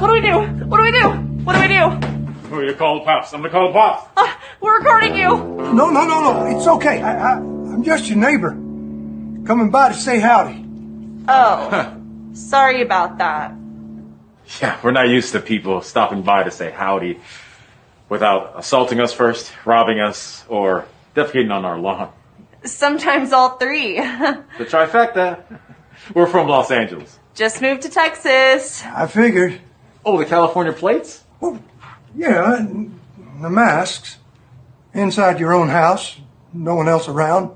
What do we do? What do we do? What do we do? Who are you call the pops? I'm gonna call the pops. We're recording you. No. It's okay. I'm just your neighbor. Coming by to say howdy. Oh, sorry about that. Yeah, we're not used to people stopping by to say howdy without assaulting us first, robbing us, or defecating on our lawn. Sometimes all three. The trifecta. We're from Los Angeles. Just moved to Texas. I figured. Oh, the California plates? Well, yeah, and the masks. Inside your own house. No one else around.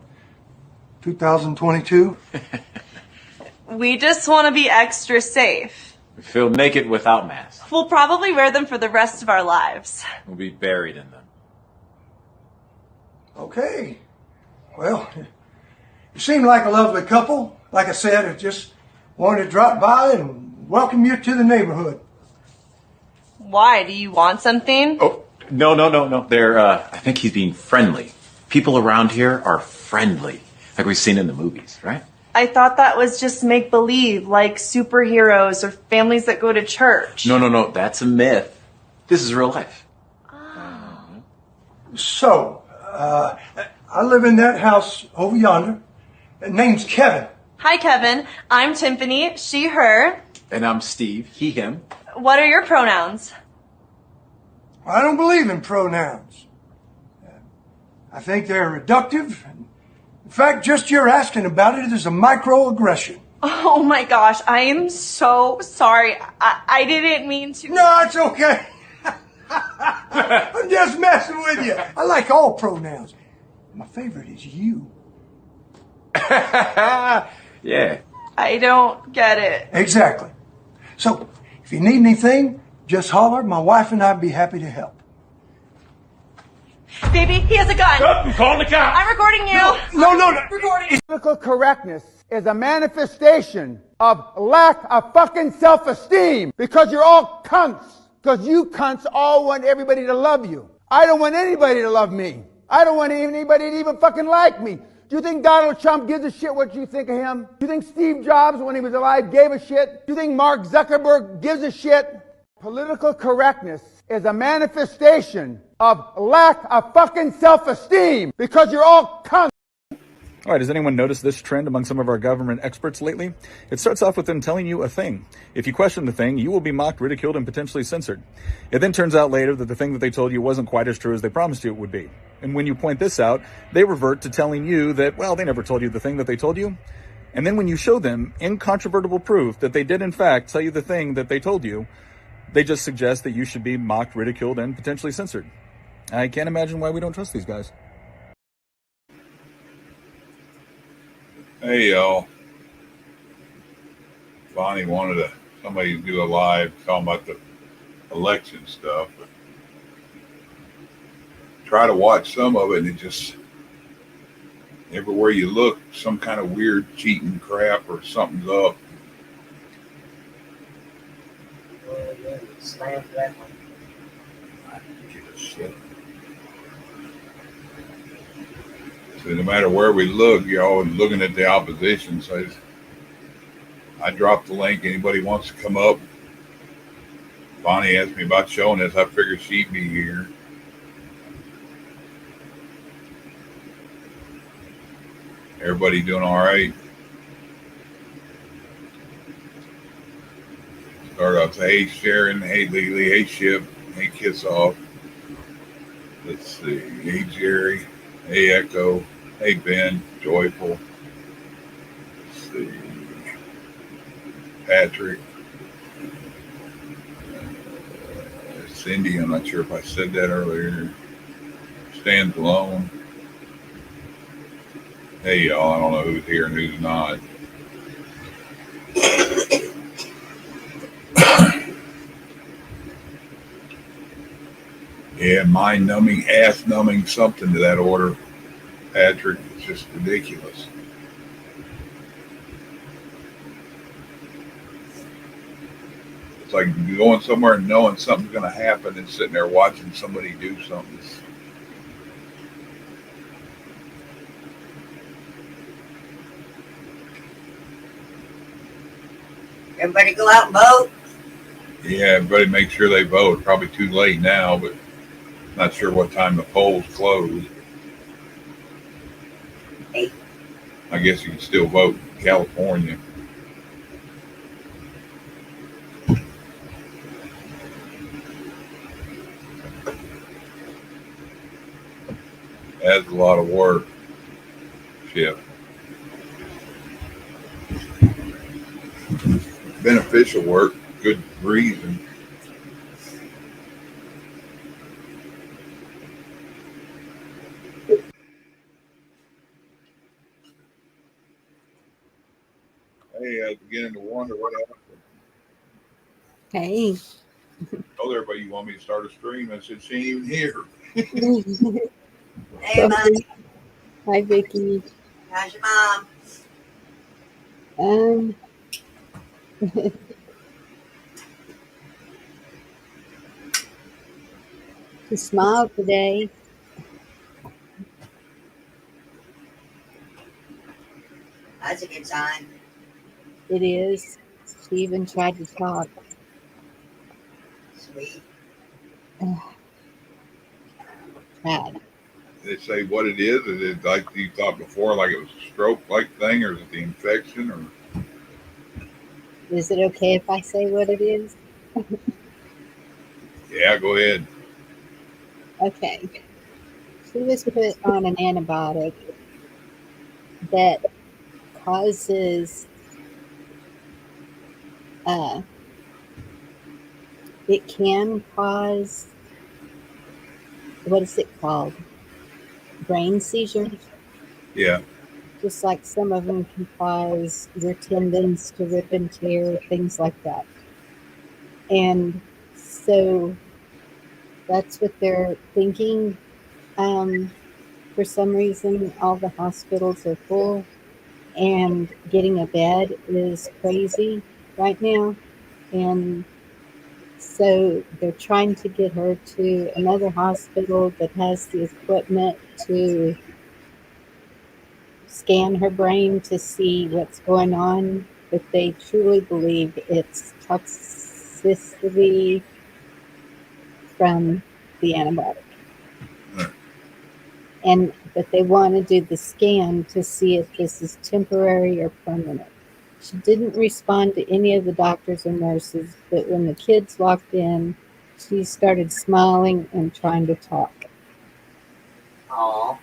2022. We just want to be extra safe. We feel naked without masks. We'll probably wear them for the rest of our lives. We'll be buried in them. Okay. Well, you seem like a lovely couple. Like I said, I just wanted to drop by and welcome you to the neighborhood. Why? Do you want something? Oh, no. They're, I think he's being friendly. People around here are friendly. Like we've seen in the movies, right? I thought that was just make-believe, like superheroes or families that go to church. No. That's a myth. This is real life. So, I live in that house over yonder. Name's Kevin. Hi, Kevin. I'm Tiffany. She, her. And I'm Steve. He, him. What are your pronouns? I don't believe in pronouns. I think they're reductive. In fact, just your asking about it is a microaggression. Oh my gosh, I am so sorry. I didn't mean to. No, it's okay. I'm just messing with you. I like all pronouns. My favorite is you. Yeah. I don't get it. Exactly. So, if you need anything, just holler. My wife and I'd be happy to help. Baby, he has a gun. I'm calling the cops. I'm recording you. No. Recording. Political correctness is a manifestation of lack of fucking self-esteem because you're all cunts. Because you cunts all want everybody to love you. I don't want anybody to love me. I don't want anybody to even fucking like me. Do you think Donald Trump gives a shit what you think of him? Do you think Steve Jobs, when he was alive, gave a shit? Do you think Mark Zuckerberg gives a shit? Political correctness is a manifestation of lack of fucking self-esteem because you're all cunts. All right, has anyone noticed this trend among some of our government experts lately? It starts off with them telling you a thing. If you question the thing, you will be mocked, ridiculed, and potentially censored. It then turns out later that the thing that they told you wasn't quite as true as they promised you it would be. And when you point this out, they revert to telling you that, well, they never told you the thing that they told you. And then when you show them incontrovertible proof that they did in fact tell you the thing that they told you, they just suggest that you should be mocked, ridiculed, and potentially censored. I can't imagine why we don't trust these guys. Hey y'all, Bonnie wanted somebody to do a live talking about the election stuff. But try to watch some of it, and it just everywhere you look, some kind of weird cheating crap or something's up. Slam that one. I give a shit. So no matter where we look, you're always looking at the opposition. So I dropped the link. Anybody wants to come up? Bonnie asked me about showing this. I figured she'd be here. Everybody doing all right? Start off. Hey Sharon. Hey Lily. Hey Ship. Hey Kiss Off. Let's see. Hey Jerry. Hey Echo. Hey Ben. Joyful. Let's see. Patrick. Cindy. I'm not sure if I said that earlier. Stands alone. Hey y'all. I don't know who's here and who's not. Yeah, mind-numbing, ass-numbing, something to that order, Patrick. It's just ridiculous. It's like going somewhere and knowing something's going to happen and sitting there watching somebody do something. Everybody go out and vote. Yeah, everybody make sure they vote. Probably too late now, but not sure what time the polls close. I guess you can still vote in California. That's a lot of work. Shit. Beneficial work, good reason. Hey, I was beginning to wonder what happened. Hey. I told everybody you want me to start a stream. I said she ain't even here. Hey, Mommy. Hi, Vicky. How's your mom? She smiled today. That's a good sign. It is. She even tried to talk. Sweet. Tried. They say what it is. Is it like you thought before, like it was a stroke-like thing, or is it the infection? Or Is it okay if I say what it is? yeah, go ahead. Okay. She was put on an antibiotic that causes it can cause, what is it called? Brain seizures. Yeah. Just like some of them can cause your tendons to rip and tear, things like that. And so that's what they're thinking. For some reason, all the hospitals are full, and getting a bed is crazy right now. And so they're trying to get her to another hospital that has the equipment to scan her brain to see what's going on, but they truly believe it's toxicity from the antibiotic. But they want to do the scan to see if this is temporary or permanent. She didn't respond to any of the doctors or nurses, but when the kids walked in, she started smiling and trying to talk. Aw.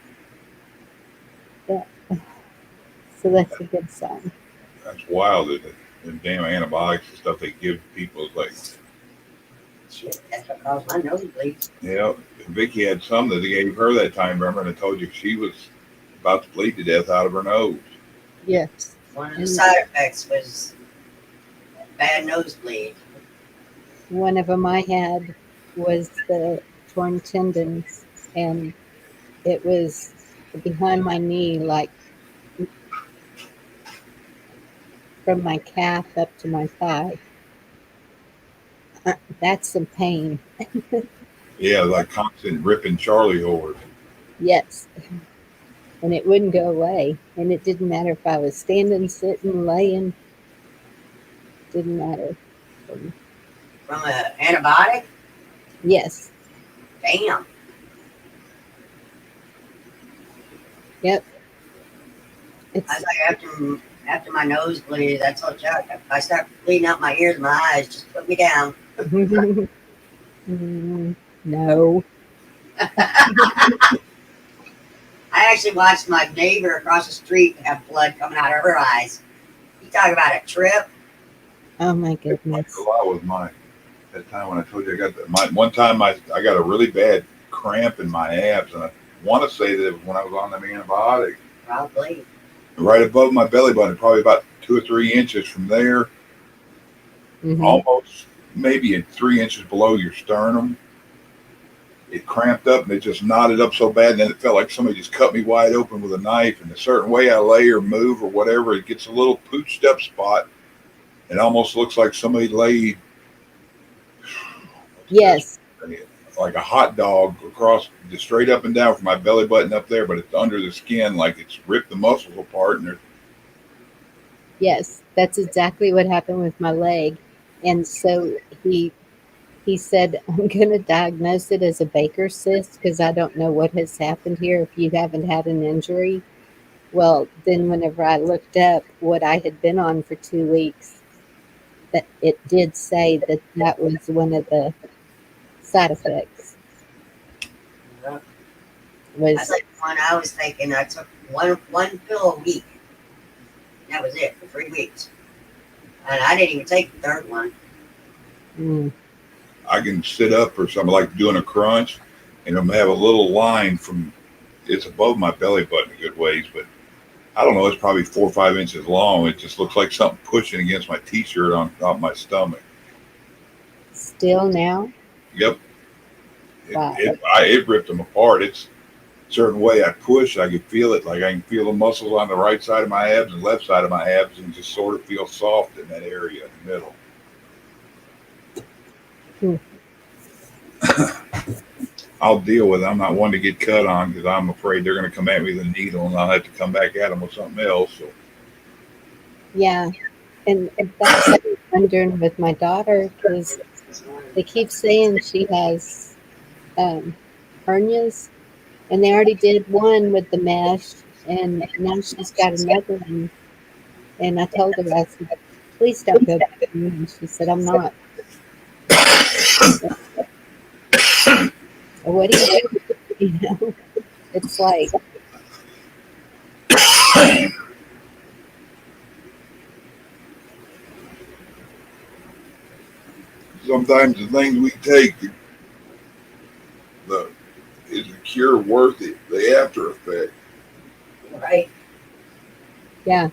Yeah. So that's a good sign. That's wild, isn't it? The damn antibiotics and stuff they give people is like. Shit, that's what caused my nosebleeds. Yeah, Vicky had some that they gave her that time, remember? And I told you she was about to bleed to death out of her nose. Yes. One of the side effects was a bad nosebleed. One of them I had was the torn tendons, and it was behind my knee, like from my calf up to my thigh. That's some pain. Yeah, like constant ripping Charlie horse. Yes. And it wouldn't go away. And it didn't matter if I was standing, sitting, laying. Didn't matter. From an antibiotic? Yes. Damn. Yep. I was like, after my nosebleed, I told Chuck, if I start bleeding out my ears and my eyes, just put me down. No. I actually watched my neighbor across the street have blood coming out of her eyes. You talk about a trip. Oh my goodness. July was that time when I told you I got one time I got a really bad cramp in my abs, and I want to say that it was when I was on the antibiotic. Probably. Right above my belly button, probably about 2 or 3 inches from there, almost maybe 3 inches below your sternum. It cramped up and it just knotted up so bad, and then it felt like somebody just cut me wide open with a knife. And a certain way I lay or move or whatever, it gets a little pooched up spot. It almost looks like somebody laid, yes, like a hot dog across, just straight up and down from my belly button up there, but it's under the skin, like it's ripped the muscles apart. And yes, that's exactly what happened with my leg. And so he said, I'm going to diagnose it as a Baker's cyst because I don't know what has happened here if you haven't had an injury. Well, then whenever I looked up what I had been on for 2 weeks, that it did say that that was one of the side effects. Yeah. Was That's like the one I was taking. I took one pill a week. That was it for 3 weeks. And I didn't even take the third one. I can sit up or something like doing a crunch, and I'm have a little line from it's above my belly button a good ways, but I don't know. It's probably 4 or 5 inches long. It just looks like something pushing against my t-shirt on my stomach. still now? Yep. Wow. It ripped them apart. It's a certain way I push, I can feel it. Like I can feel the muscles on the right side of my abs and left side of my abs, and just sort of feel soft in that area in the middle. I'll deal with it. I'm not one to get cut on because I'm afraid they're going to come at me with a needle and I'll have to come back at them with something else. So. Yeah. And that's what I'm wondering with my daughter because they keep saying she has hernias, and they already did one with the mesh, and now she's got another one. And I told her, I said, please don't go back to me. And she said, I'm not. What do you do? You know, it's like, Sometimes the things we take, is the cure worth it? The after effect. Right? yeah,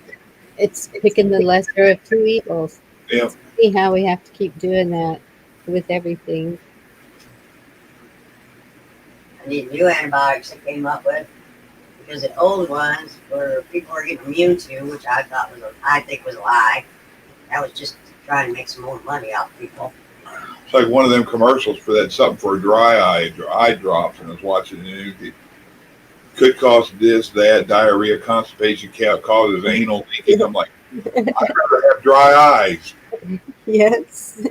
it's picking the lesser of two evils. Yeah. See how we have to keep doing that with everything. And these new antibiotics they came up with, because the old ones were people were getting immune to, which I think was a lie. That was just trying to make some more money off people. It's like one of them commercials for that something for a dry eye drops, and I was watching the news. It could cause this, that, diarrhea, constipation, causes anal leaking. I'm like, I'd rather have dry eyes. Yes.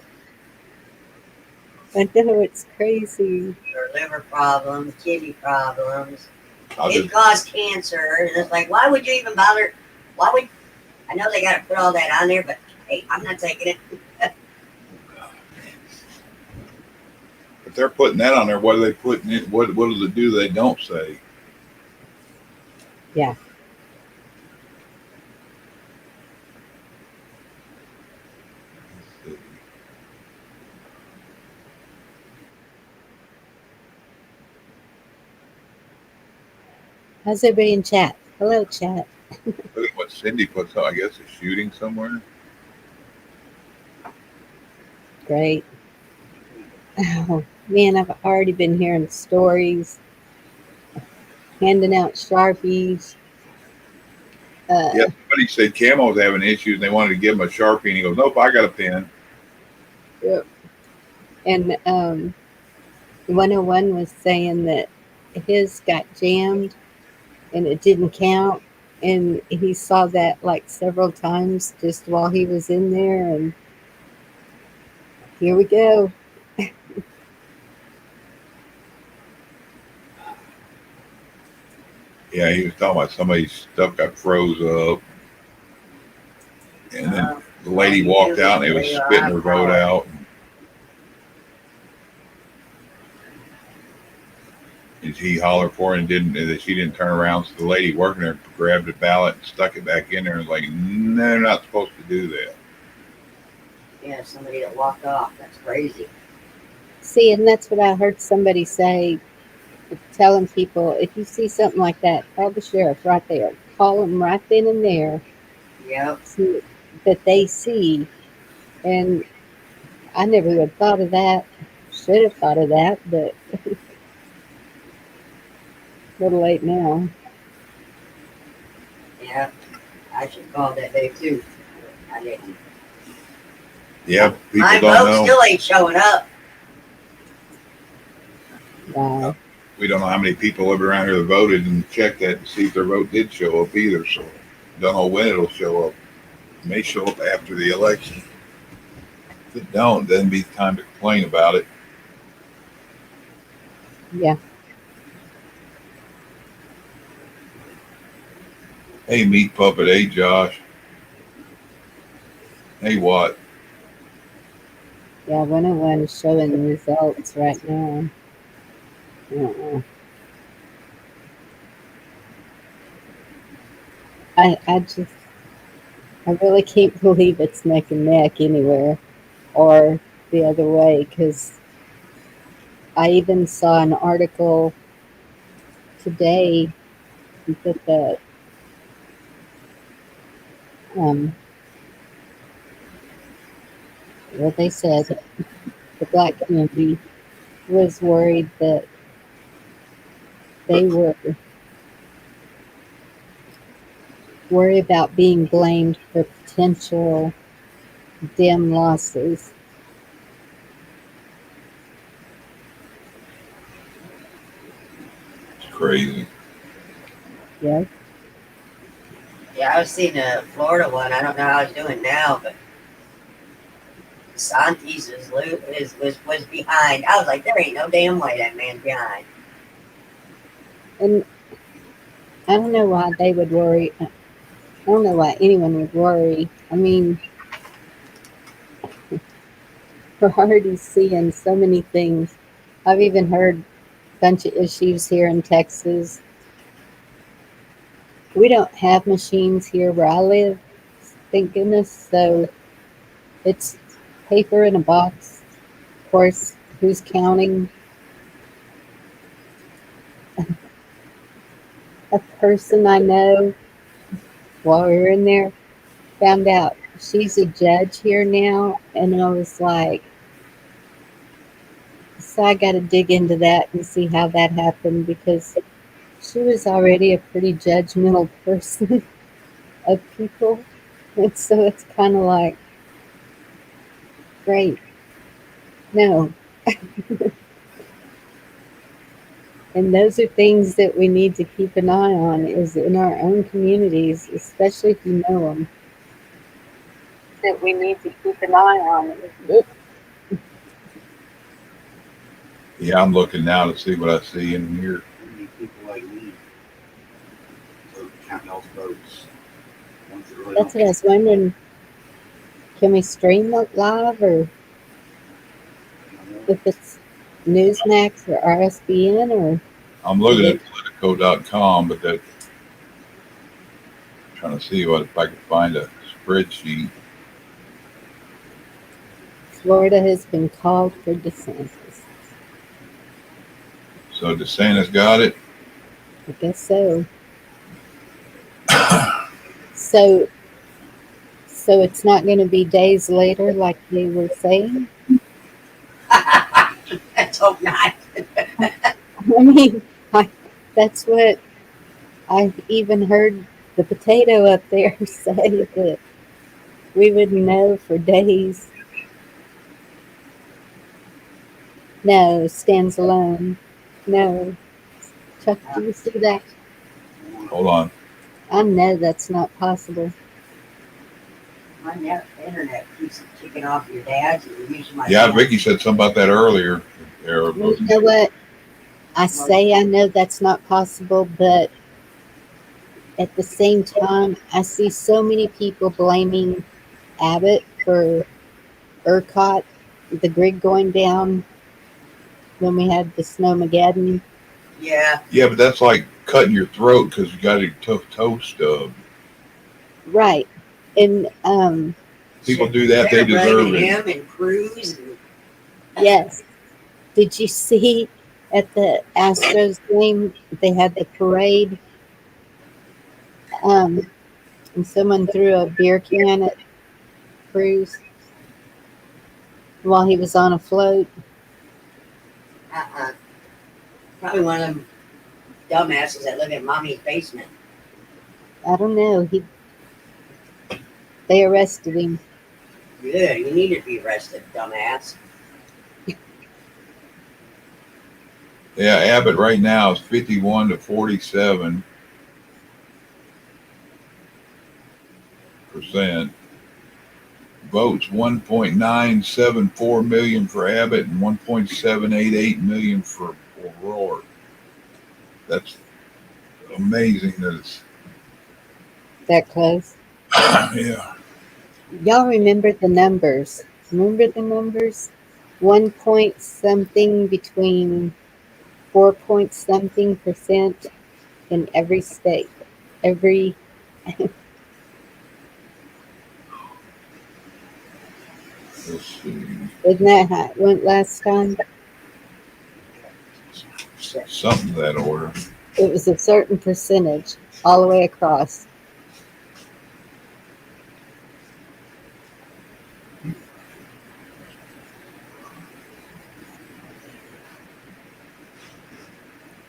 I know, it's crazy. Or liver problems, kidney problems. I'll It just, caused cancer, and it's like, why would you even bother? Why would? I know they got to put all that on there, but hey, I'm not taking it. if they're putting that on there, what are they putting in? What does it do? They don't say. Yeah. How's everybody in chat? Hello, chat. Look at what Cindy puts on. I guess a shooting somewhere. Great. Oh, man, I've already been hearing stories, handing out Sharpies. Yeah, somebody said Camo was having issues and they wanted to give him a Sharpie, and he goes, nope, I got a pen. Yep. And 101 was saying that his got jammed and it didn't count. And he saw that like several times just while he was in there. And here we go. Yeah, he was talking about somebody's stuff got froze up. And then the lady walked out and they was spitting her vote out. And he hollered for her and she didn't turn around. So the lady working there grabbed the ballot and stuck it back in there and was like, no, they're not supposed to do that. Yeah, somebody that walked off. That's crazy. See, and that's what I heard somebody say, telling people, if you see something like that, call the sheriff right there. Call them right then and there. Yep. So that they see. And I never would have thought of that. Should have thought of that, but a little late now. Yeah. I should have called that day too. I didn't. Yeah, people My don't vote know. still ain't showing up. Wow. We don't know how many people live around here that voted and check that and see if their vote did show up either. So don't know when it'll show up. It may show up after the election. If it don't, then be time to complain about it. Yeah. Hey, Meat Puppet. Hey, Josh. Hey, what? Yeah, 101 is showing results right now. I just, I really can't believe it's neck and neck anywhere or the other way, because I even saw an article today that um, what they said, the black community was worried that they were worried about being blamed for potential dim losses. It's crazy. Yeah. Yeah, I was seeing a Florida one. I don't know how it's doing now, but Santis was behind. I was like, there ain't no damn way that man's behind. And I don't know why they would worry. I don't know why anyone would worry. I mean, we're already seeing so many things. I've even heard a bunch of issues here in Texas. We don't have machines here where I live, thank goodness. So it's paper in a box. Of course, who's counting? A person I know, while we were in there, found out she's a judge here now, and I was like, so I got to dig into that and see how that happened, because she was already a pretty judgmental person of people, and so it's kind of like, great, no. And those are things that we need to keep an eye on, is in our own communities, especially if you know them. That we need to keep an eye on. Yeah, I'm looking now to see what I see in here. We need people like me to count y'all's votes. Ones that really That's don't what I was wondering. Can we stream it live, or know. if it's Newsmax or RSBN, or I'm looking at Politico.com, but that trying to see what if I can find a spreadsheet. Florida has been called for DeSantis. So DeSantis got it. I guess so. So it's not going to be days later like they were saying? Let's hope not. I mean, that's what I even heard the potato up there say, that we wouldn't know for days. No, stands alone. No. Chuck, do you see that? Hold on. I know that's not possible. My internet keeps kicking off your dad's. And usually my Yeah, dad's. Vicky said something about that earlier. You know what? I say I know that's not possible, but at the same time, I see so many people blaming Abbott for ERCOT, the grid going down when we had the snowmageddon. Yeah. Yeah, but that's like cutting your throat because you got a tough toe stub. Right. And People do that, they They're deserve blaming it. him and Cruz. And yes. Did you see at the Astros game, they had the parade? And someone threw a beer can at Cruz while he was on a float. Probably one of them dumbasses that live in mommy's basement. I don't know. They arrested him. Yeah, you need to be arrested, dumbass. Yeah, Abbott right now is 51 to 47%. votes, 1.974 million for Abbott and 1.788 million for O'Rourke. That's amazing that it's that close. yeah. Y'all remember the numbers. Remember the numbers? 1 point something between 4 point something percent in every state. Every Let's see. Isn't that how it went last time? Something to that order. It was a certain percentage all the way across.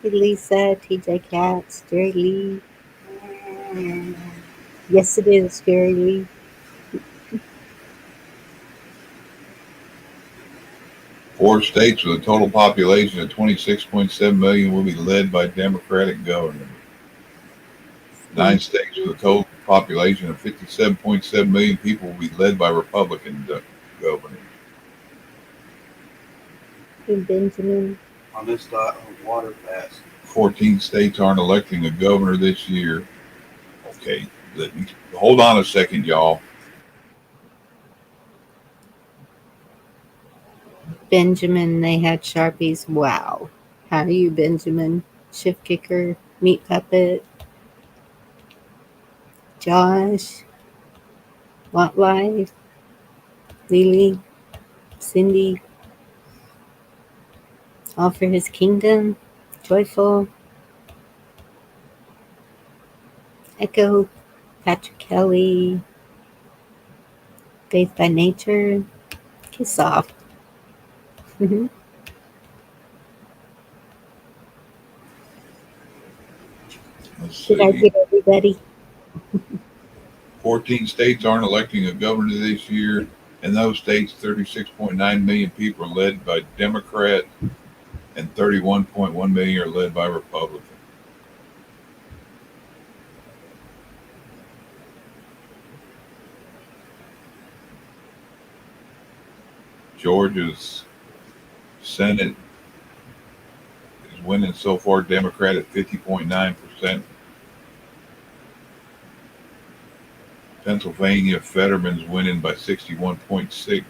Hey, Lisa, TJ Katz, Jerry Lee. Yes, it is, Jerry Lee. Four states with a total population of 26.7 million will be led by Democratic governors. 9 states with a total population of 57.7 million people will be led by Republican governors. Hey, Benjamin. On this water fast. 14 states aren't electing a governor this year. Okay, hold on a second, y'all. Benjamin, they had Sharpies. Wow. How are you, Benjamin? Shift kicker, meat puppet. Josh. Want Life. Lily. Cindy. All for his kingdom. Joyful. Echo. Patrick Kelly. Faith by Nature. Kiss off. Mm-hmm. Did I get everybody? 14 states aren't electing a governor this year. In those states, 36.9 million people are led by Democrat and 31.1 million are led by Republican. Georgia's Senate is winning so far, Democrat at 50.9%. Pennsylvania, Fetterman's winning by 61.6%.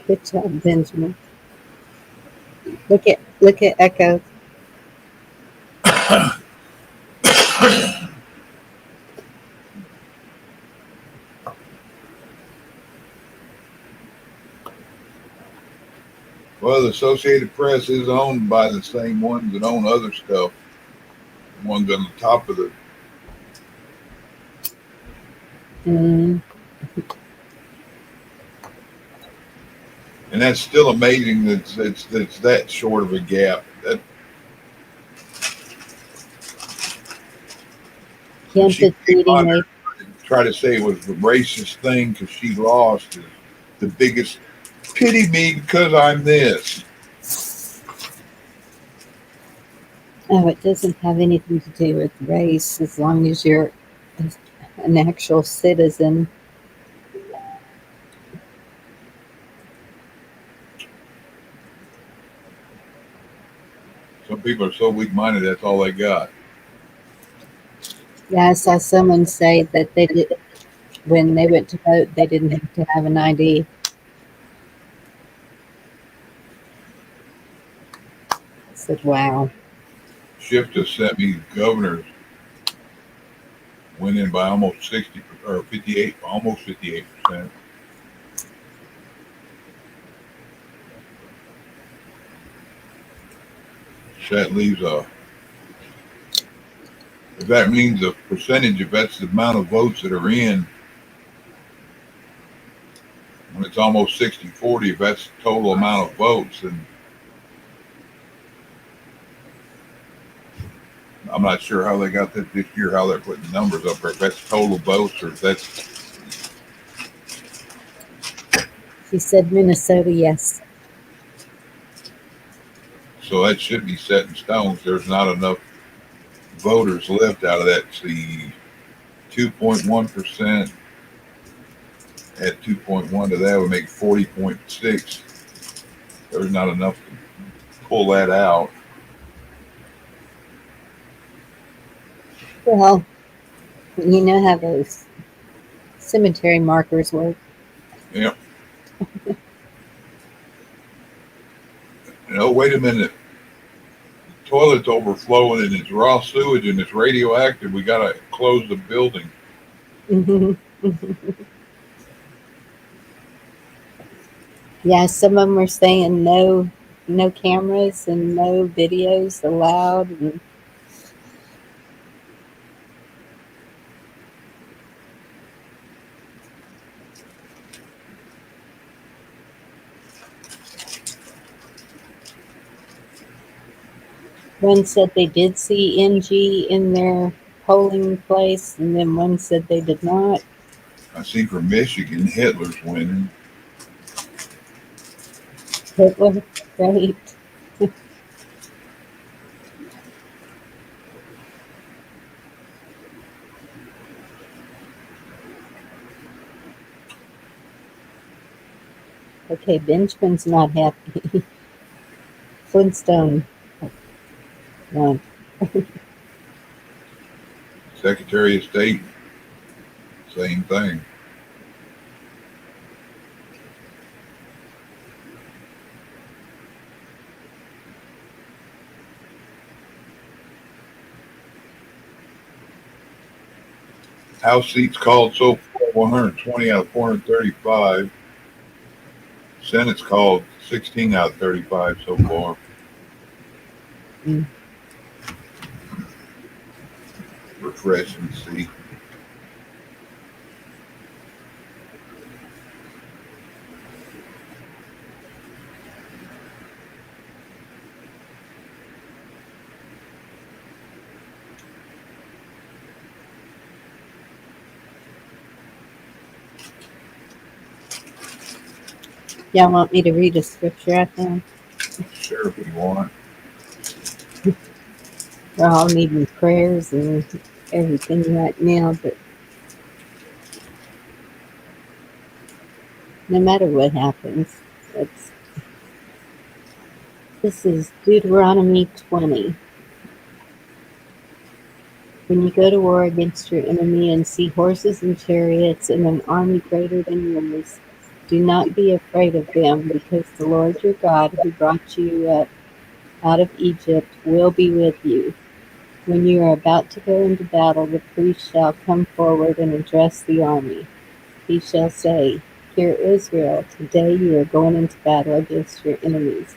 Good job, Benjamin. Look at Echo. Well, the Associated Press is owned by the same ones that own other stuff. The ones on the top of the. And that's still amazing that it's that short of a gap. That Kemp is try to say it was the racist thing because she lost is the biggest. Pity me because I'm this. Oh, it doesn't have anything to do with race as long as you're an actual citizen. Some people are so weak-minded that's all they got. Yeah, I saw someone say that they did when they went to vote. They didn't have to have an ID. I said, "Wow." Shift has sent me governors winning by almost 60 or 58, almost 58%. That leaves if that means a percentage, if that's the amount of votes that are in, when it's almost 60-40, if that's the total amount of votes, then I'm not sure how they got that this year, how they're putting numbers up there, if that's total votes or if that's. She said Minnesota, yes. So that should be set in stone. There's not enough voters left out of that. See, 2.1%. Add 2.1 to that would make 40.6. There's not enough to pull that out. Well, you know how those cemetery markers work. Yep. No, wait a minute. The toilet's overflowing and it's raw sewage and it's radioactive. We got to close the building. Yeah, some of them were saying no cameras and no videos allowed. And one said they did see NG in their polling place, and then one said they did not. I see from Michigan, Hitler's winning. Hitler, right? Okay, Benjamin's not happy. Flintstone won. Secretary of State, same thing. House seats called so far 120 out of 435. Senate's called 16 out of 35 so far. Refresh and see. Y'all want me to read a scripture out now? Sure, if you want. We're all needing prayers and everything right now, but no matter what happens, this is Deuteronomy 20. When you go to war against your enemy and see horses and chariots and an army greater than yours, do not be afraid of them, because the Lord your God, who brought you up out of Egypt, will be with you. When you are about to go into battle, the priest shall come forward and address the army. He shall say, "Hear, Israel, today you are going into battle against your enemies.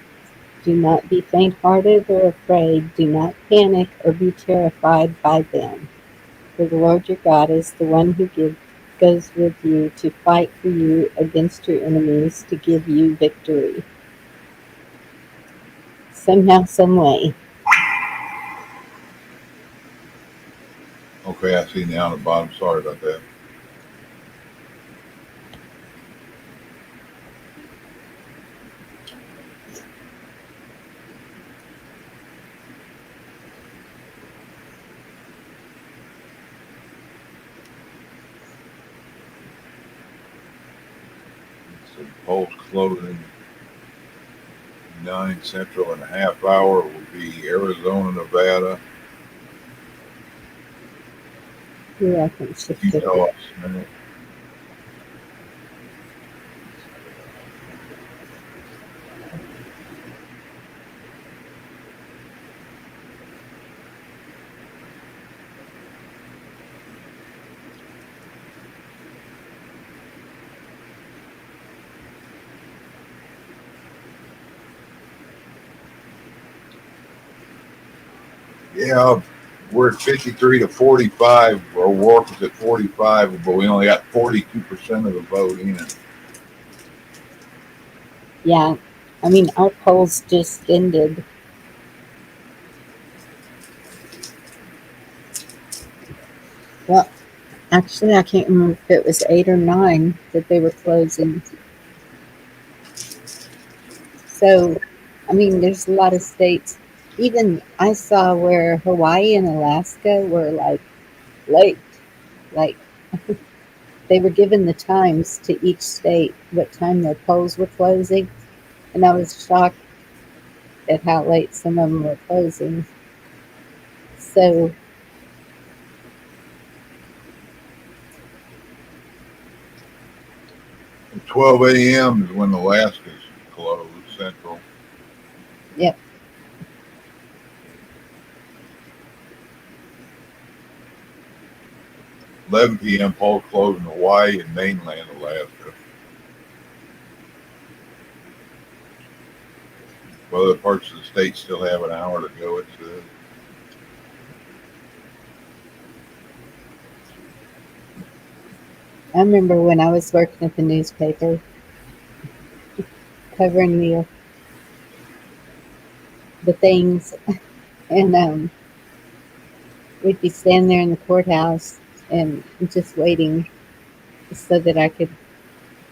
Do not be faint-hearted or afraid. Do not panic or be terrified by them. For the Lord your God is the one who goes with you to fight for you against your enemies, to give you victory." Somehow, some way. Okay, I see now on the bottom. Sorry about that. So polls closing 9 Central in a half hour will be Arizona, Nevada, Yeah, I can shift it. Utah, Senate. Yeah, we're at 53 to 45. Our work is at 45, but we only got 42% of the vote in. Yeah, I mean, our polls just ended. Well, actually, I can't remember if it was 8 or 9 that they were closing. So, I mean, there's a lot of states. Even I saw where Hawaii and Alaska were like late. Like, they were given the times to each state, what time their polls were closing, and I was shocked at how late some of them were closing. So 12 a.m. is when Alaska's closed, Central. yep. 11 p.m. polls closed in Hawaii and mainland Alaska. Well, other parts of the state still have an hour to go, it says. I remember when I was working at the newspaper, covering the things, and we'd be standing there in the courthouse and just waiting so that I could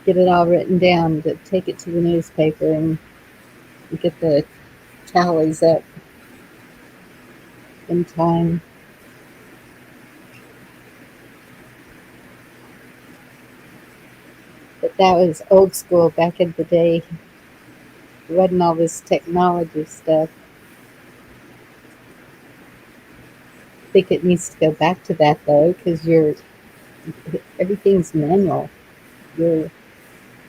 get it all written down to take it to the newspaper and get the tallies up in time. But that was old school back in the day. It wasn't all this technology stuff. I think it needs to go back to that though, because everything's manual. You're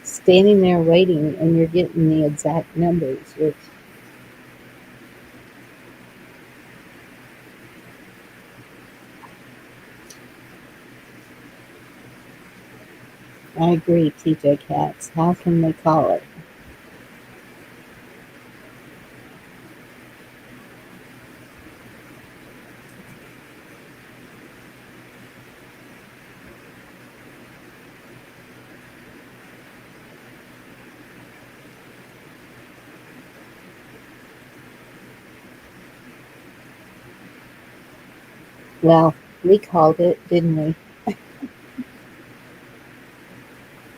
standing there waiting and you're getting the exact numbers, which I agree, TJ Katz. How can they call it? Well, we called it, didn't we?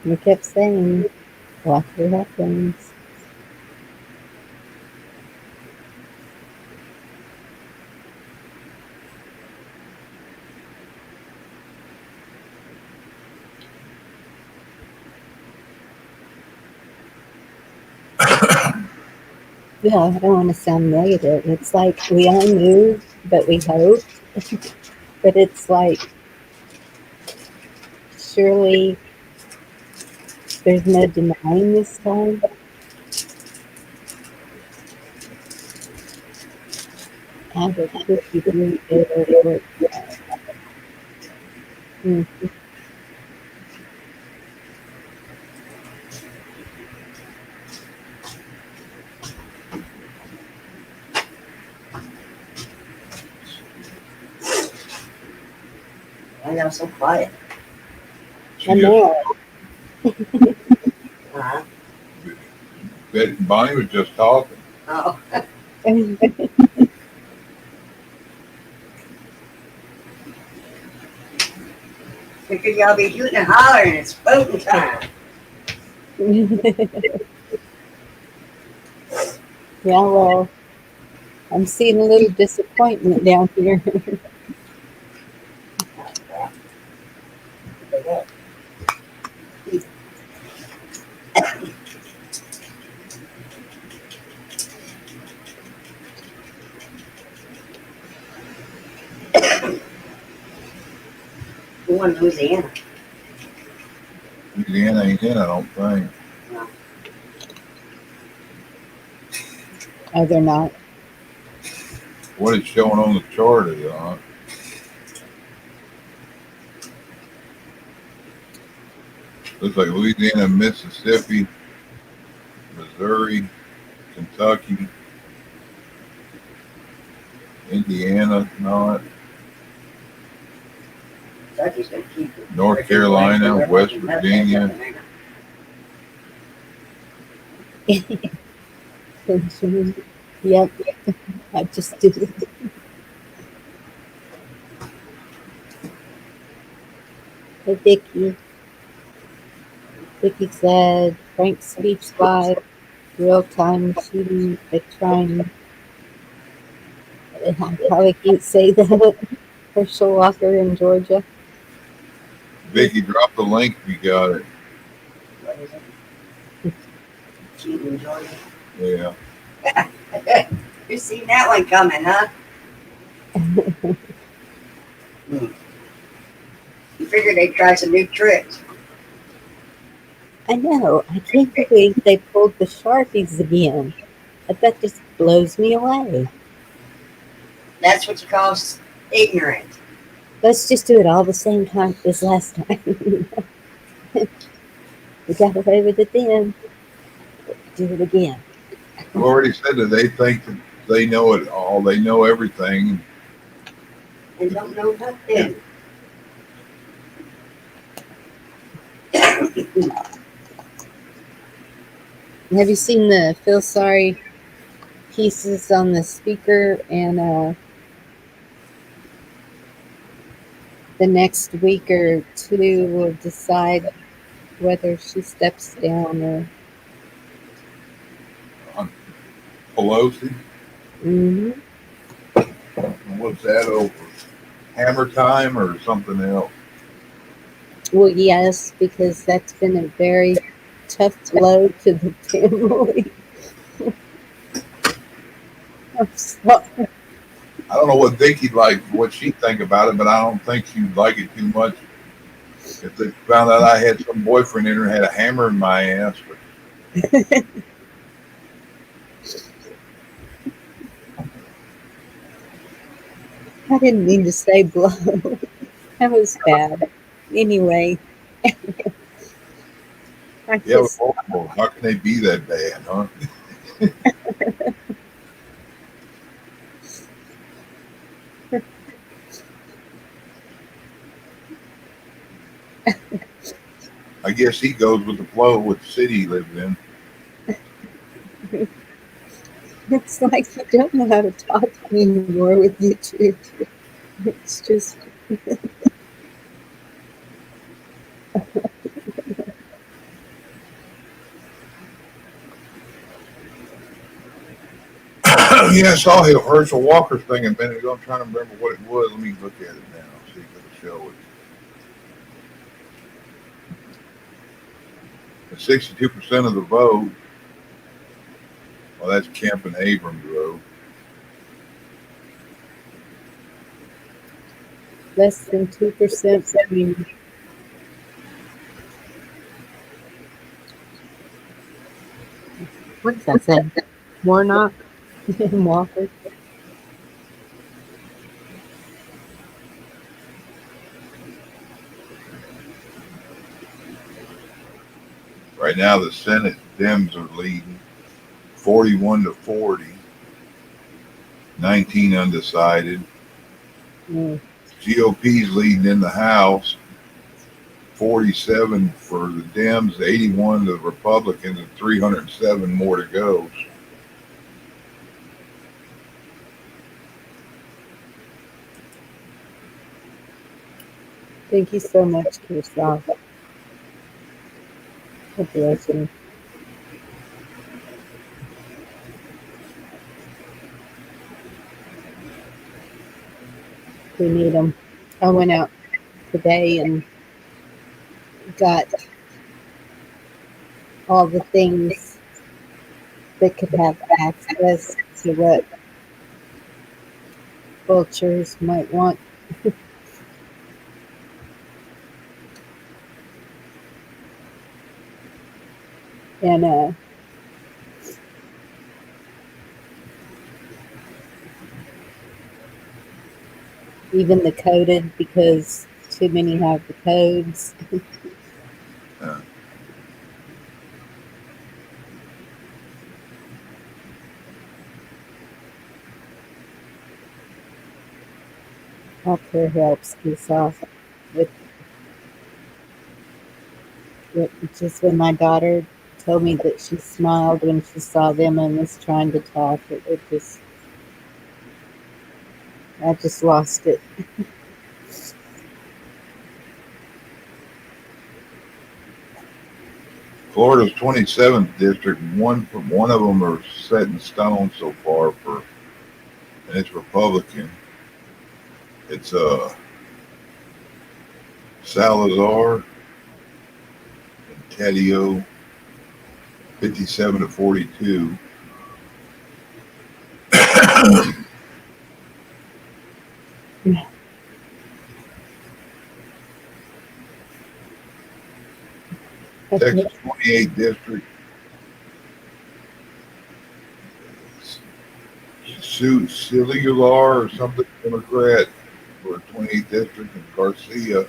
We kept saying, watch what happens. Yeah, I don't want to sound negative. It's like we all knew, but we hoped. But it's like, surely there's no denying this time. How did you do it? I got so quiet. I know. Uh-huh. Bonnie was just talking. Oh. Figured y'all be hooting and hollering. It's voting time. Yeah, well, I'm seeing a little disappointment down here. We won Louisiana. Louisiana ain't in, I don't think. No. Oh, they're not. What it's showing on the chart is not. Looks like Louisiana, Mississippi, Missouri, Kentucky, Indiana, not. Kentucky's gonna keep it. North Carolina, West Virginia. Yep, I just did it. Hey, Vicky. Vicky said, Frank's speech live, real-time shooting at Trine. I probably can't say that. Herschel Walker in Georgia. Vicky, drop the link if you got it. What is it? Cheating, Jordan. Yeah. You seen that one coming, huh? You figured they'd try some new tricks. I know. I can't believe they pulled the Sharpies again. That just blows me away. That's what you call ignorant. Let's just do it all the same time as last time. We got away with it then. Do it again. I've already said that they think that they know it all. They know everything. They don't know nothing. Have you seen the Feel Sorry pieces on the speaker? And the next week or two will decide whether she steps down or. Pelosi. Mm-hmm. What's that over? Hammer time or something else? Well, yes, because that's been a very tough blow to the family. I'm sorry. I don't know what Vicky'd like, what she'd think about it, but I don't think she'd like it too much. If they found out I had some boyfriend in her and had a hammer in my ass. But I didn't mean to say blow. That was bad. Anyway. yeah, well, how can they be that bad, huh? I guess he goes with the flow with the city he lives in. It's like you don't know how to talk anymore with YouTube. It's just. Yeah, I saw Herschel Walker's thing a minute ago. I'm trying to remember what it was. Let me look at it now. See if it'll show it. 62% of the vote. Well, that's Kemp and Abrams vote. Less than 2%. I mean, what does that say? Warnock and Walker. Right now, the Senate Dems are leading 41-40, 19 undecided. GOP's leading in the House, 47 for the Dems, 81 to the Republicans, and 307 more to go. Thank you so much, Kirsten. God bless you. We need them. I went out today and got all the things that could have access to what vultures might want. And even the coded, because too many have the codes. Healthcare helps us off with just when my daughter told me that she smiled when she saw them and was trying to talk. I just lost it. Florida's 27th district, one of them are set in stone so far and it's Republican. It's Salazar and Taddeo, 57 to 42. Texas 28th District, Sue Cellular or something, Democrat for 28th District, and Garcia.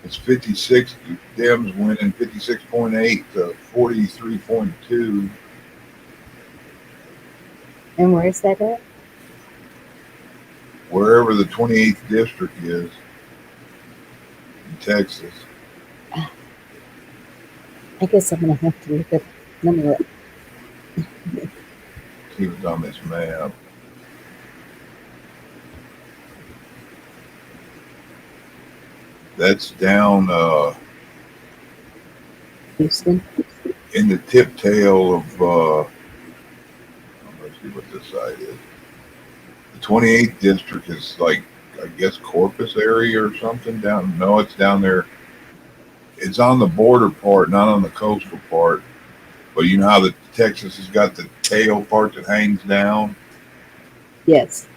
It's 56 Dems winning 56.8 to 43.2. And where's that at? Wherever the 28th District is in Texas. I guess I'm gonna have to look up. Let me look. See what's on this map. That's down Houston. in the tip tail of let's see what this side is. The 28th District is like, I guess, Corpus area or something down. No, it's down there. It's on the border part, not on the coastal part. But you know how the Texas has got the tail part that hangs down? Yes.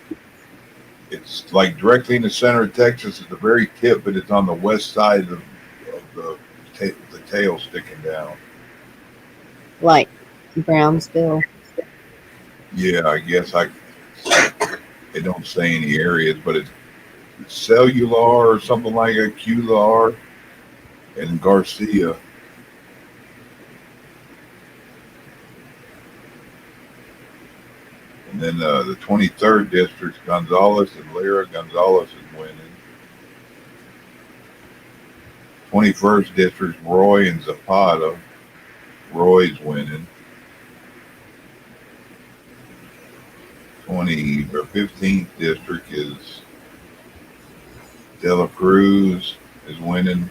It's like directly in the center of Texas at the very tip, but it's on the west side of the tail sticking down. Like Brownsville. Yeah, I guess it don't say any areas, but it's Cellular or something like a Cular and Garcia. And then the 23rd District, Gonzales and Lyra. Gonzales is winning. 21st District, Roy and Zapata. Roy's winning. 15th District is De La Cruz is winning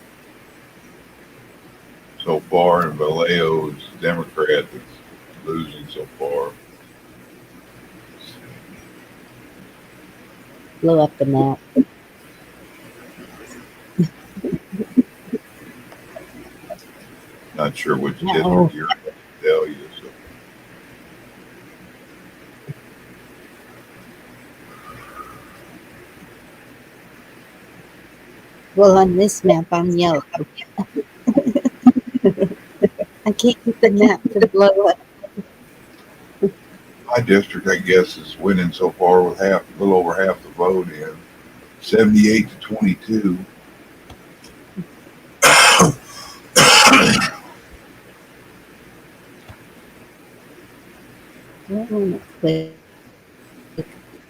so far, and Vallejo's Democrat is losing so far. Blow up the map. Not sure which No. district you're going to tell you. So. Well, on this map, I'm yellow. I can't get the map to blow up. My district, I guess, is winning so far with a little over half the vote in, 78 to 22. I want to click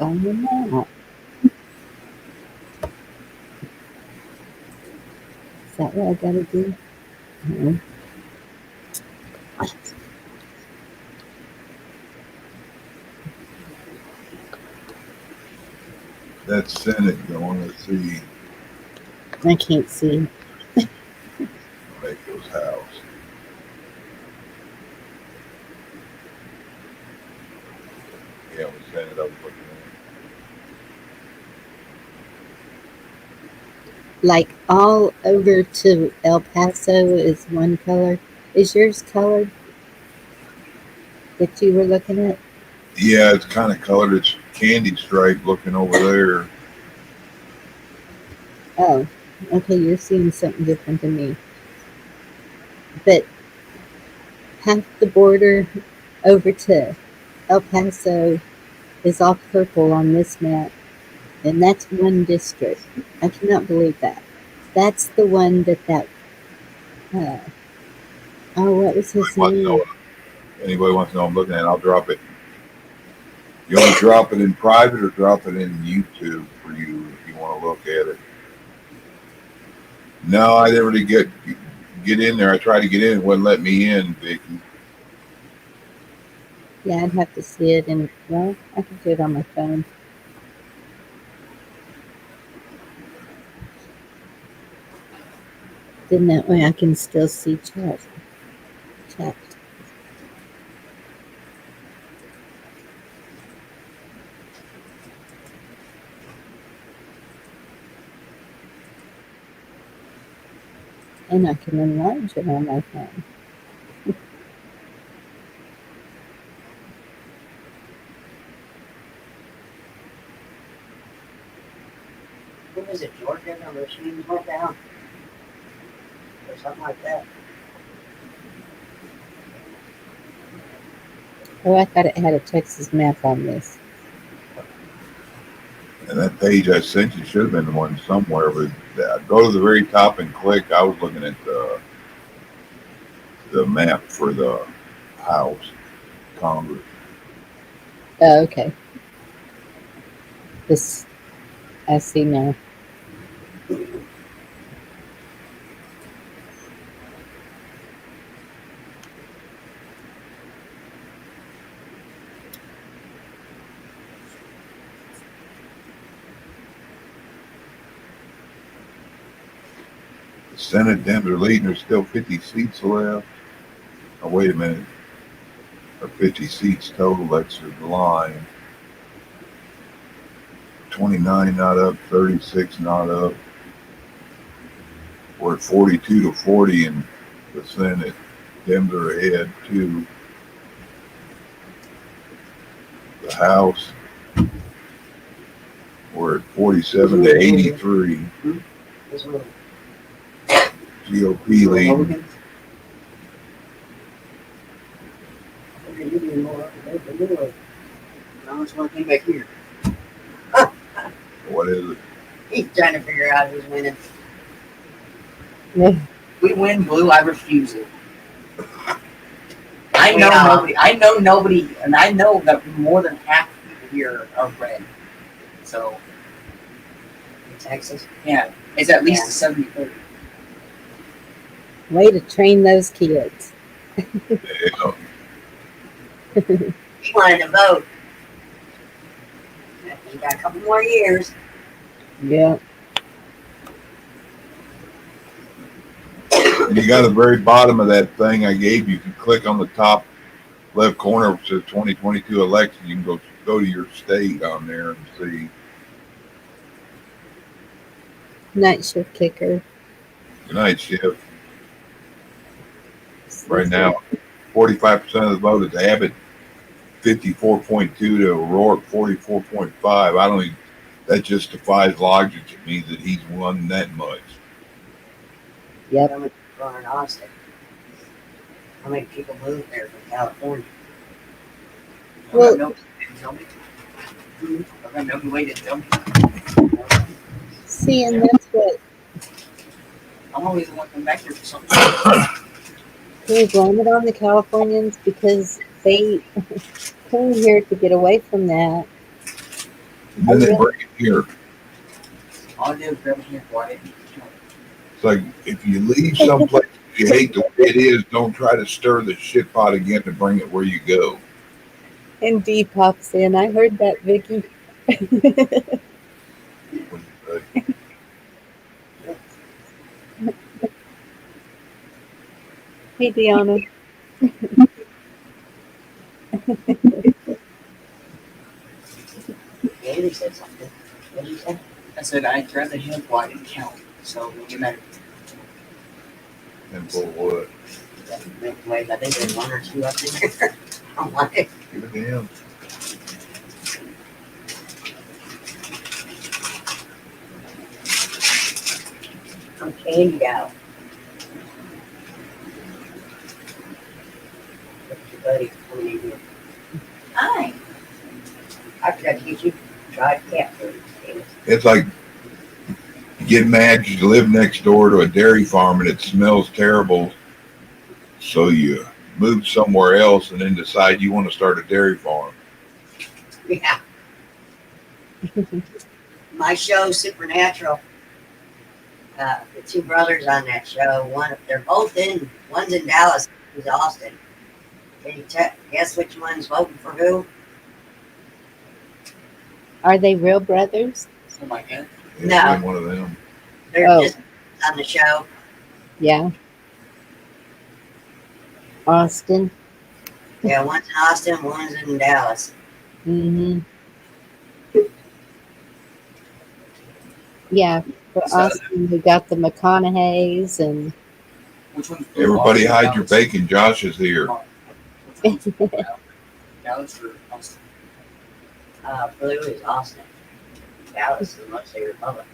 on the map. Is that what I gotta do? No. That's Senate going. Let's see. I can't see. Make those house. Yeah, we sent it up looking Like all over to El Paso is one color. Is yours colored that you were looking at? Yeah, it's kind of colored. It's candy stripe looking over there. Oh, okay, you're seeing something different than me. But half the border over to El Paso is all purple on this map. And that's one district. I cannot believe that. That's the one that what was his name? Anybody wants to know I'm looking at it, I'll drop it. You want to drop it in private or drop it in YouTube for you if you want to look at it? No, I never did get in there. I tried to get in. It wouldn't let me in, Vicky. Yeah, I'd have to see it. And, well, I can do it on my phone. Then that way I can still see chat. And I can enlarge it on my phone. What was it, Georgia? No, the machines went down. Or something like that. Oh, I thought it had a Texas map on this. And that page I sent you should have been the one somewhere, but go to the very top and click. I was looking at the map for the House, Congress. Oh, okay. This, I see now. The Senate Dems are leading. There's still 50 seats left. Oh, wait a minute. Or 50 seats total. That's the line. 29 not up, 36 not up. We're at 42-40 in the Senate. Dems are ahead too. The House, we're at 47-83. This one. GOP leading. Okay, you're doing more up to date than you were. Now it's one thing back here. What is it? He's trying to figure out who's winning. We win blue, I refuse it. I know Yeah. nobody. I know nobody, and I know that more than half the people here are red. So In Texas. yeah, it's at least Yeah. a 70-30. Way to train those kids. Yeah. He wanted to vote. He got a couple more years. Yeah. And you got the very bottom of that thing I gave you. If you click on the top left corner, which says 2022 election, you can go to your state on there and see. Night shift kicker. Night shift. Right now, 45% of the vote is Abbott, 54.2 to O'Rourke, 44.5. I don't think that just defies logic to me that he's won that much. Yep. How many people are in Austin? How many people moved there from California? Well- Nobody didn't tell me. Nobody waited to tell me. See, and that's what I'm always the one coming back here for something. we blame it on the Californians because they came here to get away from that. And then they bring it here. All I did was grab a hand for it. It's like if you leave someplace you hate the way it is, don't try to stir the shit pot again to bring it where you go. And D pops in. I heard that, Vicky. What do you say? Hey, Deanna. Andy said something. What did you say? I said I grabbed the hand for I didn't count. So it didn't matter. And for what? Wait, I think there's one or two up there. I'm like, Give it to him. I'm candy out. What's your buddy coming in here? Hi. I forgot to get you dried cat food. It's like you get mad you live next door to a dairy farm and it smells terrible, so you move somewhere else and then decide you want to start a dairy farm. Yeah. My show, Supernatural. The two brothers on that show, they're both one's in Dallas, one's Austin. Can you guess which one's voting for who? Are they real brothers? Something like that. It's No. like one of them. They're Oh. just on the show. Yeah. Austin. Yeah, one's in Austin, one's in Dallas. Mm-hmm. Yeah, for So- Austin, we got the McConaughey's, and Which one's blue? Everybody Austin, hide your Dallas? bacon. Josh is here. Which one's blue? Dallas or Austin? Blue is Austin. Dallas is mostly Republic.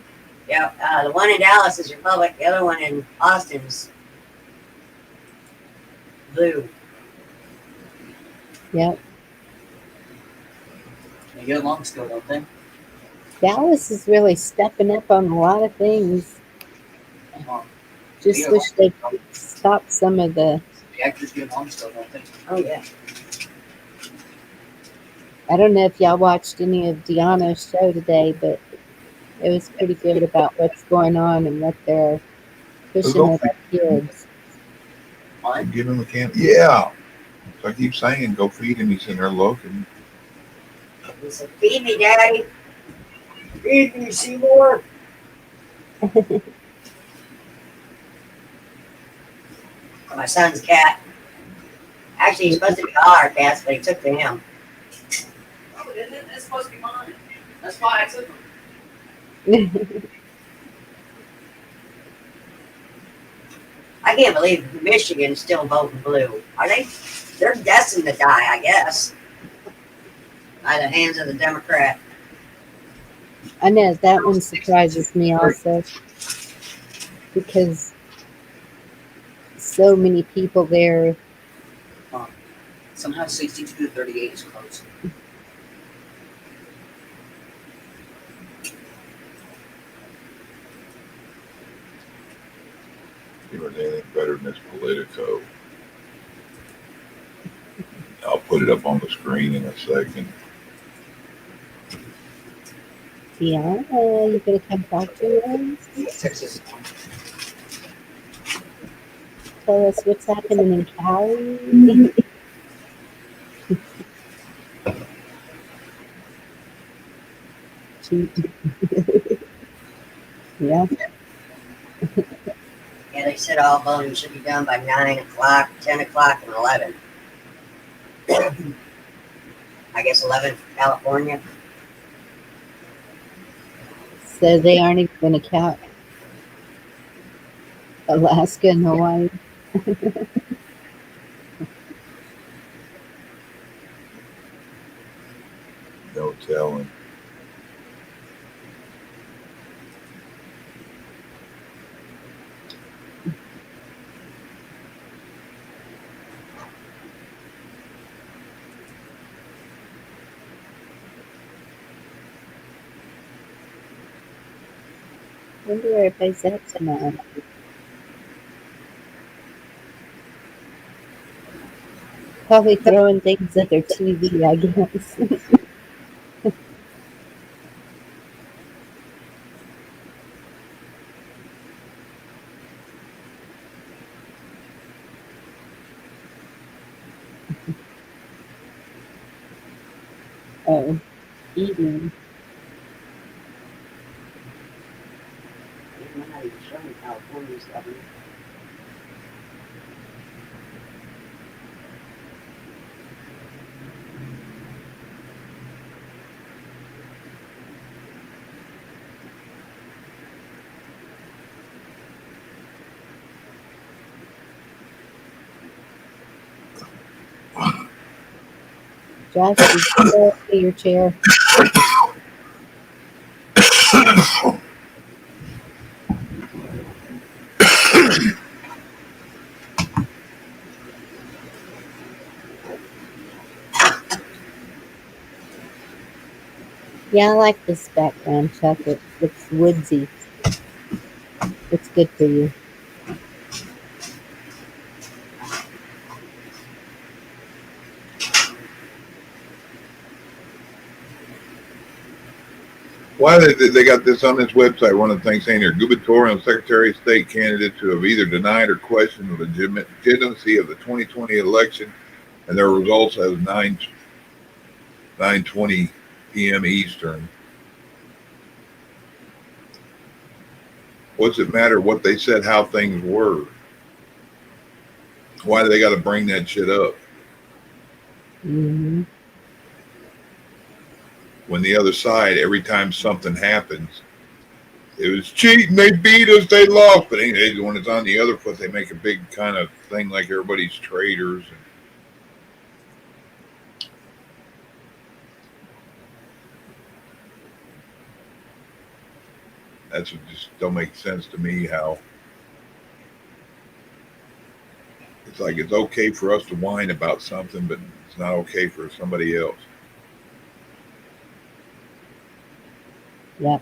Yeah, the one in Dallas is Republic. The other one in Austin's blue. Yep. They get along still, don't they? Dallas is really stepping up on a lot of things. Just Yeah. wish they'd stop some of the. The actors get along still, don't they? Oh, yeah. I don't know if y'all watched any of Deanna's show today, but it was pretty good about what's going on and what they're pushing with our kids. Give him a can. Yeah. So I keep saying, go feed him. He's in there looking. He said, feed me, Daddy. Feed me, Seymour. My son's cat. Actually, he's supposed to be all our cats, but he took to him. Oh, isn't it? That's supposed to be mine. That's why I took them. I can't believe Michigan's still voting blue. Are they? They're destined to die, I guess, by the hands of the Democrat. I know that one surprises me also because so many people there. Somehow 62 to 38 is close. If there's anything better than this Politico, I'll put it up on the screen in a second. Yeah, you gonna come talk to us? Texas. Tell us what's happening in Cali. Yeah. Yeah, they said all voting should be done by 9 o'clock, 10 o'clock, and 11. I guess 11 for California. So they aren't even going to count Alaska and Hawaii. No telling. I wonder where everybody's at tonight. Probably throwing things at their TV, I guess. Oh, eating. They're not even showing California's governor. Josh, you go to your chair. Yeah, I like this background, Chuck. It's woodsy. It's good for you. Why they got this on this website? One of the things saying here, gubernatorial and secretary of state candidates who have either denied or questioned the legitimacy of the 2020 election and their results as 9:20 p.m. Eastern. What's it matter what they said, how things were? Why do they got to bring that shit up? Mm-hmm. When the other side, every time something happens, it was cheating. They beat us. They lost. But anyway, when it's on the other foot, they make a big kind of thing like everybody's traitors. And that's what just don't make sense to me. How it's like it's okay for us to whine about something, but it's not okay for somebody else. Yep.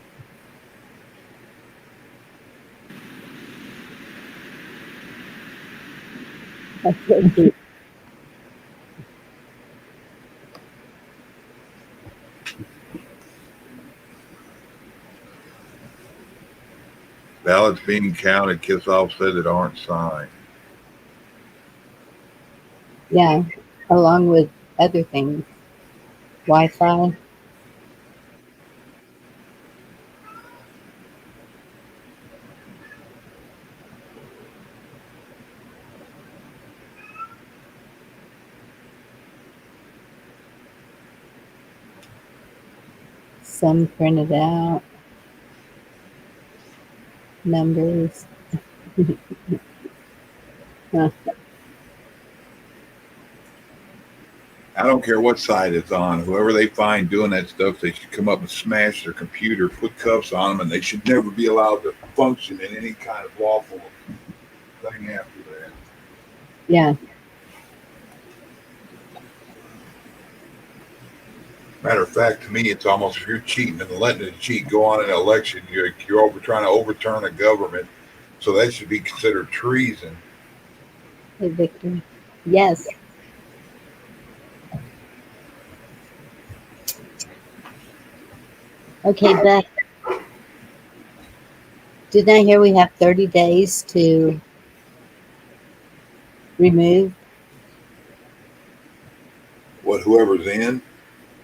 Okay. Ballots being counted, Kissoff said that aren't signed. Yeah, along with other things. Wi-Fi. Some printed out. Numbers. Huh. I don't care what side it's on. Whoever they find doing that stuff, they should come up and smash their computer, put cuffs on them, and they should never be allowed to function in any kind of lawful thing after that. Yeah. Matter of fact, to me, it's almost if you're cheating and letting it cheat go on an election, you're trying to overturn a government, so that should be considered treason. Hey, Victor. Yes. Okay, Beth. Didn't I hear we have 30 days to remove? What, whoever's in?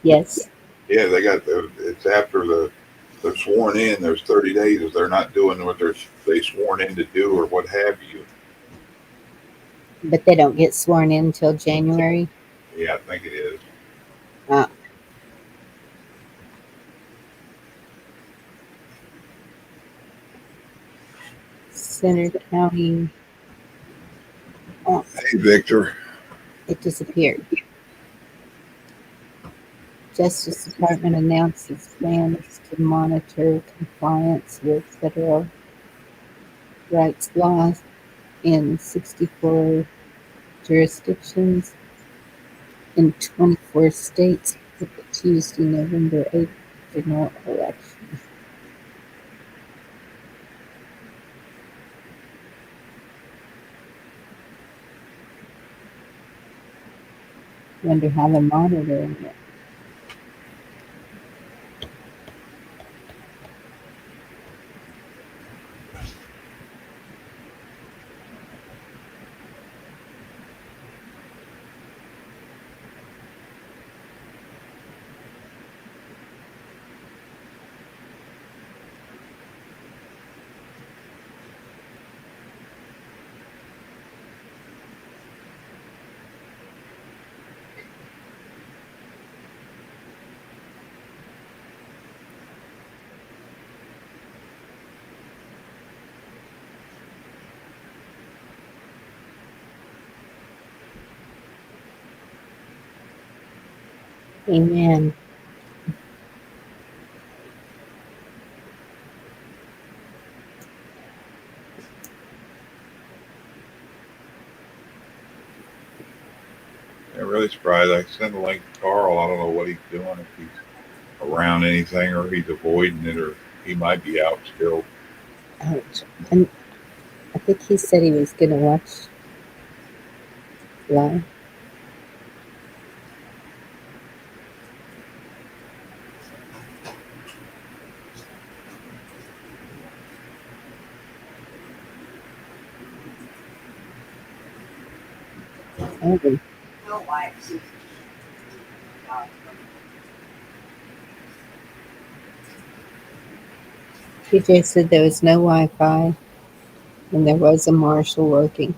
Yes. Yeah, they got it's after they're sworn in. There's 30 days if they're not doing what they sworn in to do or what have you. But they don't get sworn in until January? Yeah, I think it is. Center County. Oh, Hey, Victor. it disappeared. Justice Department announces plans to monitor compliance with federal rights laws in 64 jurisdictions in 24 states with the Tuesday, November 8th general election. Wonder how they're monitoring it. Amen. I'm really surprised. I sent a link to Carl. I don't know what he's doing, if he's around anything or he's avoiding it or he might be out still. Ouch. And I think he said he was going to watch live. Oh, No wipes. PJ said there was no Wi-Fi and there was a marshal working.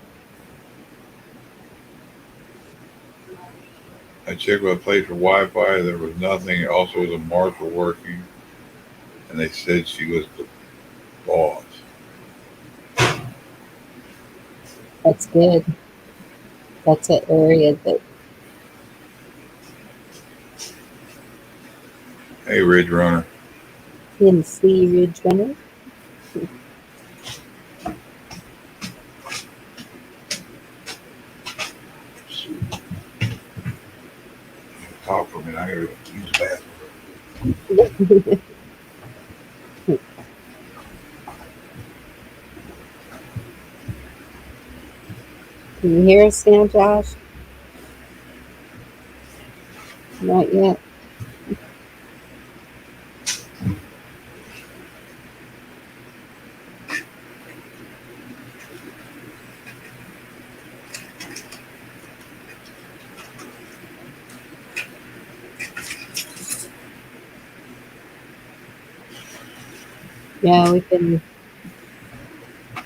I checked with a place for Wi-Fi. There was nothing. It also was a marshal working. And they said she was Pause. That's good. That's an area that Hey, Ridge Runner. didn't see Ridge Runner. Talk for a minute. I gotta use the bathroom. Can you hear us now, Josh? Not yet. Yeah, we can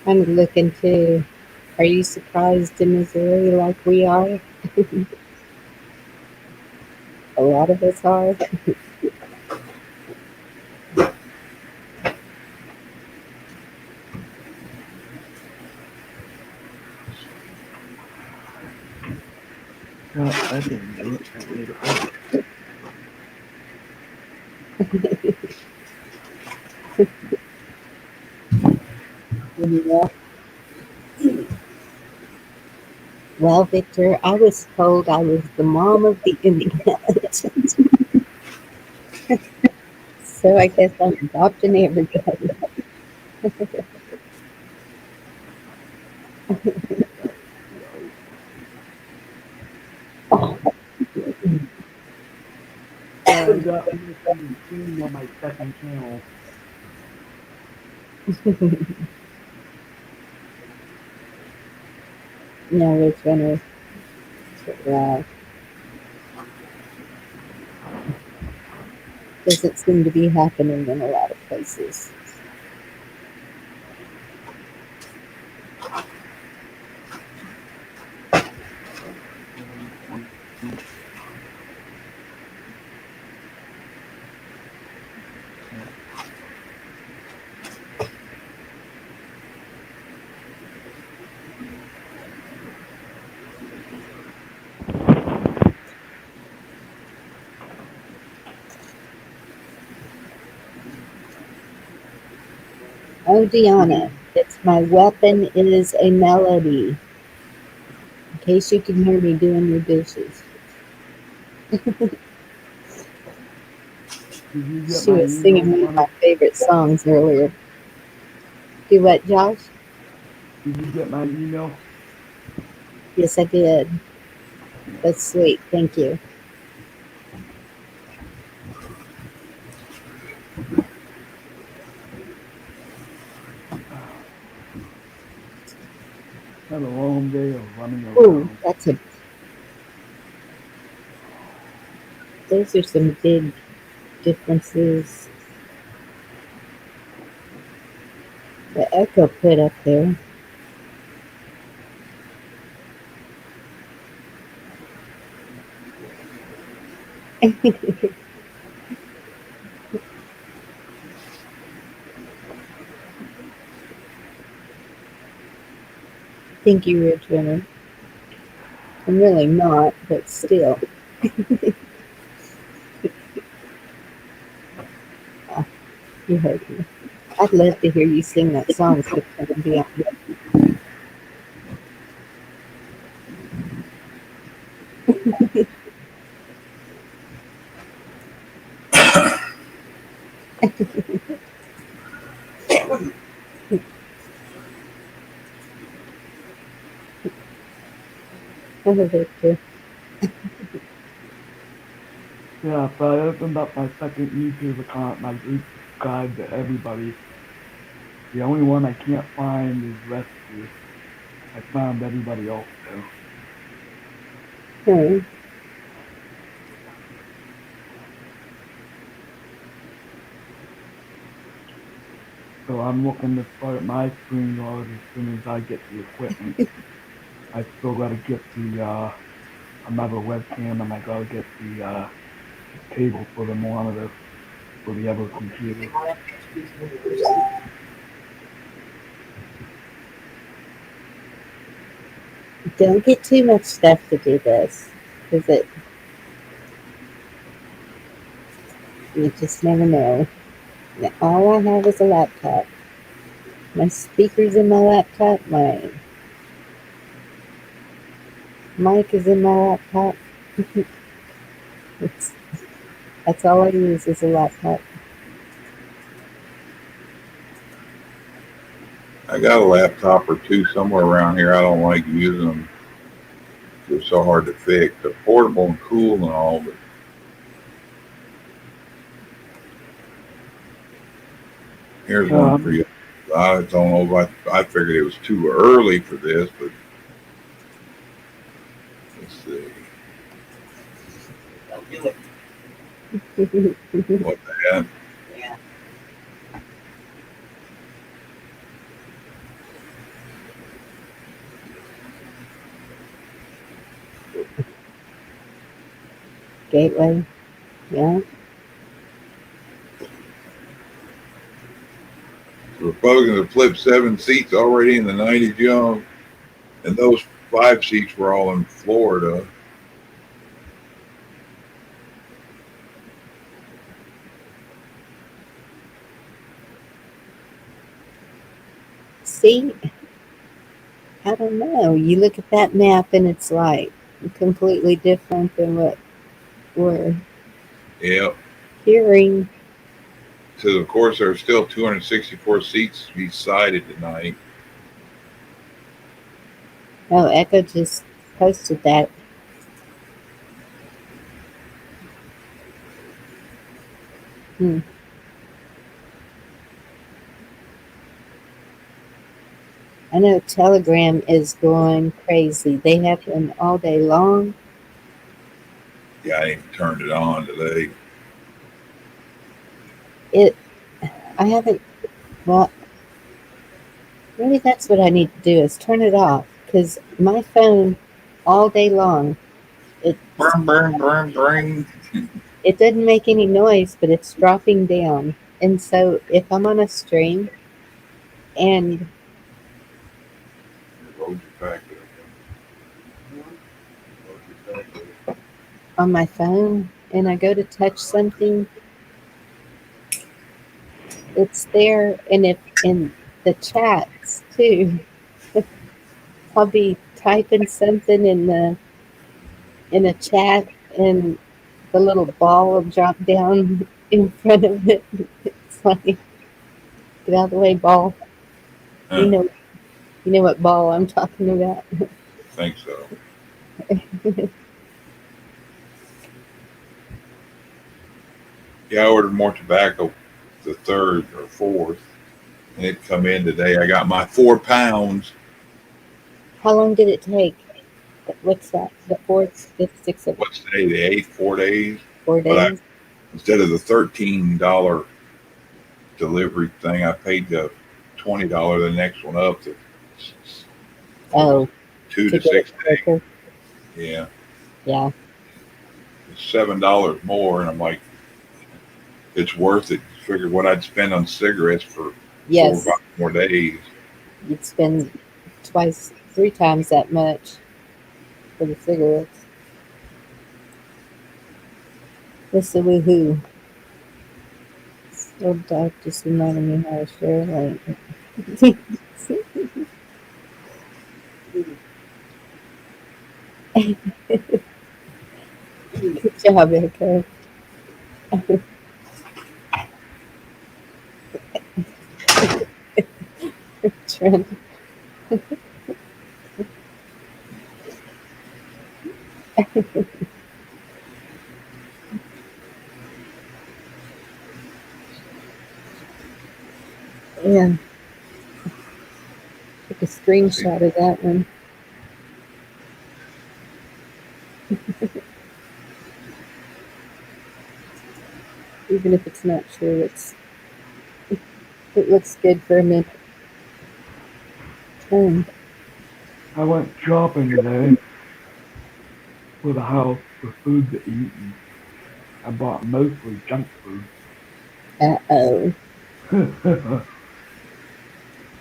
kind of look into, are you surprised in Missouri like we are? A lot of us are. No, I didn't do it. I did it. Yeah. Well, Victor, I was told I was the mom of the internet. So I guess I'm adopting everybody. I got Missing Teen on my second channel. No, Ridge Runner. Doesn't seem to be happening in a lot of places. Oh, Deanna, it's my weapon is a melody. In case you can hear me doing your dishes. She was singing one of my favorite songs earlier. Do what, Josh? Did you get my email? Yes, I did. That's sweet. Thank you. Had a long day of running around. Ooh, that's a. Those are some big differences. The echo put up there. Thank you, Ridge Runner. I'm really not, but still. You heard me. I'd love to hear you sing that song sometime, Deanna. Oh, Victor. Yeah, so I opened up my second YouTube account and I subscribed to everybody. The only one I can't find is Rescue. I found everybody else though. Hmm. So I'm looking to start my screen guard as soon as I get the equipment. I still gotta get the another webcam and I gotta get the cable for the monitor for the other computer. Don't get too much stuff to do this, because you just never know. Now, all I have is a laptop. My speaker's in my laptop. My mic is in my laptop. It's, that's all I use is a laptop. I got a laptop or two somewhere around here. I don't like using them. They're so hard to fix. They're portable and cool and all, but here's one for you. I don't know if I figured it was too early for this, but let's see. Don't do it. What the heck? Yeah. Gateway. Yeah. The Republicans have flipped 7 seats already in the 90 jump, and those 5 seats were all in Florida. See, I don't know. You look at that map and it's like completely different than what we're hearing. So, of course, there are still 264 seats to be decided tonight. Oh, Echo just posted that. I know Telegram is going crazy. They have them all day long. Yeah, I ain't turned it on today. I haven't. Well, maybe that's what I need to do is turn it off, because my phone all day long, it doesn't make any noise, but it's dropping down. And so if I'm on a stream and on my phone and I go to touch something, it's there. And if in the chats too, I'll be typing something in a chat and the little ball will drop down in front of it. It's like, get out of the way, ball. You know what ball I'm talking about. I think so. Yeah, I ordered more tobacco the 3rd or 4th, and it come in today. I got my 4 pounds. How long did it take? What's that? The 4th, 5th, 6th? What's today? The 8th? 4 days. 4 days. Instead of the $13 delivery thing, I paid the $20 the next one up to 2 to 6 days. Yeah. Yeah. It's $7 more, and I'm like, it's worth it. Figured what I'd spend on cigarettes for 4 or 5 more days. You'd spend 3 times that much for the cigarettes. What's the woohoo? Old dog just reminded me how to share like. Good job, Echo. Trent. Yeah. Took a screenshot of that one. Even if it's not true, it looks good for a minute. I went shopping today for the house for food to eat, and I bought mostly junk food. Uh-oh.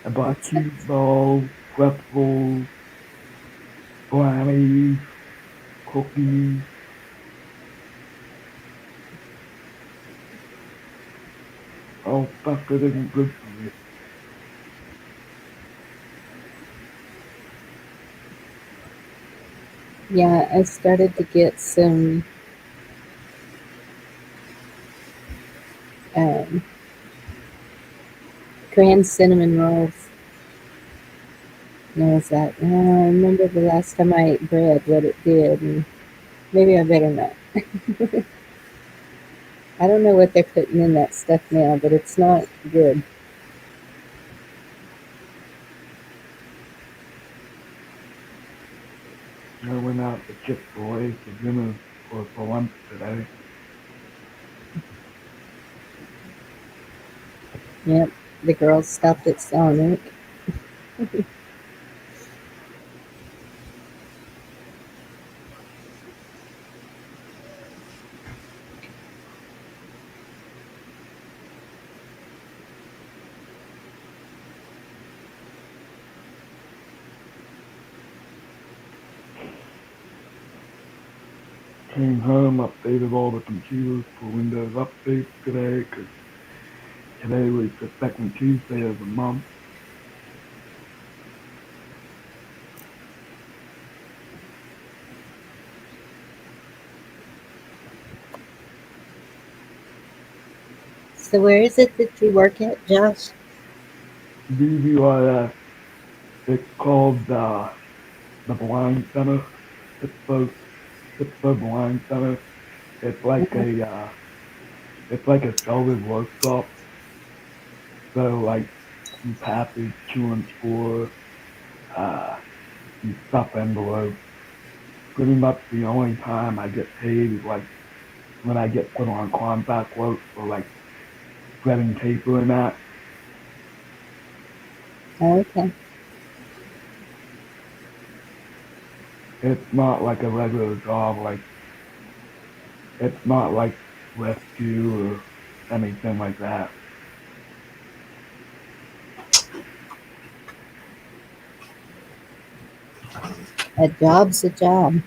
I bought cheese balls, pretzels, brownies, cookies. Oh, fuck, it isn't good for me. Yeah, I started to get some um, Grand cinnamon rolls. And I was like, oh, I remember the last time I ate bread, what it did, and maybe I better not. I don't know what they're putting in that stuff now, but it's not good. I went out to Chick-fil-A for dinner or for lunch today. Yep, the girls stopped at Sonic. Came home, updated all the computers for Windows updates today, because today was the second Tuesday of the month. So where is it that you work at, Josh? DVRS, it's called the Blind Center. It's the Blind Center. It's like a seller's workshop. So like you package, chew and score, you stuff envelopes. Pretty much the only time I get paid is like when I get put on contract work for like shredding paper and that. Okay. It's not like a regular job, like it's not like rescue or anything like that. A job's a job.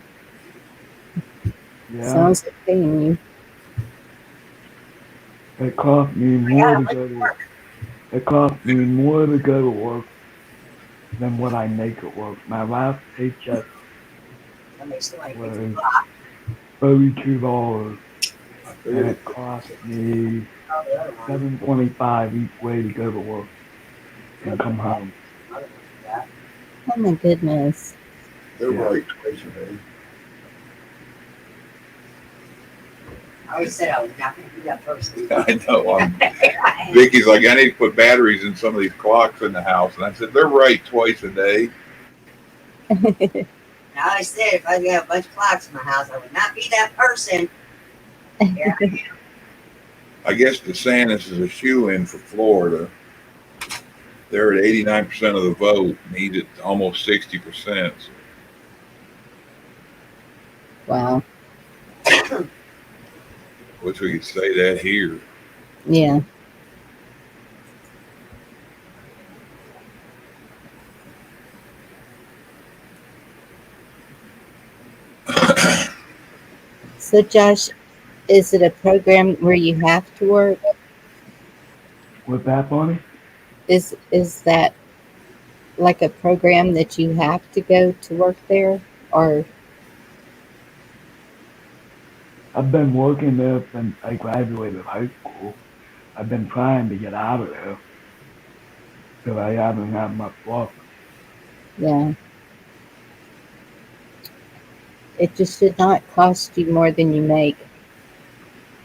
Yeah. Sounds like paying you. It cost me more to go to it cost me more to go to work than what I make at work. My last paycheck was $32, and it cost me $7.25 each way to go to work and come home. Oh my goodness. They're right twice a day. I always said I was not going to do that first. I know. Vicky's like, I need to put batteries in some of these clocks in the house. And I said, they're right twice a day. Now I said if I got a bunch of clocks in my house, I would not be that person. Here I am. I guess DeSantis is a shoe-in for Florida. They're at 89% of the vote, and he's at almost 60%. Wow. Wish we could say that here. Yeah. So Josh, is it a program where you have to work? What's that, Bonnie? Is that like a program that you have to go to work there, or? I've been working there since I graduated high school. I've been trying to get out of there, but I haven't had much luck. Yeah. It just should not cost you more than you make.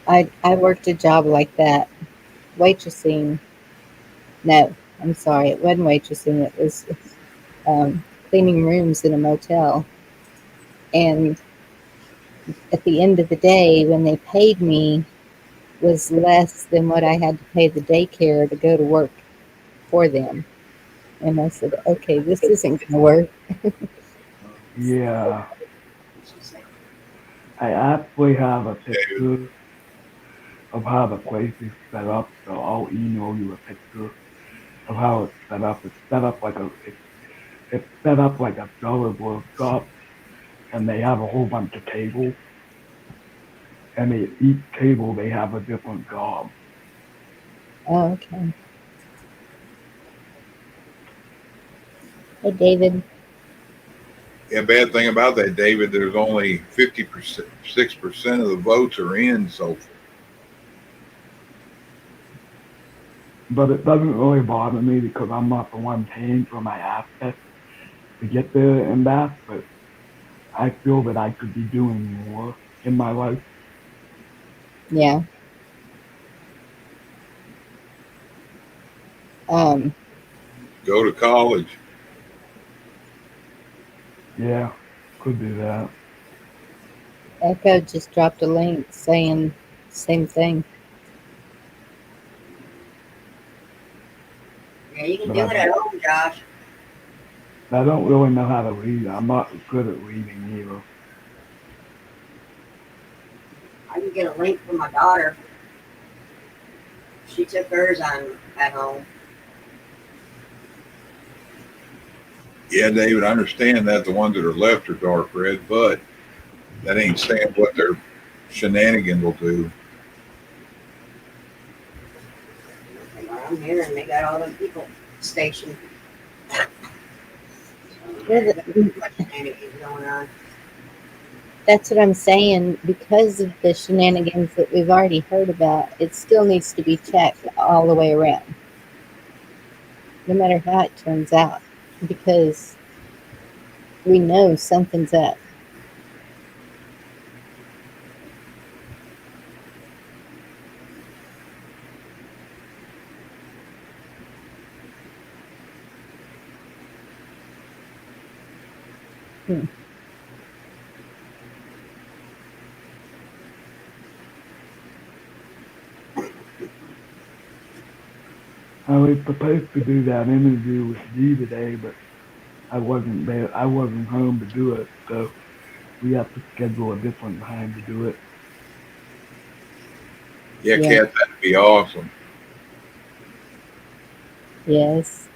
I worked a job like that, waitressing. No, I'm sorry, it wasn't waitressing. It was cleaning rooms in a motel. And at the end of the day, when they paid me, was less than what I had to pay the daycare to go to work for them. And I said, okay, this isn't going to work. Yeah. I actually have a picture of how the place is set up, so I'll email you a picture of how it's set up. It's set up like a dollar workshop. and they have a whole bunch of tables, and at each table they have a different job. Oh, okay. Hey, David. Yeah, bad thing about that, David, there's only 56% of the votes are in so far. But it doesn't really bother me because I'm not the one paying for my access to get there and back, but I feel that I could be doing more in my life. Yeah. Go to college. Yeah, could do that. Echo just dropped a link saying same thing. Yeah, you can But do it at home, Josh. I don't really know how to read. I'm not good at reading either. I can get a link from my daughter. She took hers on at home. Yeah, David, I understand that the ones that are left are dark red, but that ain't saying what their shenanigans will do. I'm here and they got all the people stationed. Shenanigans going on. That's what I'm saying. Because of the shenanigans that we've already heard about, it still needs to be checked all the way around. No matter how it turns out. Because we know something's up. I was supposed to do that interview with G today, but I wasn't there. I wasn't home to do it, so we have to schedule a different time to do it. Yeah, Kat, that'd be awesome. Yes.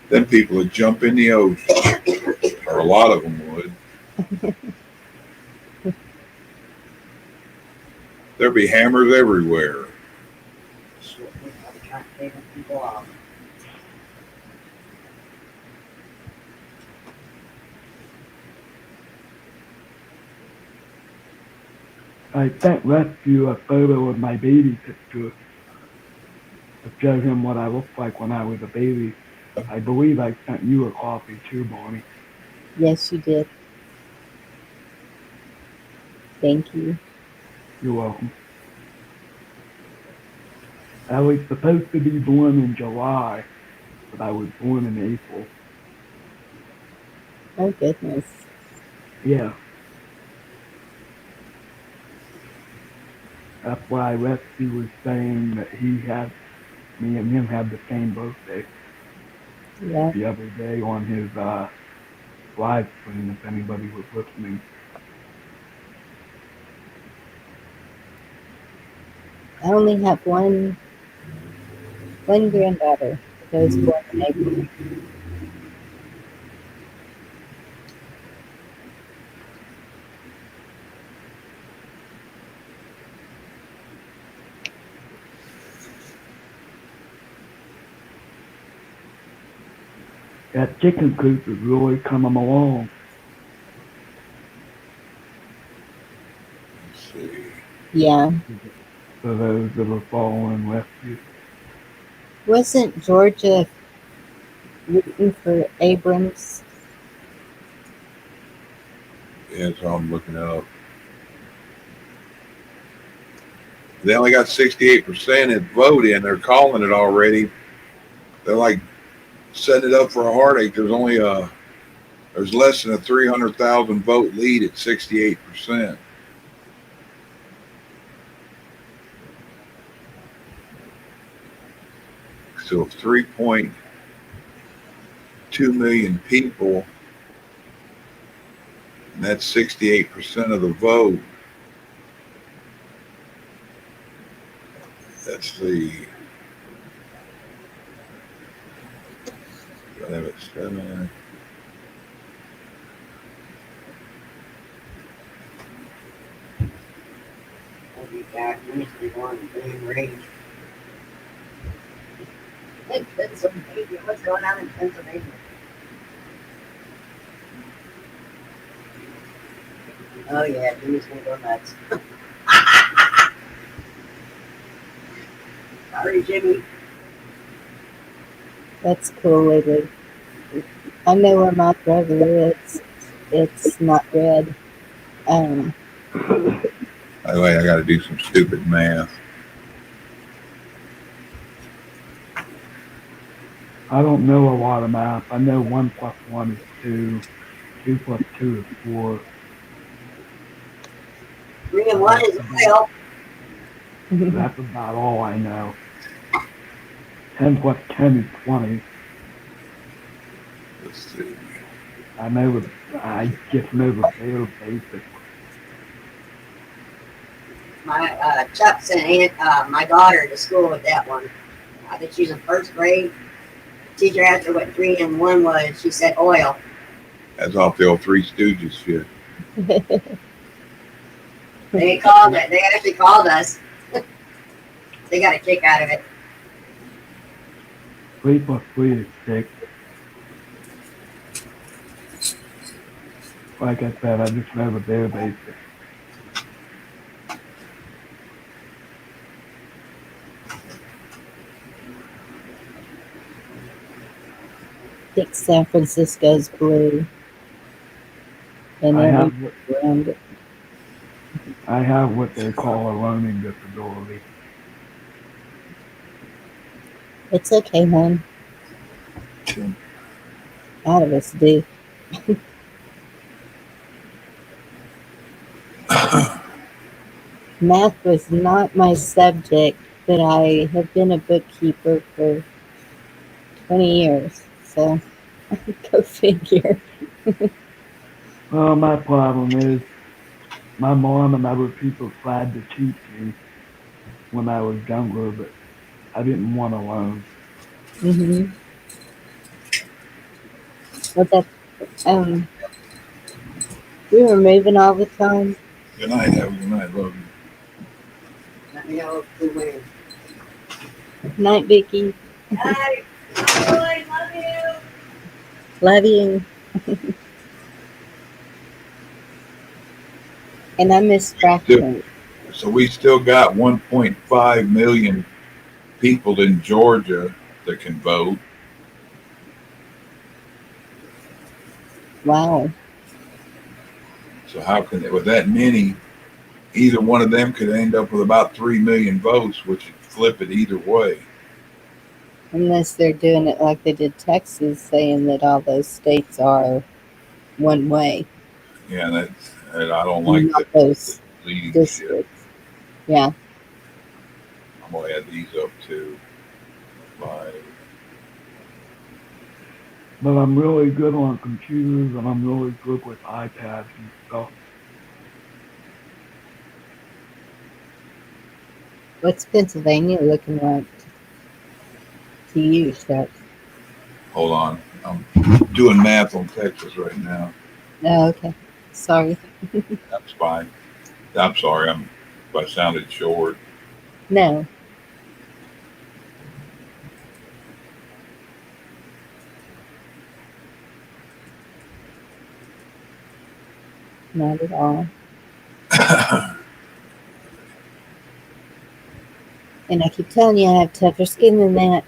Then people would jump in the ocean, or a lot of them would. There'd be hammers everywhere. People off. I sent Rescue a photo of my baby picture to show him what I looked like when I was a baby. I believe I sent you a copy too, Bonnie. Yes, you did. Thank you. You're welcome. I was supposed to be born in July, but I was born in April. Oh, goodness. Yeah. That's why Rescue was saying that me and him had the same birthday. Yeah. The other day on his live stream, if anybody was listening. I only have one granddaughter that was born in April. That chicken coop is really coming along. Let's see. Yeah. For those that are following Rescue. Wasn't Georgia rooting for Abrams? Yeah, that's all I'm looking up. They only got 68% of vote in. They're calling it already. They're like setting it up for a heartache. There's less than a 300,000 vote lead at 68%. So 3.2 million people, and that's 68% of the vote. Let's see. I have it 7. 21 in range. In Pennsylvania, what's going on in Pennsylvania? Oh yeah, Jimmy's gonna go nuts. Sorry, Jimmy. That's cool, Lily. I know where my brother is. It's not red. By the way, I got to do some stupid math. I don't know a lot of math. I know 1 plus 1 is 2. 2 plus 2 is 4. 3 and 1 is oil. That's about all I know. 10 plus 10 is 20. Let's see. I just know the bare basics. My Chuck sent my daughter to school with that one. I think she's in first grade. The teacher asked her what 3 and 1 was. She said oil. That's off the old Three Stooges shit. They called it. They actually called us. They got a kick out of it. 3 plus 3 is 6. Like I said, I just know the bare basics. I think San Francisco's blue. And I have everything around it. I have what they call a learning disability. It's okay, hon. All of us do. Math was not my subject, but I have been a bookkeeper for 20 years. So, go figure. Well, my problem is my mom and other people tried to teach me when I was younger, but I didn't want to learn. Mm-hmm. Well, that, we were moving all the time. Good night, have a good night, love you. Let me know who wins. Night, Vicky. Night. Bye. Love you. Love you. And I miss fractions. So we still got 1.5 million people in Georgia that can vote. Wow. So how can they, with that many, either one of them could end up with about 3 million votes, which would flip it either way. Unless they're doing it like they did Texas, saying that all those states are one way. Yeah, and I don't like Not that those leading shit. districts. Yeah. I'm gonna add these up too. Like, But I'm really good on computers and I'm really good with iPads and stuff. What's Pennsylvania looking like to you, Chuck? hold on, I'm doing math on Texas right now. Oh, okay. Sorry. That's fine. I'm sorry. If I sounded short. No. Not at all. And I keep telling you I have tougher skin than that.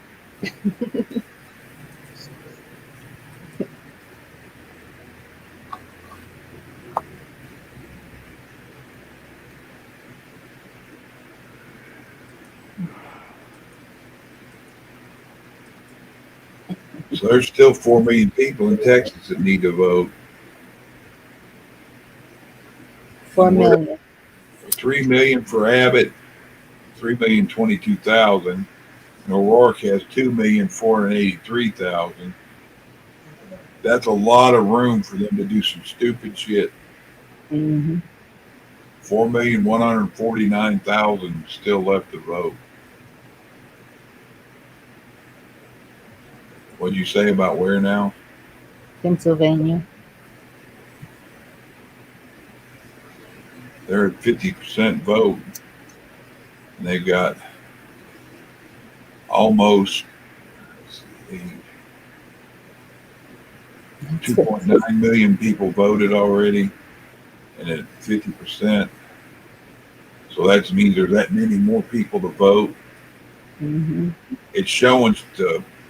So there's still 4 million people in Texas that need to vote. 4 million. 3 million for Abbott, 3,022,000. And O'Rourke has 2,483,000. That's a lot of room for them to do some stupid shit. Mm-hmm. 4,149,000 still left to vote. What'd you say about where now? Pennsylvania. They're at 50% vote. And they've got almost 2.9 million people voted already, and at 50%. So that means there's that many more people to vote. Mm-hmm. It's showing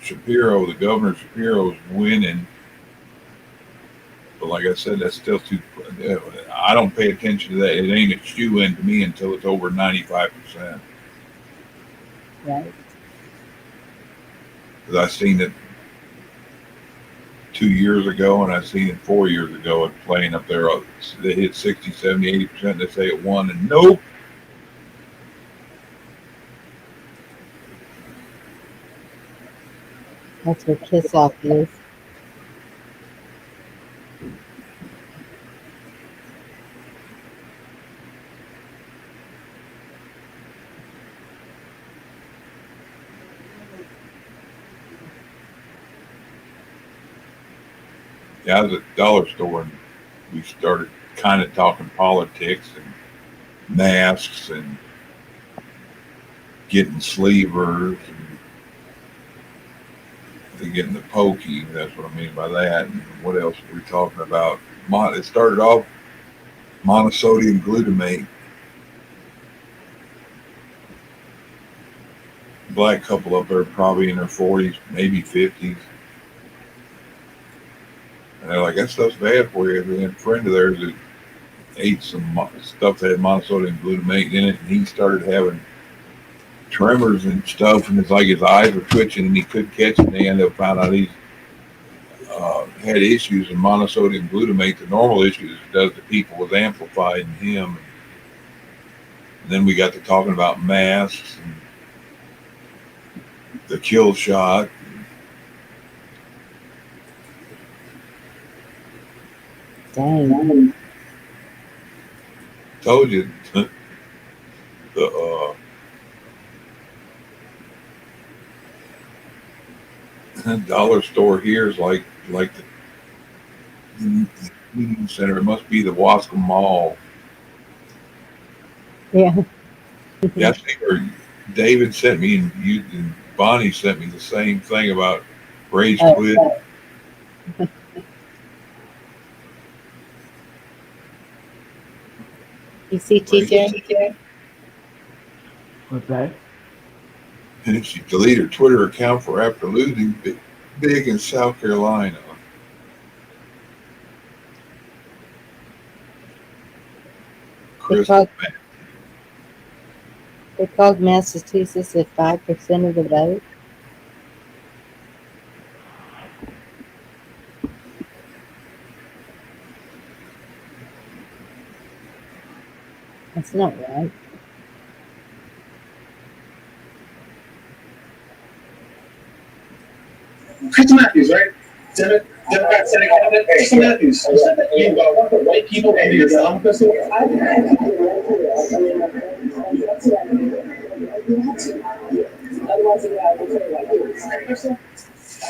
Shapiro, the governor Shapiro, is winning. But like I said, that's still too. I don't pay attention to that. It ain't a shoe in to me until it's over 95%. Right. Because I seen it 2 years ago, and I seen it 4 years ago. It's playing up there. They hit 60, 70, 80%. They say it won, and nope. That's what kiss off is. Yeah, I was at the dollar store, and we started kind of talking politics and masks and getting sleevers and getting the pokey. That's what I mean by that. And what else were we talking about? It started off monosodium glutamate. Black couple up there, probably in their 40s, maybe 50s. And they're like, that stuff's bad for you. And a friend of theirs that ate some stuff that had monosodium glutamate in it, and he started having tremors and stuff, and it's like his eyes were twitching and he couldn't catch it. And they ended up finding out he had issues in monosodium glutamate. The normal issues it does to people was amplified in him. And then we got to talking about masks and the kill shot. Dang. Told you the dollar store here is like the meeting center. It must be the Wascom Mall. Yeah. Yeah, I think David sent me and Bonnie sent me the same thing about Rage Quit. You see TJ? What's that? And she deleted her Twitter account for after losing big in South Carolina. They called Massachusetts at 5% of the vote. That's not right. Chris Matthews, right? Democrat Senate candidate. Chris Matthews, you said that you want the white people under your thumb, Crystal?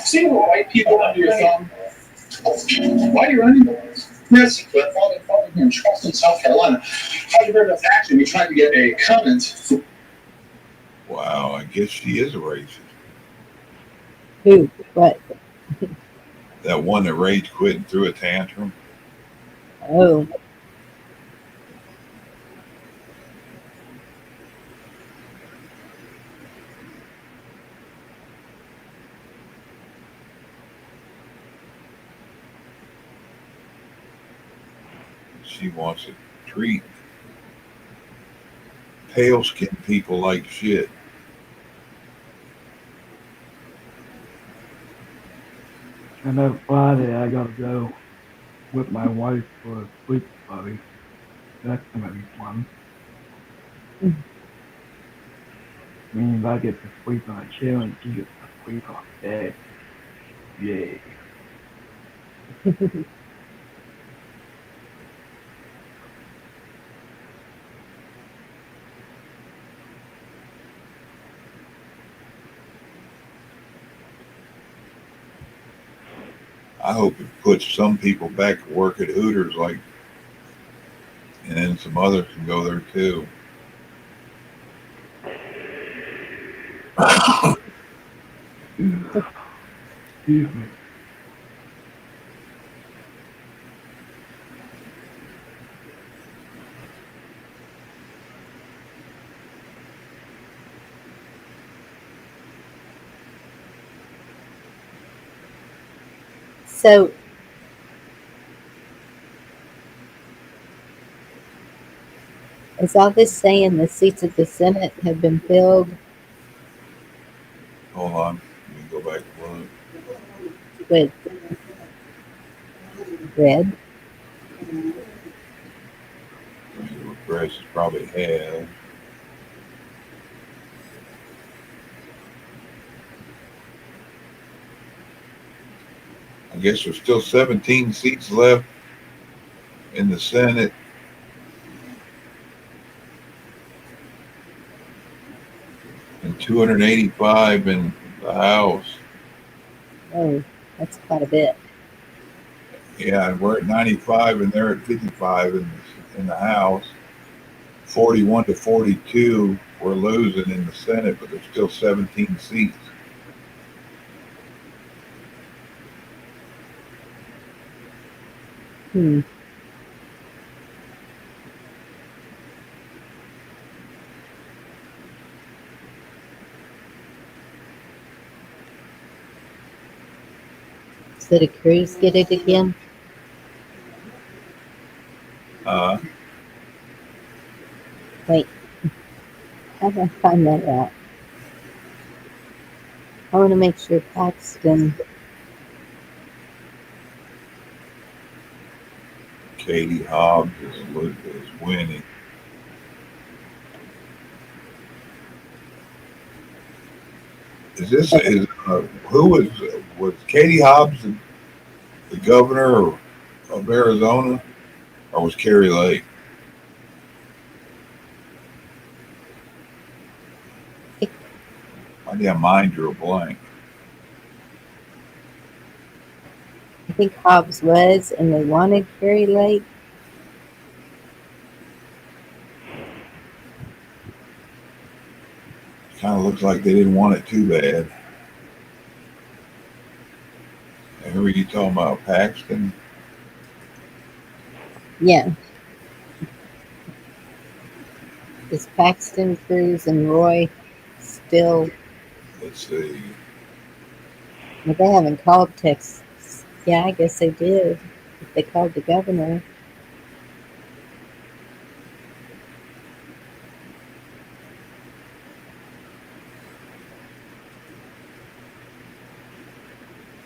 Seeing the white people under your thumb, why are you running for this? Yes, but following in Charleston, South Carolina. How you heard of action? We tried to get a comment. Wow, I guess she is a racist. Who? What? That one that Rage Quit and threw a tantrum. Oh. She wants to treat pale-skinned people like shit. And that Friday I gotta go with my wife for a sleep party. That's gonna be fun. Means I get to sleep on a chair and she gets to sleep on a bed. Yay. I hope it puts some people back to work at Hooters, like, and then some others can go there too. Excuse me. So, is all this saying the seats of the Senate have been filled Hold on. Let me go back and look. with red? The press probably have. I guess there's still 17 seats left in the Senate. And 285 in the House. Oh, that's quite a bit. Yeah, and we're at 95 and they're at 55 in the House. 41 to 42, we're losing in the Senate, but there's still 17 seats. Hmm. So did Cruz get it again? Wait, how do I find that out? I want to make sure Paxton. Katie Hobbs is winning. Who was Katie Hobbs the governor of Arizona, or was Carrie Lake? My damn mind drew a blank. I think Hobbs was, and they wanted Carrie Lake. Kind of looks like they didn't want it too bad. And who are you talking about, Paxton? Yeah. Is Paxton, Cruz, and Roy still? Let's see. But they haven't called Texas. Yeah, I guess they did. If they called the governor.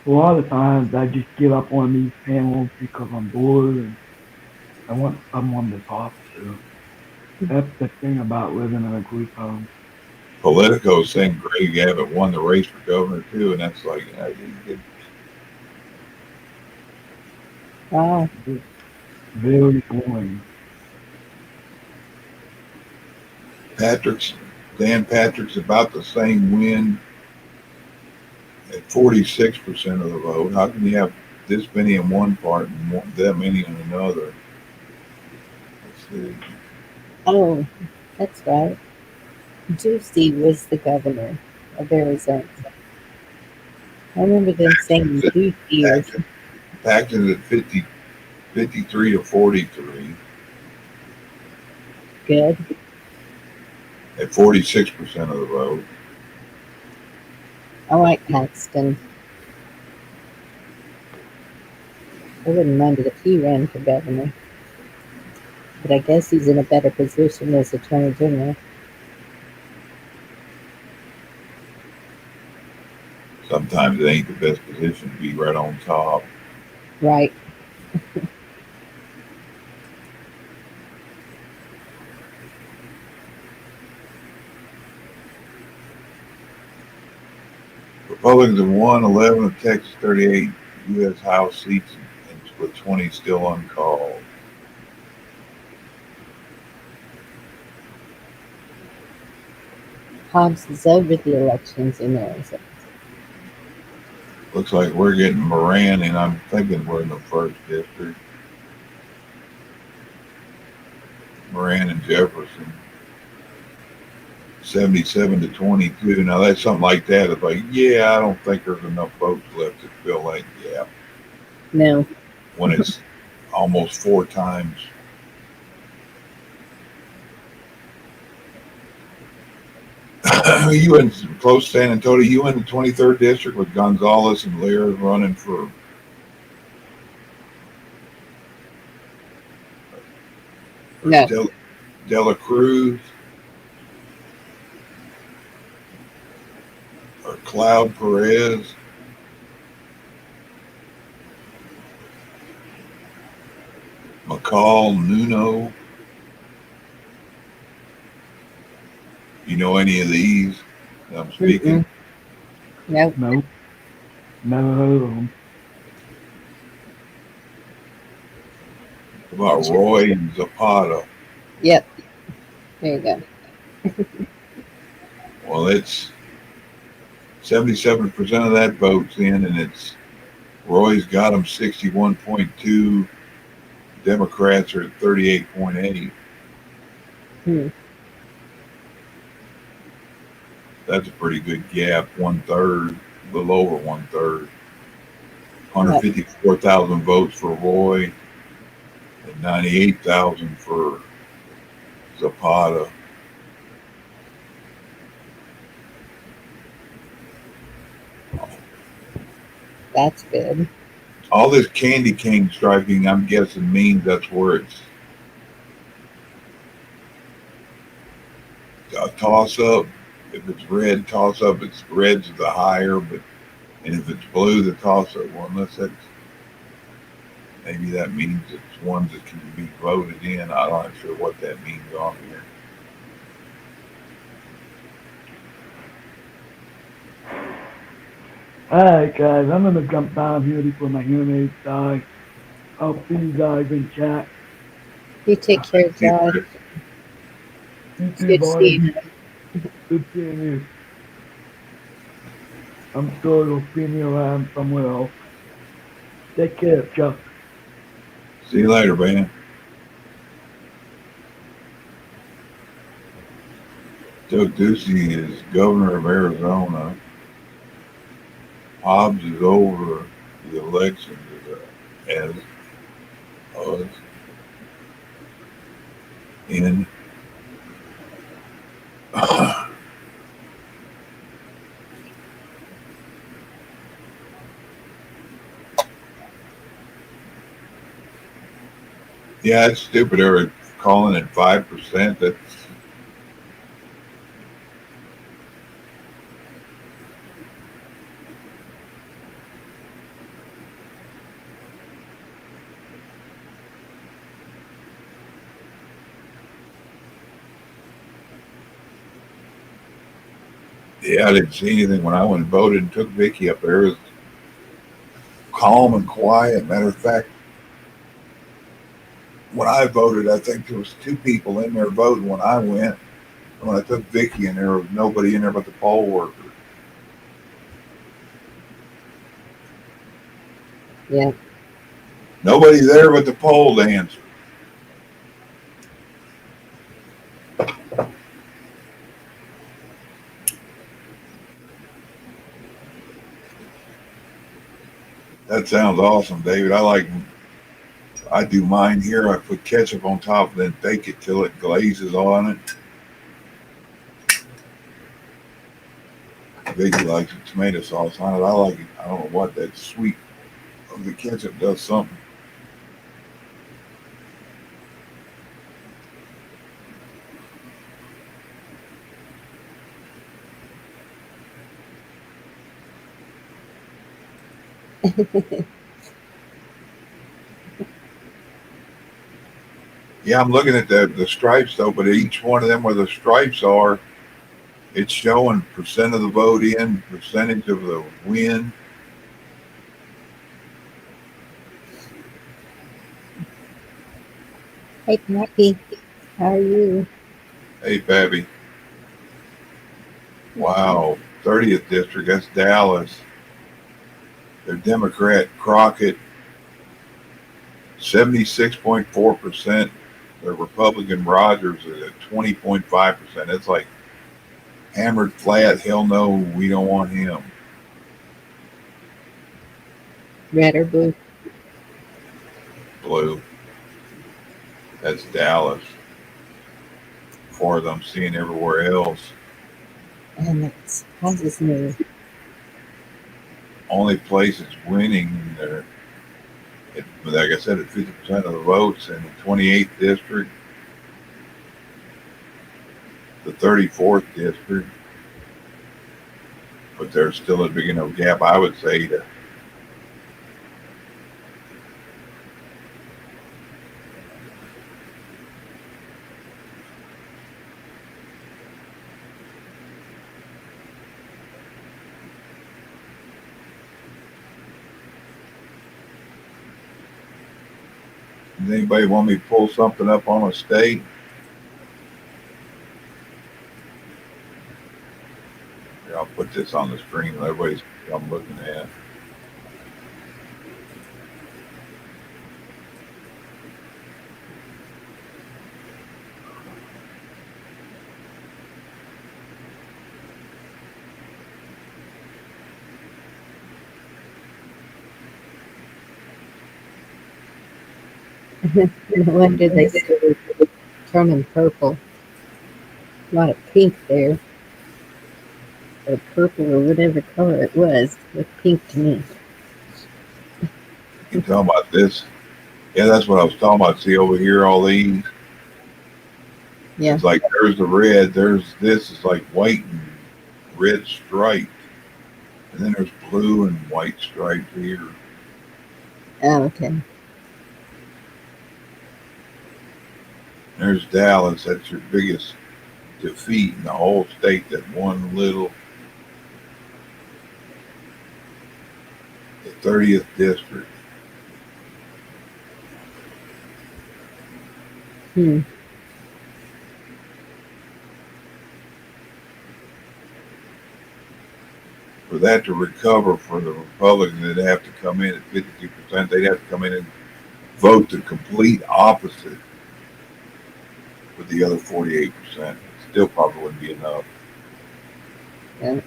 A lot of times I just give up on these panels because I'm bored and I want someone to talk to. That's the thing about living in a group home. Politico is saying Greg Abbott won the race for governor too, and that's like, Wow. It's very boring. Dan Patrick's about the same win at 46% of the vote. How can you have this many in one part and that many in another? Let's see. Oh, that's right. Dayze was the governor of Arizona. I remember them saying Dayze. Paxton's at 53 to 43. Good. At 46% of the vote. I like Paxton. I wouldn't mind it if he ran for governor. But I guess he's in a better position as Attorney General. Sometimes it ain't the best position to be right on top. Right. Republicans have won 11 of Texas' 38 U.S. House seats, with 20 still uncalled. Hobbs is over the elections in Arizona. Looks like we're getting Moran, and I'm thinking we're in the first district. Moran and Jefferson. 77 to 22. Now that's something like that. It's like, yeah, I don't think there's enough votes left to fill that gap. No. When it's almost 4 times. You in close San Antonio, you in the 23rd district with Gonzalez and Lear running for No. De La Cruz or Cloud Perez. McCall, Nuno. You know any of these? I'm speaking. Nope. Nope. Never heard of them. About Roy and Zapata. Yep. There you go. Well, it's 77% of that vote's in, and it's Roy's got them 61.2. Democrats are at 38.8. That's a pretty good gap. 1/3, a little over 1/3. 154,000 votes for Roy, and 98,000 for Zapata. That's good. All this candy cane striking, I'm guessing, means that's where it's a toss up. If it's red, toss up. It's red's the higher, but and if it's blue, the toss up. Well, unless that's maybe that means it's ones that can be voted in. I'm not sure what that means on here. Alright guys, I'm gonna jump down here before my hearing aids die. I'll see you guys in chat. You take care, John. You too, Good boys. seeing you. Good seeing you. I'm sure you'll see me around somewhere else. Take care, Chuck. See you later, man. Doug Ducey is governor of Arizona. Hobbs is over the elections as us in yeah, it's stupid. They're calling it 5%. That's yeah, I didn't see anything when I went and voted and took Vicky up there. It was calm and quiet. Matter of fact, when I voted, I think there was 2 people in there voting when I went. When I took Vicky in there was nobody in there but the poll worker. Yeah. Nobody there but the poll dancer. That sounds awesome, David. I do mine here. I put ketchup on top and then bake it till it glazes on it. Vicky likes the tomato sauce on it. I like it. I don't know what that sweet of the ketchup does something. Yeah, I'm looking at the stripes though, but each one of them where the stripes are, it's showing percent of the vote in, percentage of the win. Hey, Pappy. How are you? Hey, Babby. Wow, 30th district, that's Dallas. They're Democrat. Crockett, 76.4%. The Republican Rogers is at 20.5%. It's like Hammered flat, hell no, we don't want him. Red or blue? Blue. That's Dallas. As far as I'm seeing everywhere else. And it surprises me. Only place that's winning there, like I said, at 50% of the votes in the 28th district, the 34th district, but there's still a big enough gap, I would say, to Does anybody want me to pull something up on a state? Here, I'll put this on the screen. Everybody's I'm looking at. No wonder they started turning purple. A lot of pink there. Or purple or whatever color it was. Looked pink to me. You talking about this? Yeah, that's what I was talking about. See over here, all these? Yeah. It's like there's the red, there's this is like white and red striped. And then there's blue and white striped here. Oh, okay. There's Dallas. That's your biggest defeat in the whole state. That one little, the 30th district. Hmm. For that to recover for the Republicans, they'd have to come in at 52%. They'd have to come in and vote the complete opposite with the other 48%. Still probably wouldn't be enough. Yeah.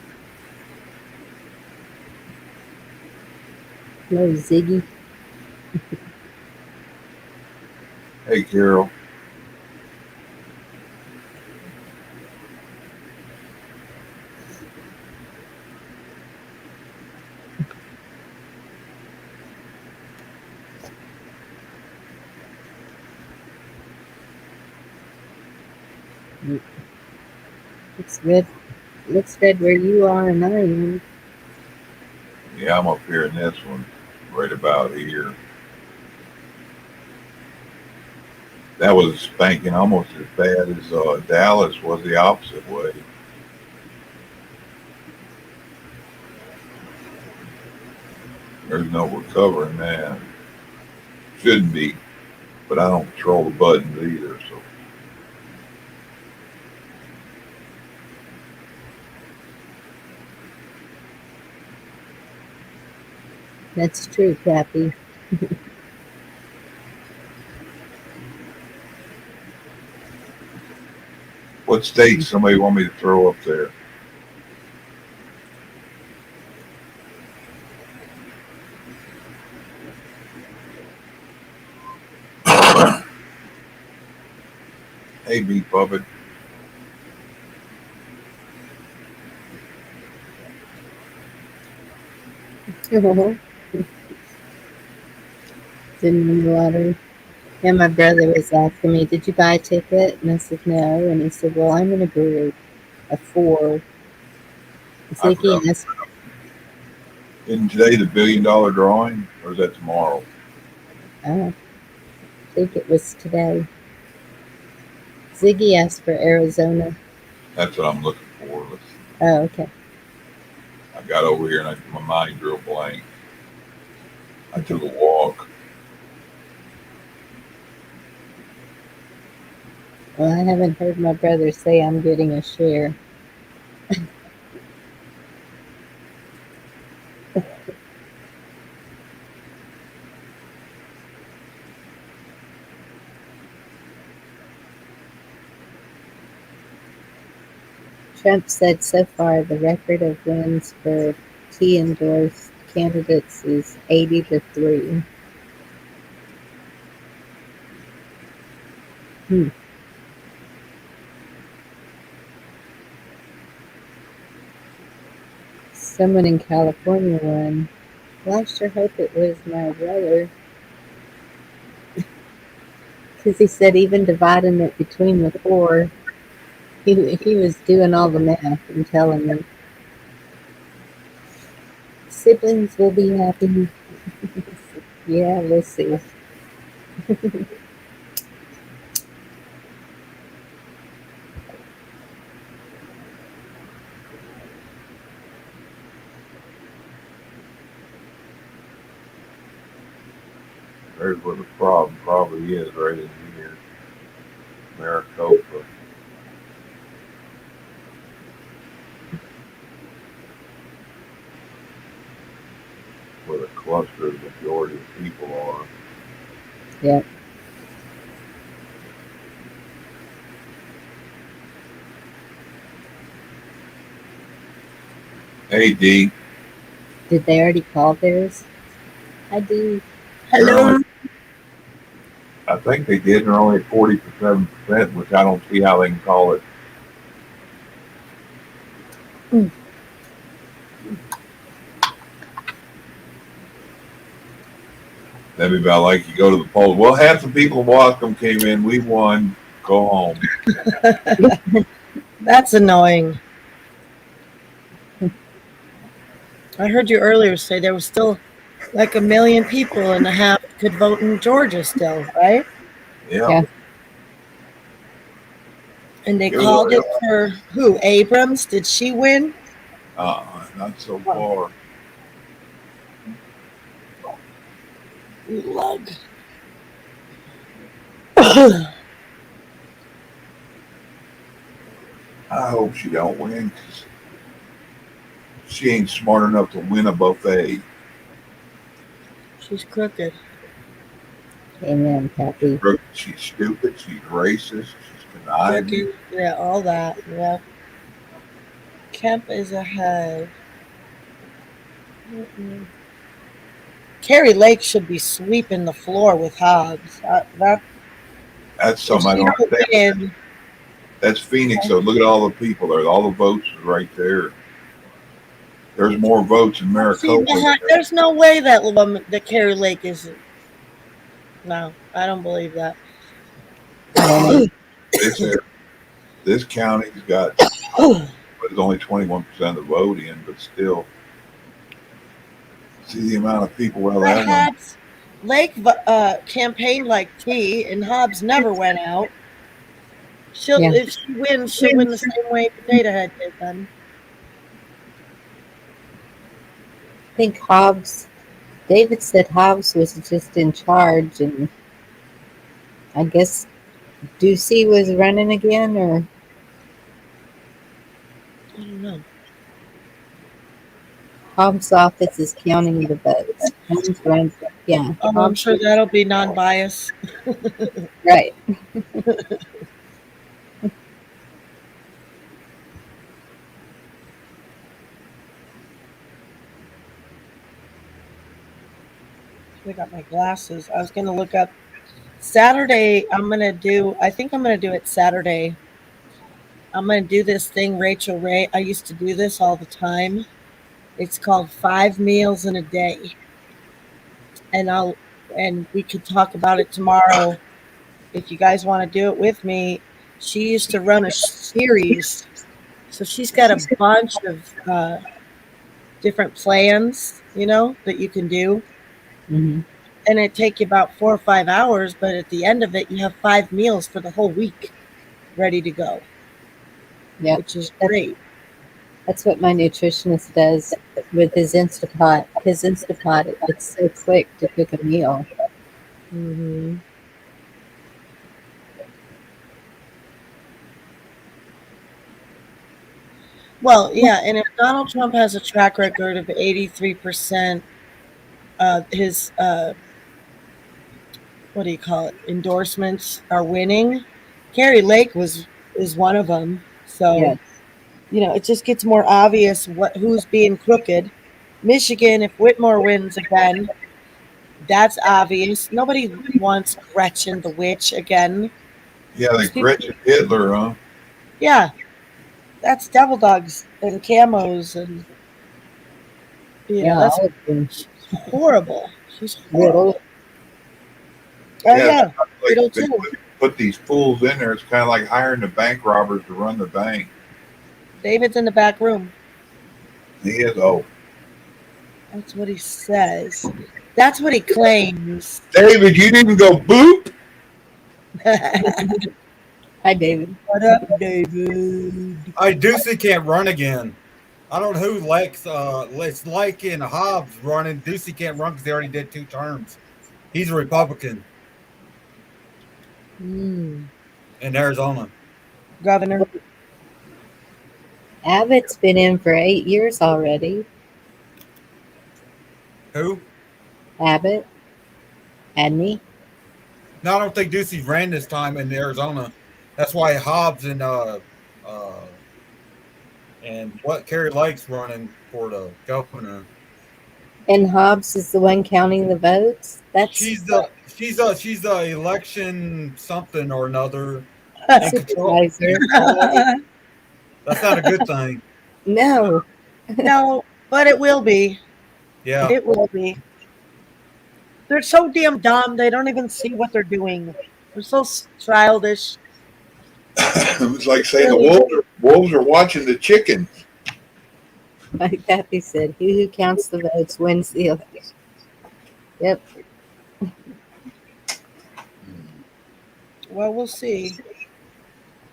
Hello, Ziggy. Hey, Carol. Looks good. Looks good where you are and I am. Yeah, I'm up here in this one, right about here. That was spanking almost as bad as Dallas was the opposite way. There's no recovering that. Shouldn't be, but I don't control the buttons either, so. That's true, Cappy. What state somebody want me to throw up there? Hey, Beat Puppet. Didn't win the lottery. And my brother was asking me, did you buy a ticket? And I said, no. And he said, well, I'm in a group of 4. Ziggy asked, Isn't today the $1 billion drawing, or is that tomorrow? I think it was today. Ziggy asked for Arizona. That's what I'm looking for. Oh, okay. I got over here and my mind drew a blank. I took a walk. Well, I haven't heard my brother say I'm getting a share. Trump said so far the record of wins for T endorsed candidates is 80-3. Someone in California won. Well, I sure hope it was my brother. Because he said even dividing it between the four, he was doing all the math and telling me. Siblings will be happy. Yeah, we'll see. There's where the problem probably is, right in here. Maricopa. Where the cluster of the majority of people are. Yep. Hey, D. Did they already call theirs? I do. Hello. I think they did. They're only at 47%, which I don't see how they can call it. That'd be about like you go to the polls. Well, half the people in Washington came in. We won. Go home. That's annoying. I heard you earlier say there was still like 1 million people and a half could vote in Georgia still, right? Yeah. And they called it for who? Abrams? Did she win? Not so far. Lug. I hope she don't win because she ain't smart enough to win a buffet. She's crooked. Amen, Pappy. She's stupid. She's racist. She's conniving. Yeah, all that. Yeah. Kemp is ahead. Carrie Lake should be sweeping the floor with Hobbs. That's something I don't understand. That's Phoenix, though. Look at all the people there. All the votes are right there. There's more votes in Maricopa. There's no way that Carrie Lake isn't. No, I don't believe that. This county's got, there's only 21% of the vote in, but still, see the amount of people where that Hobbs Lake campaigned like T, and Hobbs never went out. If she wins, she'll win the same way Potato Head did then. I think David said Hobbs was just in charge, and I guess Ducey was running again, or I don't know. Hobbs' office is counting the votes. Yeah. I'm sure that'll be non-biased. Right. I got my glasses. I was going to look up Saturday. I think I'm going to do it Saturday. I'm going to do this thing, Rachel Ray. I used to do this all the time. It's called 5 meals in a day. And we could talk about it tomorrow if you guys want to do it with me. She used to run a series. So she's got a bunch of different plans, that you can do. Mm-hmm. And it take you about 4 or 5 hours, but at the end of it, you have 5 meals for the whole week ready to go. Yeah, which is great. That's what my nutritionist does with his Instapot. His Instapot, it's so quick to cook a meal. Mm-hmm. Well, yeah, and if Donald Trump has a track record of 83%, his what do you call it? Endorsements are winning. Carrie Lake is one of them. So, yes. it just gets more obvious who's being crooked. Michigan, if Whitmore wins again, that's obvious. Nobody wants Gretchen the witch again. Yeah, the Gretchen Hitler, huh? Yeah, that's devil dogs and camos and that's all of them. horrible. She's horrible. Riddle. Oh Yeah, yeah, like Riddle they too. put these fools in there. It's kind of like hiring the bank robbers to run the bank. David's in the back room. He is. Oh, That's what he says. That's what he claims. David, you didn't go boop. Hi, David. What up, David? Ducey can't run again. I don't know who Lex. It's Lake and Hobbs running. Ducey can't run because they already did 2 terms. He's a Republican in Arizona. Governor. Abbott's been in for 8 years already. Who? Abbott. Adney. No, I don't think Ducey ran this time in Arizona. That's why Hobbs and what Kerry Lake's running for the governor. And Hobbs is the one counting the votes. She's the election something or another. In control. Supervisor. That's not a good thing. No. No, but it will be. Yeah. It will be. They're so damn dumb. They don't even see what they're doing. They're so childish. It's like saying the wolves are watching the chickens. Like Kathy said, he who counts the votes wins the election. Yep. Well, we'll see.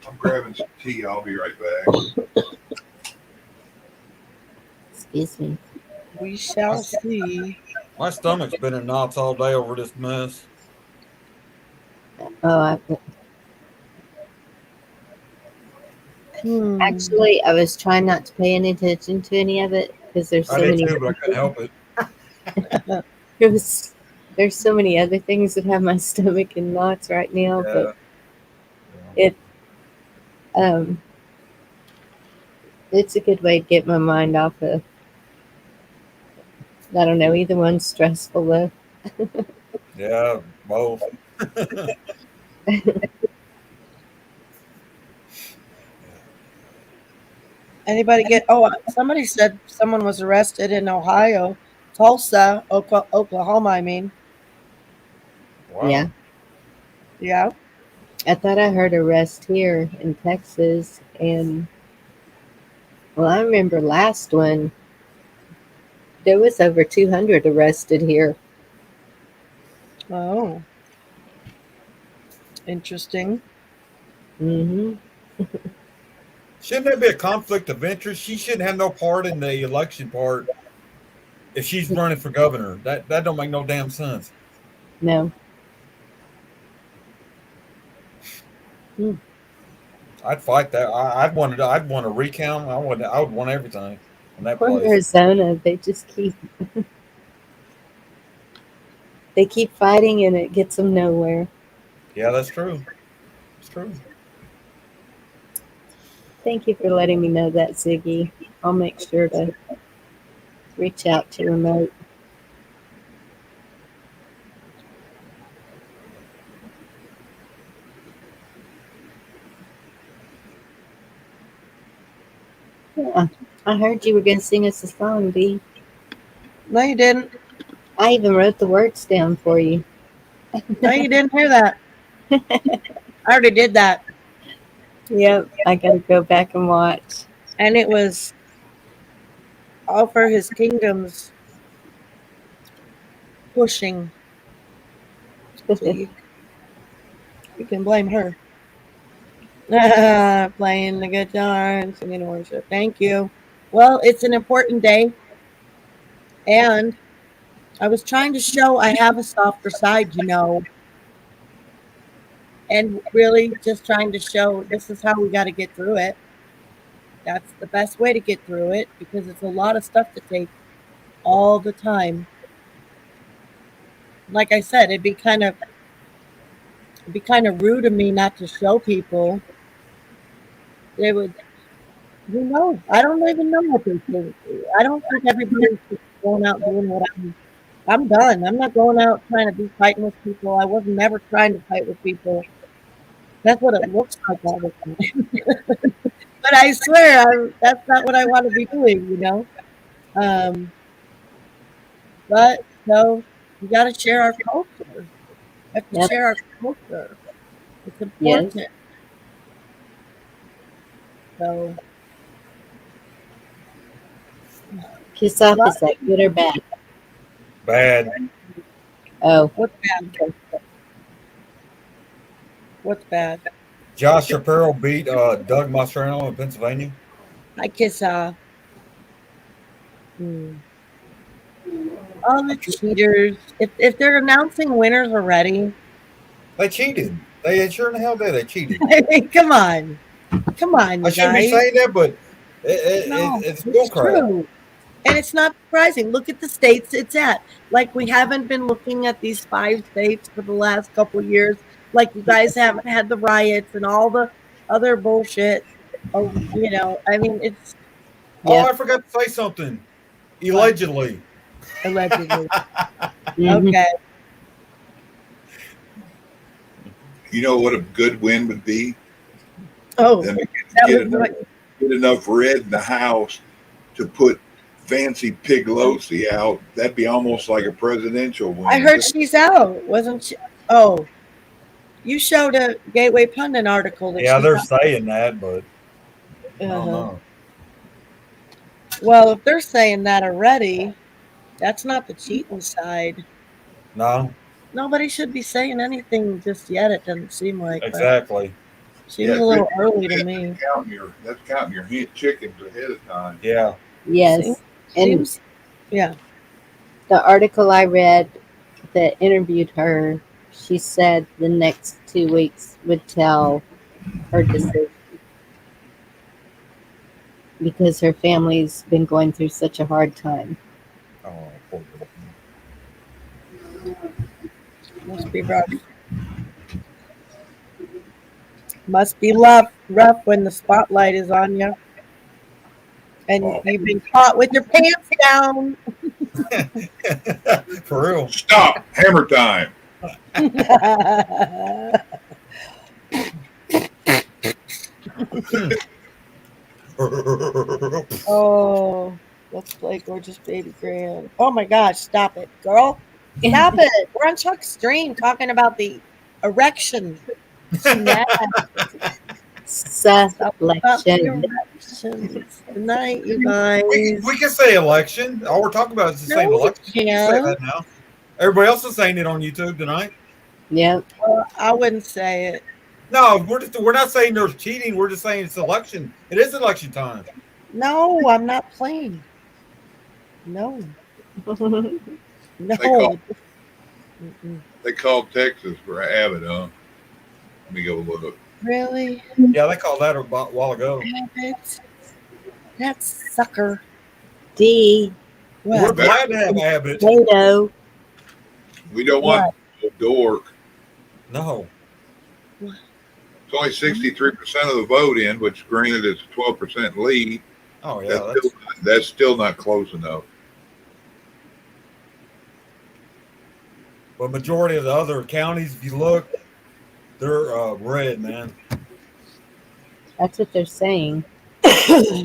I'm grabbing some tea. I'll be right back. Excuse me. We shall see. My stomach's been in knots all day over this mess. Oh, actually, I was trying not to pay any attention to any of it because there's so I did many. too, but I couldn't help it. There's so many other things that have my stomach in knots right now, but it's a good way to get my mind off of. I don't know. Either one's stressful though. Yeah, both. Anybody get? Oh, somebody said someone was arrested in Ohio, Tulsa, Oklahoma. I mean. Wow. Yeah. Yeah. I thought I heard arrest here in Texas, and well, I remember last one. There was over 200 arrested here. Oh. Interesting. Mm-hmm. Shouldn't there be a conflict of interest? She shouldn't have no part in the election part if she's running for governor. That don't make no damn sense. No. I'd fight that. I'd want a recount. I would want everything in that Poor place. Arizona, they just keep fighting, and it gets them nowhere. Yeah, that's true. It's true. Thank you for letting me know that, Ziggy. I'll make sure to reach out to remote. Yeah, I heard you were going to sing us a song, Dee. No, you didn't. I even wrote the words down for you. No, you didn't hear that. I already did that. Yep, I got to go back and watch. And it was all for his kingdom's pushing. So you can blame her. Playing the guitar and singing worship. Thank you. Well, it's an important day. And I was trying to show I have a softer side, and really just trying to show this is how we got to get through it. That's the best way to get through it because it's a lot of stuff to take all the time. Like I said, it'd be kind of rude of me not to show people. Who knows? I don't even know what they think. I don't think everybody's just going out doing what I'm done. I'm not going out trying to be fighting with people. I was never trying to fight with people. That's what it looks like all the time. But I swear, that's not what I want to be doing, you know? Um, but, no, we got to share our culture. We have to Yep. share our culture. It's Yes. important. So, Kiss off, is that good or bad? Bad. Oh. What's bad? What's bad? Josh Shapiro beat Doug Mastriano in Pennsylvania. I kiss all the cheaters. If they're announcing winners already, They cheated. They sure in the hell did. They cheated. come on, you I shouldn't be guys. saying that, but No, it's it's bullcrap. true. And it's not surprising. Look at the states it's at. Like, we haven't been looking at these 5 states for the last couple years. Like, you guys haven't had the riots and all the other bullshit. Oh, you know, I mean, it's Oh, I forgot to say something. Allegedly. allegedly. Mhm. Okay. You know what a good win would be? Oh, Them that get, was enough, what, get enough red in the house to put Fancy Piglosi out. That'd be almost like a presidential win. I heard she's out, wasn't she? Oh, you showed a Gateway Pundit article that Yeah, she's they're out. saying that, but I don't Uh-huh. know. Well, if they're saying that already, that's not the cheating side. No, Nobody should be saying anything just yet. It doesn't seem like. But exactly. seems a little early to 50%, me. That's counting your chickens ahead of time. Yeah. Yes. And Seems, yeah. the article I read that interviewed her, she said the next 2 weeks would tell her decision because her family's been going through such a hard time. Oh, poor girl. Must be rough. Must be rough when the spotlight is on you. And you've been caught with your pants down. For real. Stop. Hammer time. Oh, let's play Gorgeous Baby Grand. Oh my gosh, stop it, girl. Stop it. We're on Chuck's stream talking about the erection. Tonight. Selection. Tonight, you guys. We can say election. All we're talking about is the same No, election. we You can say can't. that now. Everybody else is saying it on YouTube tonight. Yep. Well, I wouldn't say it. No, we're not saying there's cheating. We're just saying it's election. It is election time. No, I'm not playing. No. No. They called Texas for Abbott, huh? Let me go look. Really? Yeah, they called that a while ago. Abbott? That sucker. D. We're What? glad to have Abbott. Potato. We don't want a dork. No. It's only 63% of the vote in, which granted it's a 12% lead. Oh yeah, That's still not close enough. But majority of the other counties, if you look, they're red, man. That's what they're saying.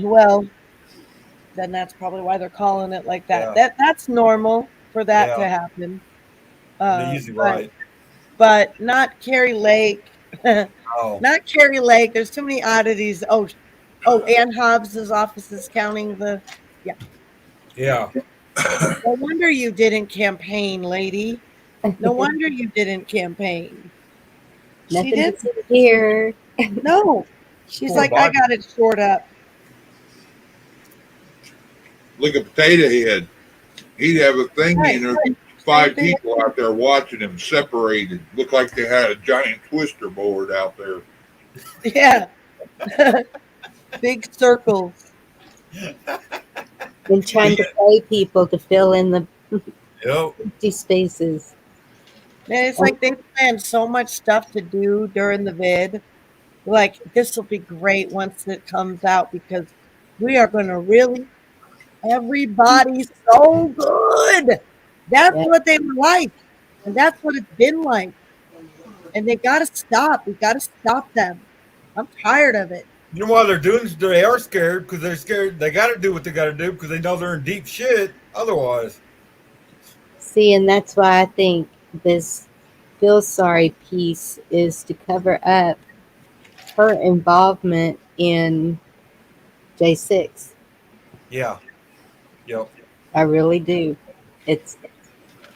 Well, then that's probably why they're calling it like that. Yeah. That's normal for that to Yeah. happen. They're usually right. But not Carrie Lake. Oh. Not Carrie Lake. There's too many oddities. Oh, Ann Hobbs's office is counting the. Yeah. Yeah. No wonder you didn't campaign, lady. No wonder you didn't campaign. She Nothing did. to see here. No. She's Poor like, I Biden. got it short up. Look at Potato Head. He'd have a thing Right, in there. right. 5 Same thing. people out there watching him separated. Looked like they had a giant twister board out there. Yeah. Big circles. And trying to pay people to fill in the Yep. empty spaces. Man, it's like they planned so much stuff to do during the vid. Like, this will be great once it comes out because We are going to really, everybody's so good. That's what they were like. And that's what it's been like. And they got to stop. We got to stop them. I'm tired of it. You know why they're doing this? They are scared because they're scared. They got to do what they got to do because they know they're in deep shit otherwise. See, and that's why I think this feel sorry piece is to cover up her involvement in J6. Yeah. Yep. I really do. It's,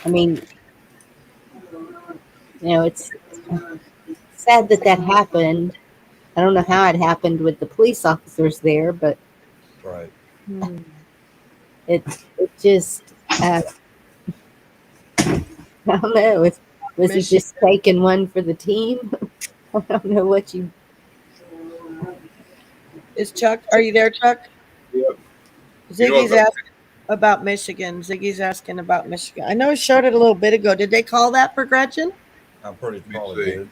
I mean, it's sad that that happened. I don't know how it happened with the police officers there, but right. It just I don't know. Was he just taking one for the team? I don't know what you. Is Chuck? Are you there, Chuck? Yep. Ziggy's asking about Michigan. Ziggy's asking about Michigan. I know he showed it a little bit ago. Did they call that for Gretchen? I'm pretty probably did.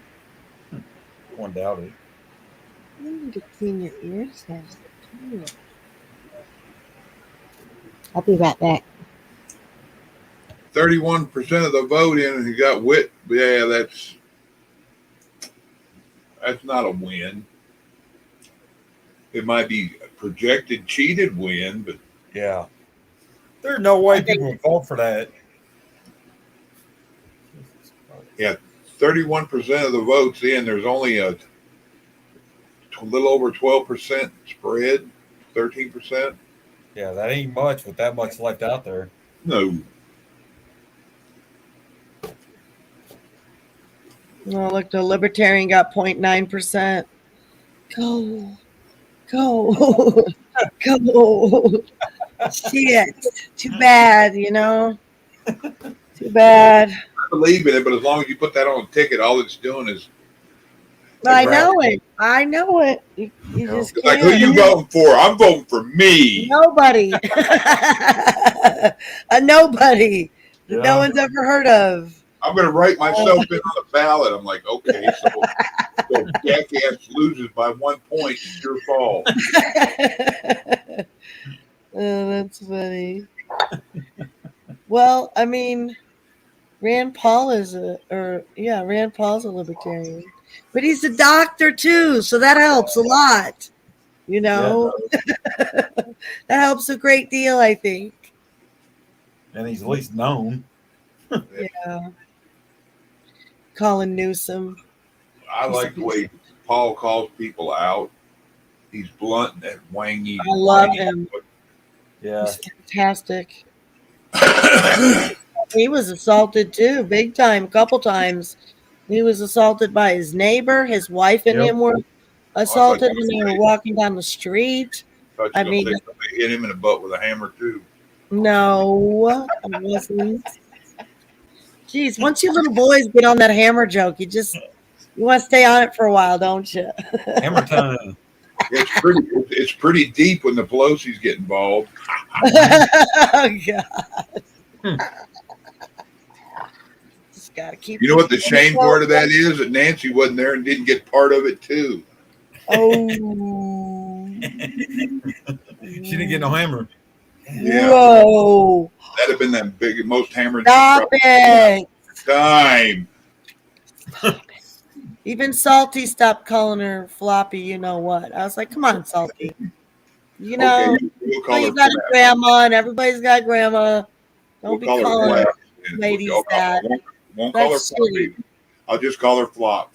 One doubt it. You need to clean your ears out. I'll be right back. 31% of the vote in, and he got wit. Yeah, that's not a win. It might be a projected cheated win, but yeah, there's no way people would vote for that. Yeah, 31% of the votes in. There's only a little over 12% spread, 13%. Yeah, that ain't much with that much left out there. No. Oh, look, the Libertarian got 0.9%. Go. Go. Shit. Too bad, Too bad. I believe in it, but as long as you put that on a ticket, all it's doing is. I know it. You just like, who you voting for? I'm voting for me. Nobody. A nobody that no one's ever heard of. I'm going to write myself in on the ballot. I'm like, okay, so Jackass loses by 1 point. It's your fault. Oh, that's funny. Well, I mean, Rand Paul's a libertarian, but he's a doctor too, so that helps a lot. That helps a great deal, I think. And he's at least known. Yeah. Colin Newsom. I like the way Paul calls people out. He's blunt and wangy. I love him. Yeah. He's fantastic. He was assaulted too, big time, a couple times. He was assaulted by his neighbor. His wife and him were assaulted when they were walking down the street. I mean, they hit him in the butt with a hammer too. No, I wasn't. Jeez, once you little boys get on that hammer joke, you want to stay on it for a while, don't you? Hammer time. It's pretty deep when the Pelosi's get involved. Oh God. Just gotta keep. You know what the shame part of that is? That Nancy wasn't there and didn't get part of it too. Oh. She didn't get no hammer. Yeah. Whoa. That'd have been that big, most hammered. Stop it. Time. Even Salty stopped calling her floppy, you know what? I was like, come on, Salty. You know, Okay, we'll call you her got a flap. grandma and everybody's got grandma. Don't be We'll call calling her flap. ladies We'll that. Won't call her That's floppy. I'll just call her flap.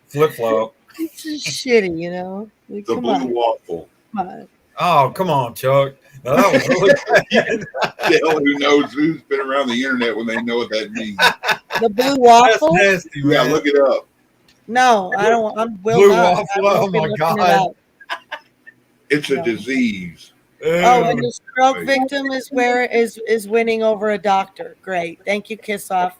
Flip flop. It's just shitty, you know? Like, The come blue on. waffle. Come on. Oh, come on, Chuck. Now, that was really bad. Hell, who knows who's been around the internet when they know what that means? The blue waffle? That's nasty, man. Yeah, look it up. No, I don't. I will Blue not. waffle, I won't oh be my looking God. it up. It's a disease. Oh, and the stroke victim is winning over a doctor. Great. Thank you, Kiss Off.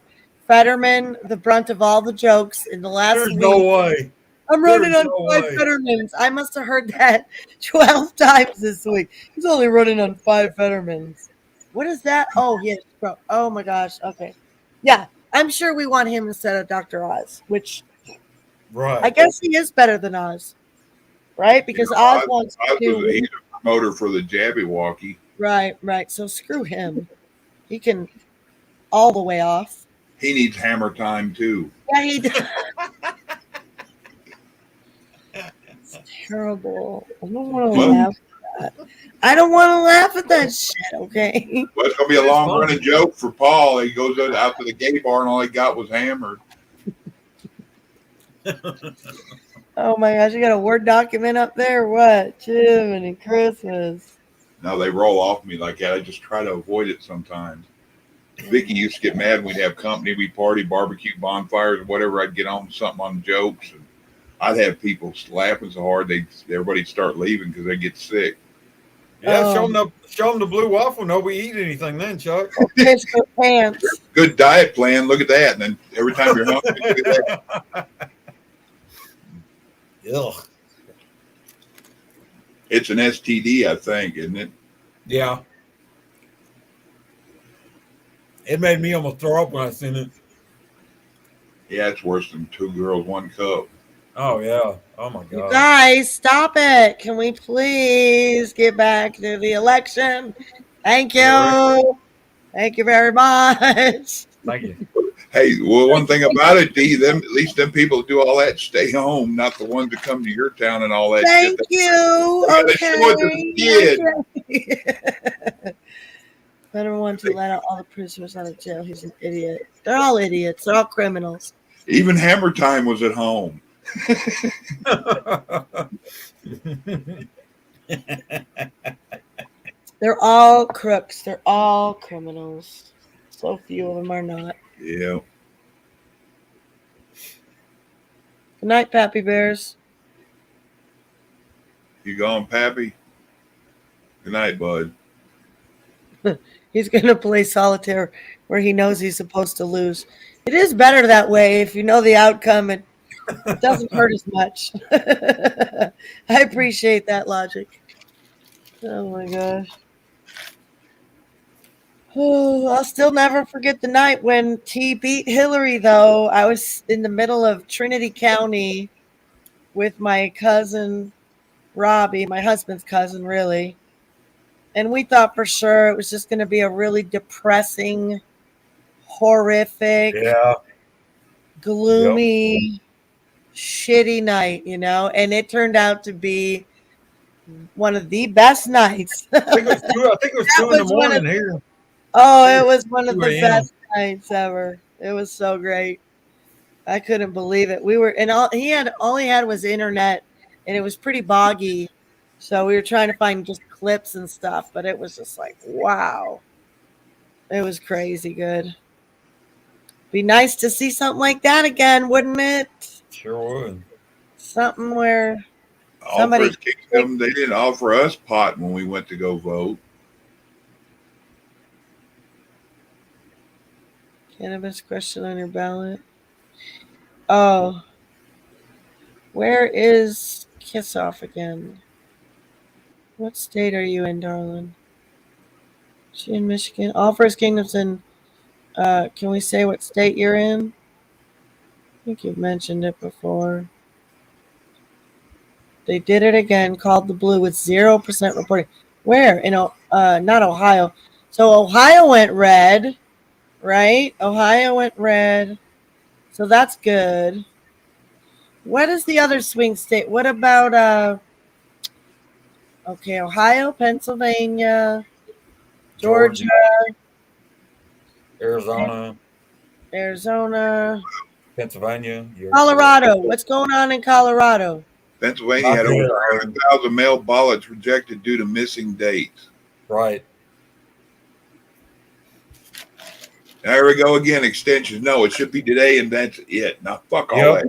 Fetterman, the brunt of all the jokes in the last There's week. no way. I'm running There's on no 5 way. Fettermans. I must have heard that 12 times this week. He's only running on 5 Fettermans. What is that? Oh, yes. Bro. Oh, my gosh. Okay. Yeah. I'm sure we want him instead of Dr. Oz, which Right. I guess he is better than Oz. right? Because Oz wants to do. He's a promoter for the Jabberwocky. Right. So screw him. He can all the way off. He needs hammer time too. Yeah, he does. It's terrible. I don't want to laugh at that. I don't want to laugh at that shit, okay? Well, it's going to be a long running joke for Paul. He goes out to the gay bar and all he got was hammered. Oh my gosh, you got a Word document up there? What? Jiminy Christmas. No, they roll off me like that. I just try to avoid it sometimes. Vicky used to get mad when we'd have company, we'd party, barbecue, bonfires, whatever. I'd get on something on jokes. And I'd have people laughing so hard everybody'd start leaving because they get sick. Yeah, show them the blue waffle. Nobody eat anything then, Chuck. Kiss good pants. Good diet plan. Look at that. And then every time you're hungry, look at that. Ugh. It's an STD, I think, isn't it? Yeah. It made me almost throw up when I seen it. Yeah, it's worse than 2 girls, 1 cup. Oh, yeah. Oh, my God. You guys, stop it. Can we please get back to the election? Thank you. Thank you very much. Thank you. Hey, well, one thing about it, D, at least them people that do all that stay home, not the ones that come to your town and all that Thank shit. you. Okay. Better one to let out all the prisoners out of jail. He's an idiot. They're all idiots. They're all criminals. Even Hammer Time was at home. They're all crooks. They're all criminals. So few of them are not. Yeah. Good night, Pappy Bears. You gone, Pappy? Good night, bud. He's going to play solitaire where he knows he's supposed to lose. It is better that way. If you know the outcome, it doesn't hurt as much. I appreciate that logic. Oh, my gosh. Oh, I'll still never forget the night when T beat Hillary, though. I was in the middle of Trinity County with my cousin, Robbie, my husband's cousin, really. And we thought for sure it was just going to be a really depressing, horrific, gloomy, shitty night, you know? And it turned out to be one of the best nights. I think it was 2 in the morning here. Oh, it was one of the best nights ever. It was so great. I couldn't believe it. We were, and all he had was internet, and it was pretty boggy. So we were trying to find just clips and stuff, but it was just like, wow. It was crazy good. Be nice to see something like that again, wouldn't it? Sure would. Something where somebody Kingdom, they didn't offer us pot when we went to go vote. Cannabis question on your ballot. Oh. Where is Kiss Off again? What state are you in, darling? She in Michigan. All First Kingdoms in. Can we say what state you're in? I think you've mentioned it before. They did it again. Called the blue with 0% reporting. Where? In not Ohio. So Ohio went red, right? Ohio went red. So that's good. What is the other swing state? What about okay, Ohio, Pennsylvania, Georgia, Arizona, Pennsylvania, Colorado. What's going on in Colorado? Pennsylvania had over 100,000 mail ballots rejected due to missing dates. Right. There we go again. Extensions. No, it should be today, and that's it. Now, fuck all that.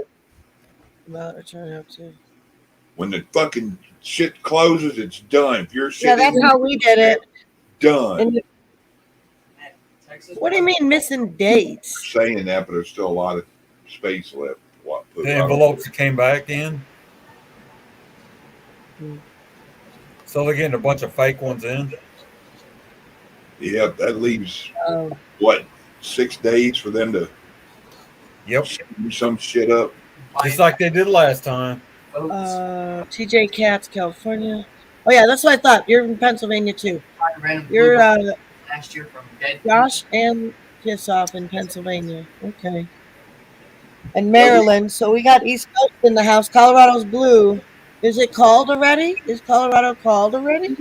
Ballot return up to. When the fucking shit closes, it's done. If you're Yeah, that's how we did it. Done. What do you mean missing dates? Saying that, but there's still a lot of space left. The envelopes that came back in. So they're getting a bunch of fake ones in. Yeah, that leaves what 6 days for them to do some shit up. Just like they did last time. votes. TJ Katz, California. Oh yeah, that's what I thought. You're in Pennsylvania too. Random You're last year from dead Josh and Kiss Off in Pennsylvania. Okay. And Maryland. So we got East Coast in the house. Colorado's blue. Is it called already? Is Colorado called already?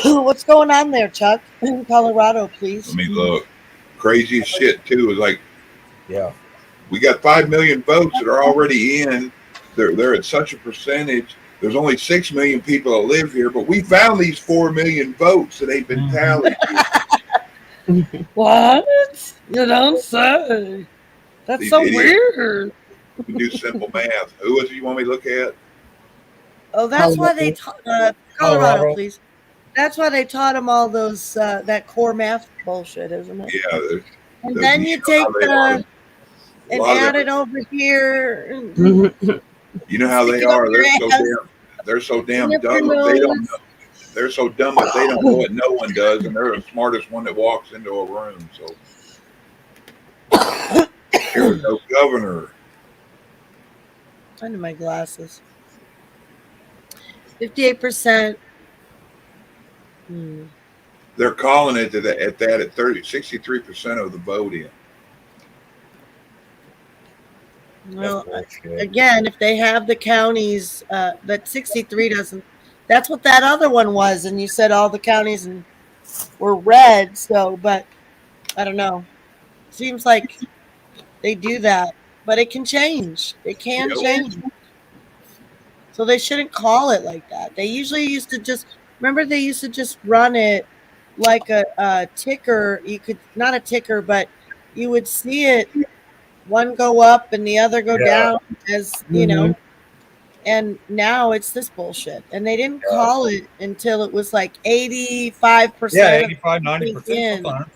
What's going on there, Chuck? In Colorado, please. Let me look. Crazy as shit too is like, yeah, we got 5 million votes that are already in. They're at such a percentage. There's only 6 million people that live here, but we found these 4 million votes that ain't been tallied. What? You don't say. That's These so idiots. weird. We can do simple math. Who is it you want me to look at? Oh, that's why they taught Colorado, please. That's why they taught them all those that core math bullshit, isn't it? Yeah. And then you take and add it over here. You know how they Stick it up are. your They're so damn Snip dumb your that they don't nose. know. They're so dumb that they don't know what no one does, and they're the smartest one that walks into a room. So here's no governor. I need my glasses. 58%. They're calling it at 63% of the vote in. Well, again, if they have the counties, that 63 doesn't. That's what that other one was, and you said all the counties were red. So, but I don't know. Seems like they do that, but it can change. It can change. So they shouldn't call it like that. They usually used to just they used to just run it like a ticker. You could not a ticker, but you would see it one go up and the other go down as you know. And now it's this bullshit. And they didn't call it until it was like 85%. Yeah, 85, 90% sometimes.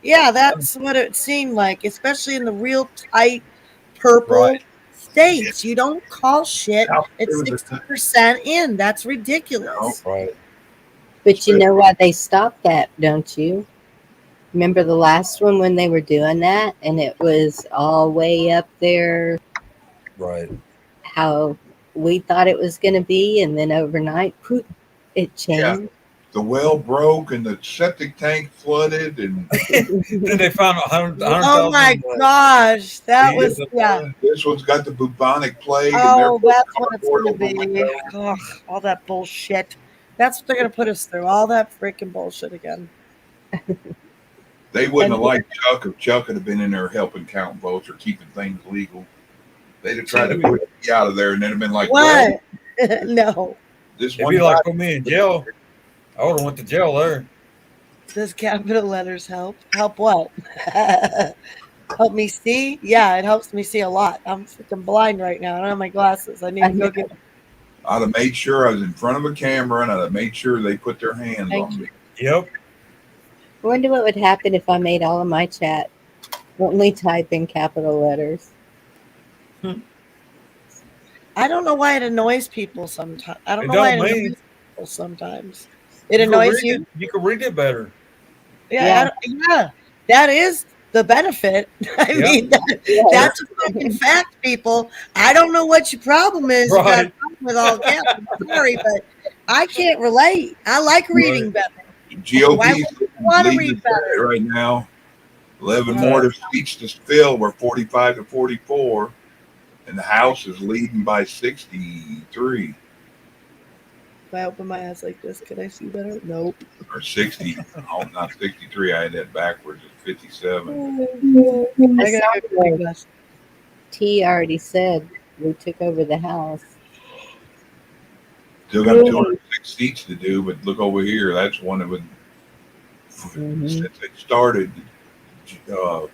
Yeah, that's what it seemed like, especially in the real tight purple states. You don't call shit at 60% in. That's ridiculous. Right. But you know why they stopped that, don't you? Remember the last one when they were doing that and it was all way up there? Right. How we thought it was going to be, and then overnight, poof, it changed. Yeah. The well broke and the septic tank flooded, and then they found 100,000. Oh my gosh, that was This one's got the bubonic plague. Oh, and that's what it's going to be. Ugh, all that bullshit. That's what they're going to put us through. All that freaking bullshit again. They wouldn't have liked Chuck if Chuck had been in there helping count votes or keeping things legal. They'd have tried to put me out of there, and then have been like, what? No. This It'd one be like put me in jail. I would have went to jail there. Does capital letters help? Help what? Help me see? Yeah, it helps me see a lot. I'm freaking blind right now. I don't have my glasses. I need to go get them. I'd have made sure I was in front of a camera, and I'd have made sure they put their hands on me. Yep. I wonder what would happen if I made all of my chat only type in capital letters. I don't know why it annoys people sometimes. I don't It know why it don't annoys mean. people sometimes. It annoys can you. read it. You can read it better. Yeah, yeah, that is the benefit. I mean, that's a fucking fact, people. I don't know what your problem is. You got a Right. problem with all caps. I'm sorry, but I can't relate. I like reading better. Why GOP's would you want to leading read the better? Senate right now. 11 more to seats to fill. We're 45 to 44, and the House is leading by 63 If I open my eyes like this, can I see better? Nope. or 60. Oh, not 63. I had that backwards. It's 57. I gotta go get my glasses. T already said we took over the house. Still got 206 seats to do, but look over here. That's one that would. Since it started, the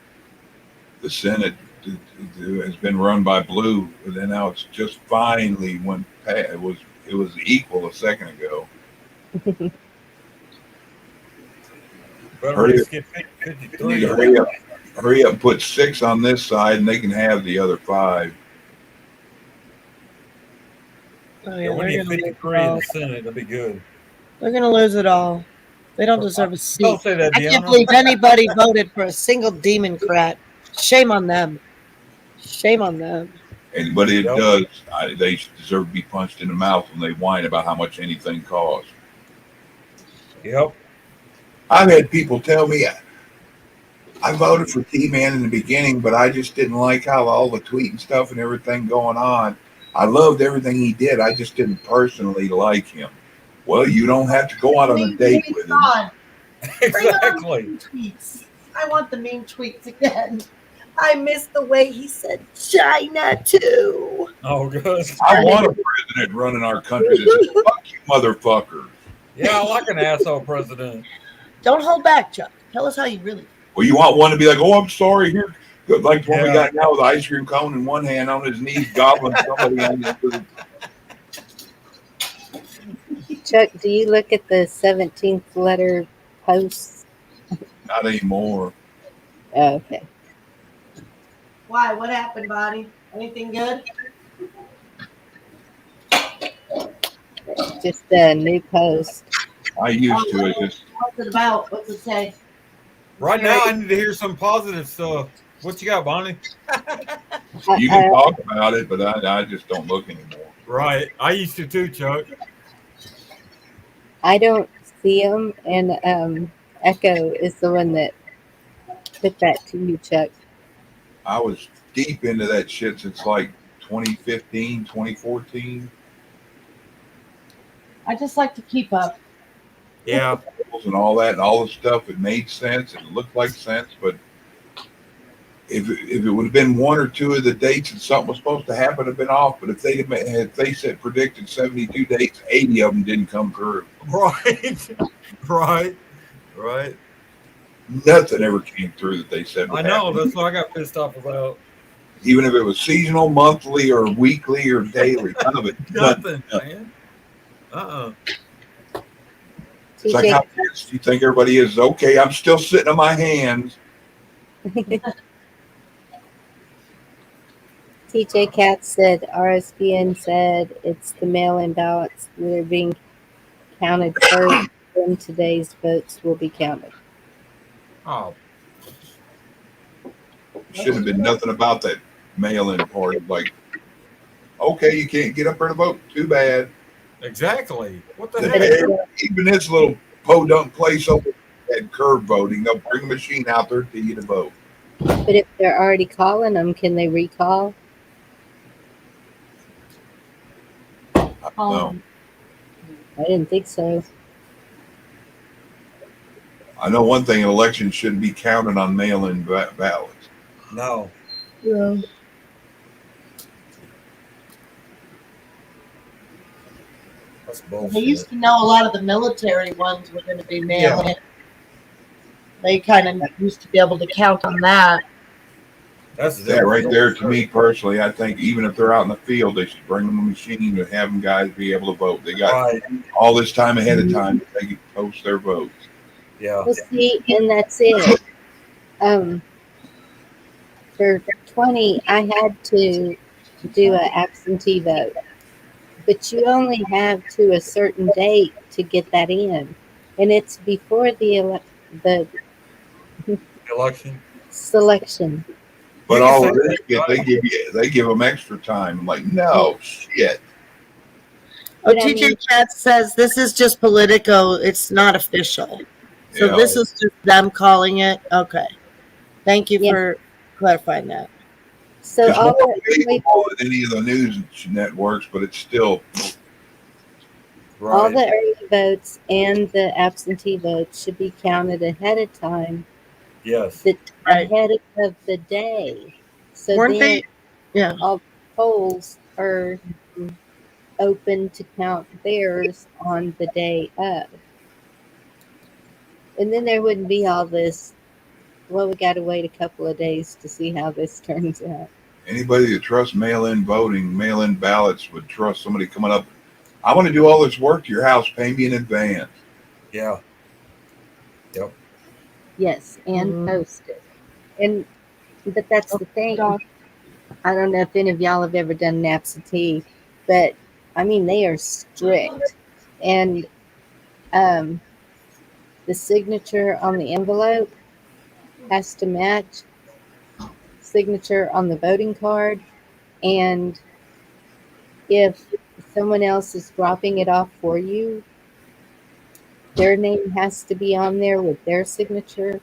Senate has been run by blue, and then now it's just finally went past. It was equal a second ago. Hurry up, put 6 on this side, and they can have the other 5. Oh, Yeah, we need 53 in the Senate. That'd be good. They're gonna lose it all. They don't deserve a seat. Don't say that, I can't Deanna. believe anybody voted for a single Democrat. Shame on them. Shame on them. Anybody that Yep. does, they deserve to be punched in the mouth when they whine about how much anything costs. Yep. I've had people tell me I voted for T-Man in the beginning, but I just didn't like how all the tweet and stuff and everything going on. I loved everything he did. I just didn't personally like him. Well, you don't have to go out on a date with him. Exactly. Tweets. I want the mean tweets again. I miss the way he said China too. Oh, good. I want a president running our country that says, fuck you, motherfucker. Yeah, I like an asshole president. Don't hold back, Chuck. Tell us how you really feel. Well, you want one to be like, oh, I'm sorry, here. Like the one we Yeah. got now with the ice cream cone in one hand, on his knees, gobbling somebody on the Chuck, do you look at the 17th letter posts? Not anymore. Oh, okay. Why? What happened, Bonnie? Anything good? Just a new post. I used to it. Just What's it about? What's it say? Right now, I need to hear some positive stuff. What you got, Bonnie? you can talk about it, but I just don't look anymore. Right. I used to too, Chuck. I don't see them, and Echo is the one that put that to you, Chuck. I was deep into that shit since like 2015, 2014. I just like to keep up. Yeah. And all that and all the stuff, it made sense and it looked like sense, but if it would have been one or two of the dates and something was supposed to happen, have been off. But if they said predicted 72 dates, 80 of them didn't come through. Right. Right. Nothing ever came through that they said would I know. happen. That's what I got pissed off about. Even if it was seasonal, monthly, or weekly, or daily, none of it. Nothing, man. It's like how pissed you think everybody is. Okay, I'm still sitting on my hands. TJ Katz said RSBN said it's the mail-in ballots that are being counted first, then today's votes will be counted. Oh. Should have been nothing about that mail-in part. Like, okay, you can't get up there to vote. Too bad. Exactly. What the heck? Even this little podunk place over had curb voting. They'll bring a machine out there to you to vote. But if they're already calling them, can they recall? No. I didn't think so. I know one thing: an election shouldn't be counted on mail-in ballots. No. Yeah. That's bullshit. They used to know a lot of the military ones were going to be mail-in. They kind of used to be able to count on that. That's that right there. To me personally, I think even if they're out in the field, they should bring them a machine and have them guys be able to vote. They got all this time ahead of time they can post their votes. Yeah. Well, see, and that's it. For 20, I had to do an absentee vote, but you only have to a certain date to get that in, and it's before the election selection. But all of this, they give them extra time. I'm like, no shit. Oh, TJ Katz says this is just Politico. It's not official. So Yeah. this is just them calling it. Okay. Thank you for clarifying that. So It's all more the believable than any of the news networks, but it's still all the early votes and the absentee votes should be counted ahead of time. Yes. Ahead of the day. So Weren't then they? Yeah. all polls are open to count theirs on the day of. And then there wouldn't be all this, well, we got to wait a couple of days to see how this turns out. anybody that trusts mail-in voting, mail-in ballots would trust somebody coming up. I want to do all this work to your house. Pay me in advance. Yeah. Yep. Yes, and post it. But that's the thing. I don't know if any of y'all have ever done an absentee, but I mean they are strict, and the signature on the envelope has to match signature on the voting card, And if someone else is dropping it off for you, their name has to be on there with their signature.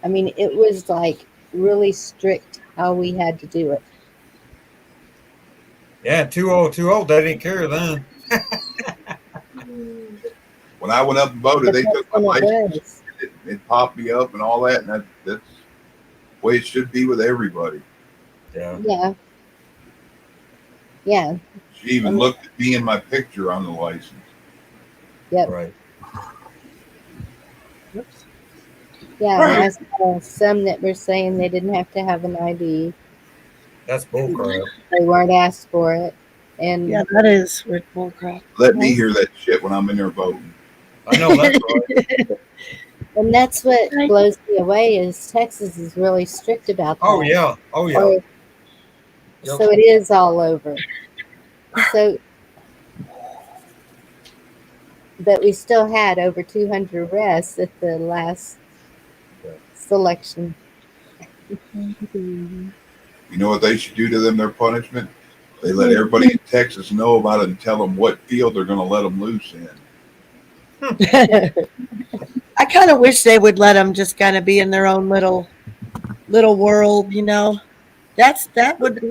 I mean, it was like really strict how we had to do it. Yeah, 2020, they didn't care then. When I went up and voted, But they that's took my when it license. was. It popped me up and all that, and that's the way it should be with everybody. Yeah. Yeah. Yeah. She even looked at me and my picture on the license. Yep. Right. Whoops. Yeah, and I saw some that were saying they didn't have to have an ID. That's bullcrap. They weren't asked for it. And Yeah, that is with bullcrap. Let me hear that shit when I'm in there voting. I know that's right. and that's what blows me away is Texas is really strict about that. Oh yeah. Oh yeah. Or- Yep. So it is all over. So, but we still had over 200 arrests at the last selection. You know what they should do to them? Their punishment? They let everybody in Texas know about it and tell them what field they're going to let them loose in. I kind of wish they would let them just kind of be in their own little world, you know. That would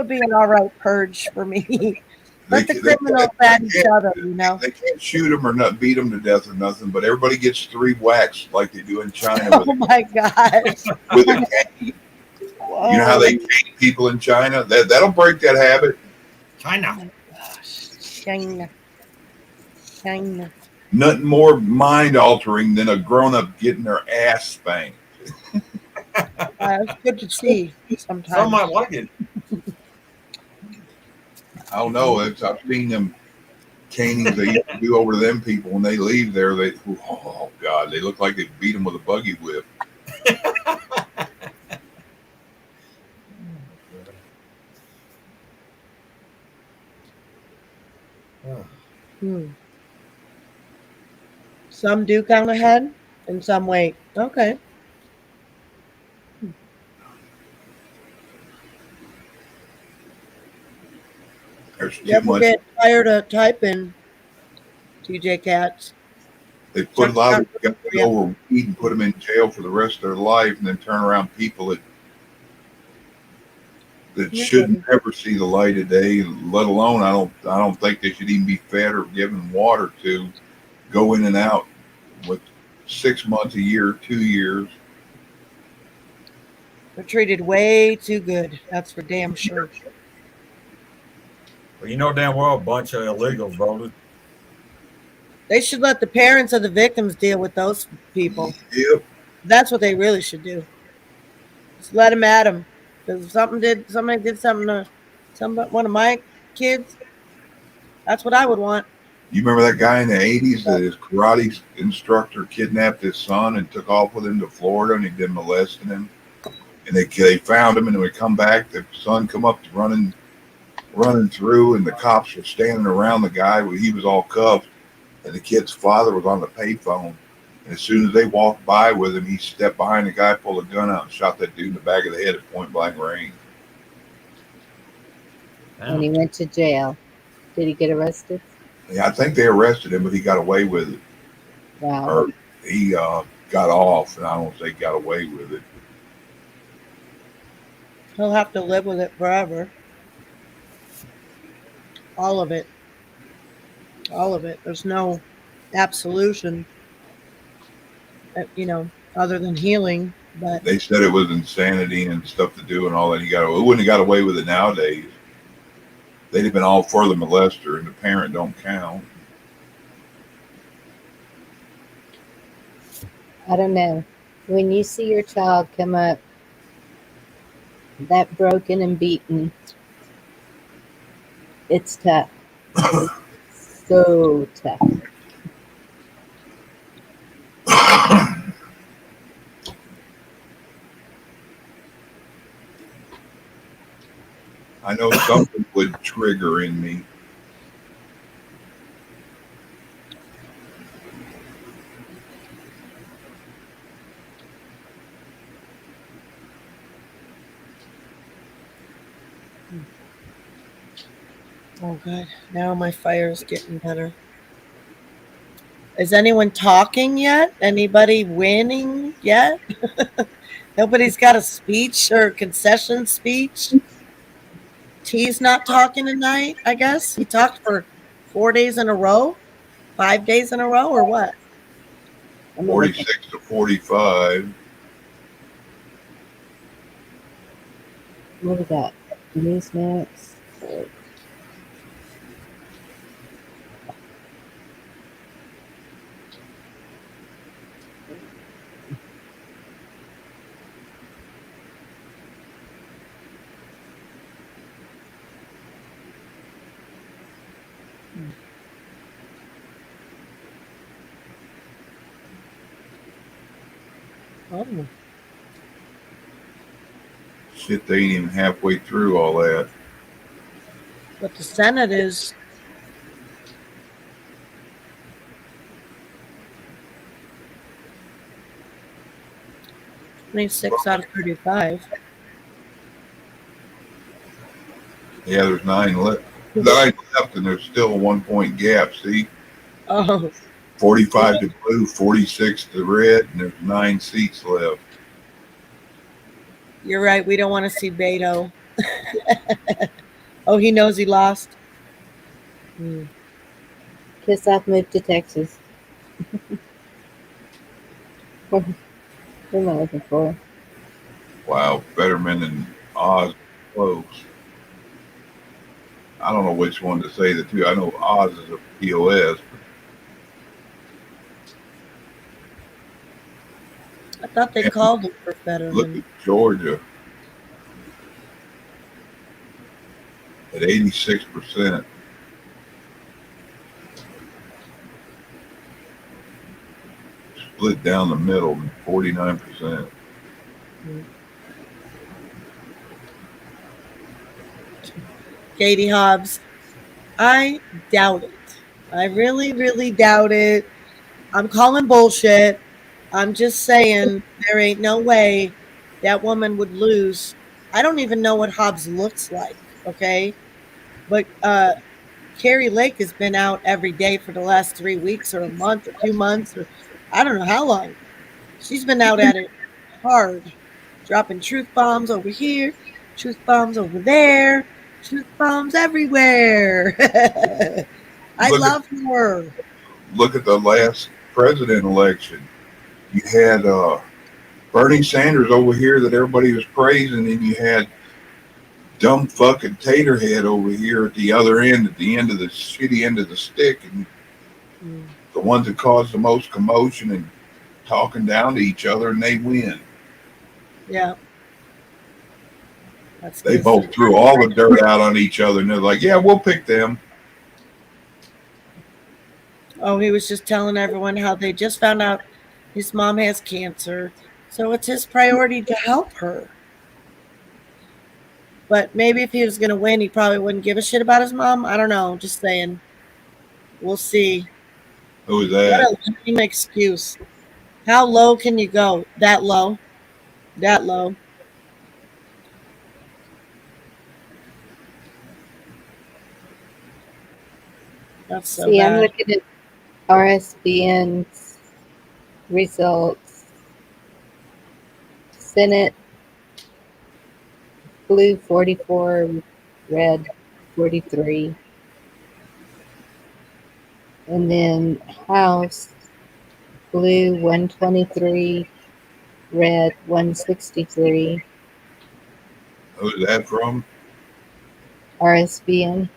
be an all right purge for me. Let the criminals at each other, you know. They can't shoot them or not beat them to death or nothing, but everybody gets 3 whacks like they do in China. Oh my gosh! With a cane. Whoa. You know how they cane people in China? That'll break that habit. China. Oh my gosh. China. Nothing more mind altering than a grown up getting their ass spanked. It's good to see sometimes. Some might like it. I don't know. I've seen them canings they used to do over to them people when they leave there. Oh God, they look like they beat them with a buggy whip. Some do count ahead and some wait. Okay. There's too You ever much. get tired of typing, TJ Cats? They put a lot of guys over weed and put them in jail for the rest of their life, and then turn around people that should never see the light of day. Let alone, I don't think they should even be fed or given water to go in and out with 6 months, a year, 2 years. They're treated way too good. That's for damn sure. Well, you know damn well a bunch of illegals voted. They should let the parents of the victims deal with those people. Yep. That's what they really should do. Just let them at them. Because if somebody did something to one of my kids, that's what I would want. You remember that guy in the 80s that his karate instructor kidnapped his son and took off with him to Florida, and he did molesting him? And they found him, and when they come back, the son come up running through, and the cops were standing around the guy. He was all cuffed, and the kid's father was on the payphone. And as soon as they walked by with him, he stepped behind the guy, pulled a gun out, and shot that dude in the back of the head at point blank range. And he went to jail. Did he get arrested? Yeah, I think they arrested him, but he got away with it. Wow. Or he got off, and I don't say got away with it. He'll have to live with it forever. All of it. All of it. There's no absolution, other than healing. But They said it was insanity and stuff to do and all that. He wouldn't have got away with it nowadays. They'd have been all for the molester, and the parent don't count. I don't know. When you see your child come up that broken and beaten, it's tough. So tough. I know something would trigger in me. Oh, good. Now my fire is getting better. Is anyone talking yet? Anybody winning yet? Nobody's got a speech or concession speech. T's not talking tonight, I guess. He talked for 4 days in a row, 5 days in a row, or what? 46 to 45. What we got? Newsmax. Oh, Shit, they ain't even halfway through all that. but the Senate is. Six out of 35. Yeah, there's 9 left. 9 left, and there's still a 1 point gap. See, Oh, 45 to blue, 46 to red, and there's 9 seats left. you're right. We don't want to see Beto. Oh, he knows he lost. Kissoff moved to Texas. What am I looking for? Wow, Fetterman and Oz close. I don't know which one to say the two. I know Oz is a POS. I thought they called him for Fetterman. Look at Georgia at 86%. Split down the middle, 49%. Katie Hobbs, I doubt it. I really, really doubt it. I'm calling bullshit. I'm just saying there ain't no way that woman would lose. I don't even know what Hobbs looks like, okay? But Carrie Lake has been out every day for the last 3 weeks or a month or 2 months or I don't know how long. She's been out at it hard, dropping truth bombs over here, truth bombs over there, truth bombs everywhere. I love her. Look at the last president election. You had Bernie Sanders over here that everybody was praising, and you had dumb fucking Taterhead over here at the other end, at the end of the shitty end of the stick, and the ones that caused the most commotion and talking down to each other, and they win. Yeah. They both threw all the dirt out on each other, and they're like, yeah, we'll pick them. Oh, he was just telling everyone how they just found out his mom has cancer. So it's his priority to help her. But maybe if he was going to win, he probably wouldn't give a shit about his mom. I don't know. Just saying. We'll see. Who is that? What a lame excuse. How low can you go? That low? That low? That's so See, bad. I'm looking at RSBN's results. Senate, blue 44, red 43. And then House, blue 123, red 163. Who's that from? RSBN.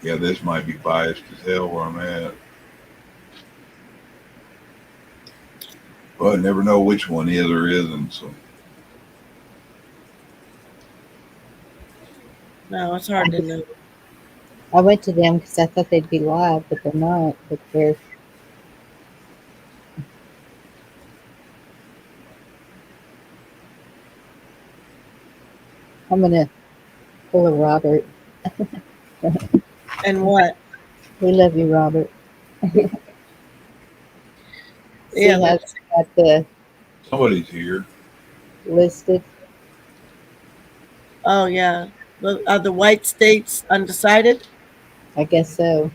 Yeah, this might be biased as hell where I'm at. But I never know which one is or isn't. So No, it's hard to know. I went to them because I thought they'd be live, but they're not. But they're. I'm gonna pull a Robert. And what? We love you, Robert. Yeah, that's got the somebody's here. listed. Oh yeah. Are the white states undecided? I guess so.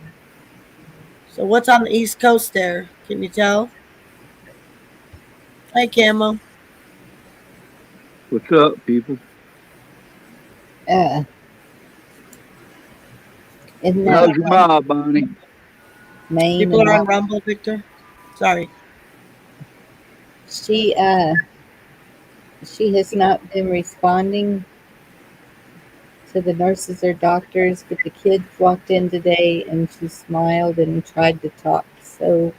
So what's on the East Coast there? Can you tell? Hi, Camo. What's up, people? Uh, isn't that How's your mob, Bonnie? Maine People and are on all? Rumble, Victor. Sorry. She has not been responding to the nurses or doctors, but the kids walked in today and she smiled and tried to talk. So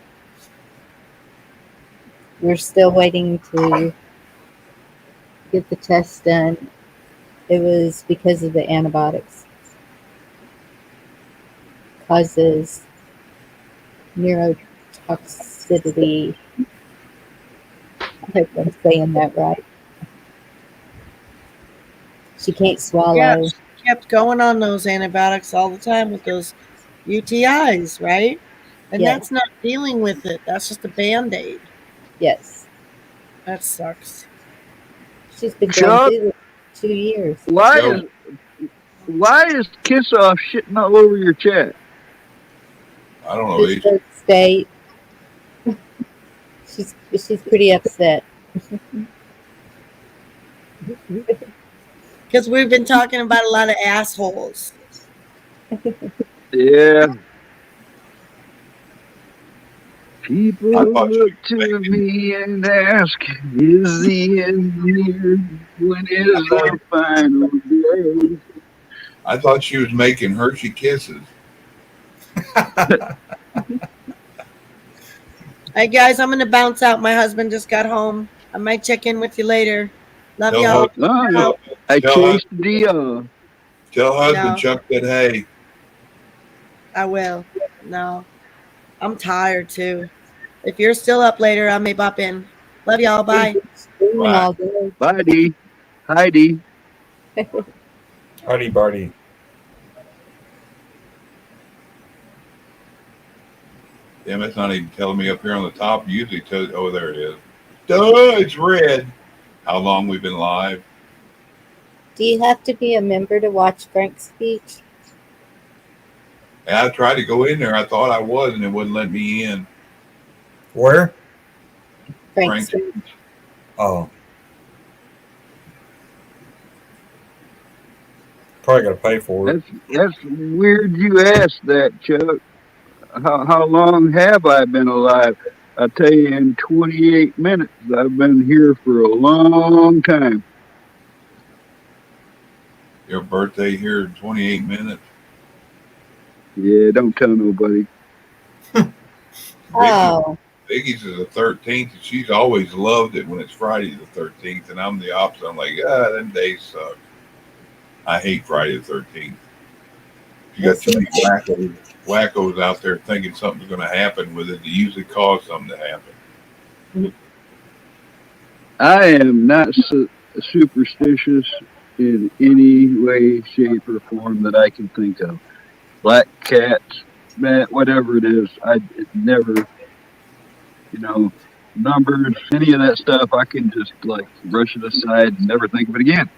we're still waiting to get the test done. It was because of the antibiotics. Causes neurotoxicity. I hope I'm saying that right. She can't Yeah, swallow. she kept going on those antibiotics all the time with those UTIs, right? And Yes, that's not dealing with it. That's just a band-aid. yes. That sucks. She's been going Chuck, through this 2 years. Yo, why is Kiss Off shitting all over your chat? I don't know. The third state. She's pretty upset. Because we've been talking about a lot of assholes. Yeah. People I thought look to me and ask, is the end near? When is the final day? I thought she was making Hershey Kisses. Hey guys, I'm gonna bounce out. My husband just got home. I might check in with you later. Love Tell y'all. husband, I tell chased husband, the tell husband No. Chuck said, hey, I will. No. I'm tired too. If you're still up later, I may pop in. Love y'all. Bye. Screaming Bye. all day. Bye, Dee. Hi, Dee. Hardy Barty. damn, it's not even telling me up here on the top. Usually tells, oh, there it is. Duh, it's red. How long we've been live? Do you have to be a member to watch Frank's speech? And I tried to go in there. I thought I was, and it wouldn't let me in. Where? Frank's Frank. speech. Oh. Probably got to pay for it. That's weird you asked that, Chuck. How long have I been alive? I tell you, in 28 minutes, I've been here for a long time. Your birthday here in 28 minutes. Yeah, don't tell nobody. Oh, Biggie's is the 13th, and she's always loved it when it's Friday the 13th, and I'm the opposite. I'm like, them days suck. I hate Friday the 13th. You got too many wackos out there thinking something's going to happen with it. It usually cause something to happen. I am not superstitious in any way, shape, or form that I can think of. Black cats, man, whatever it is, it never, numbers, any of that stuff, I can just like brush it aside and never think of it again.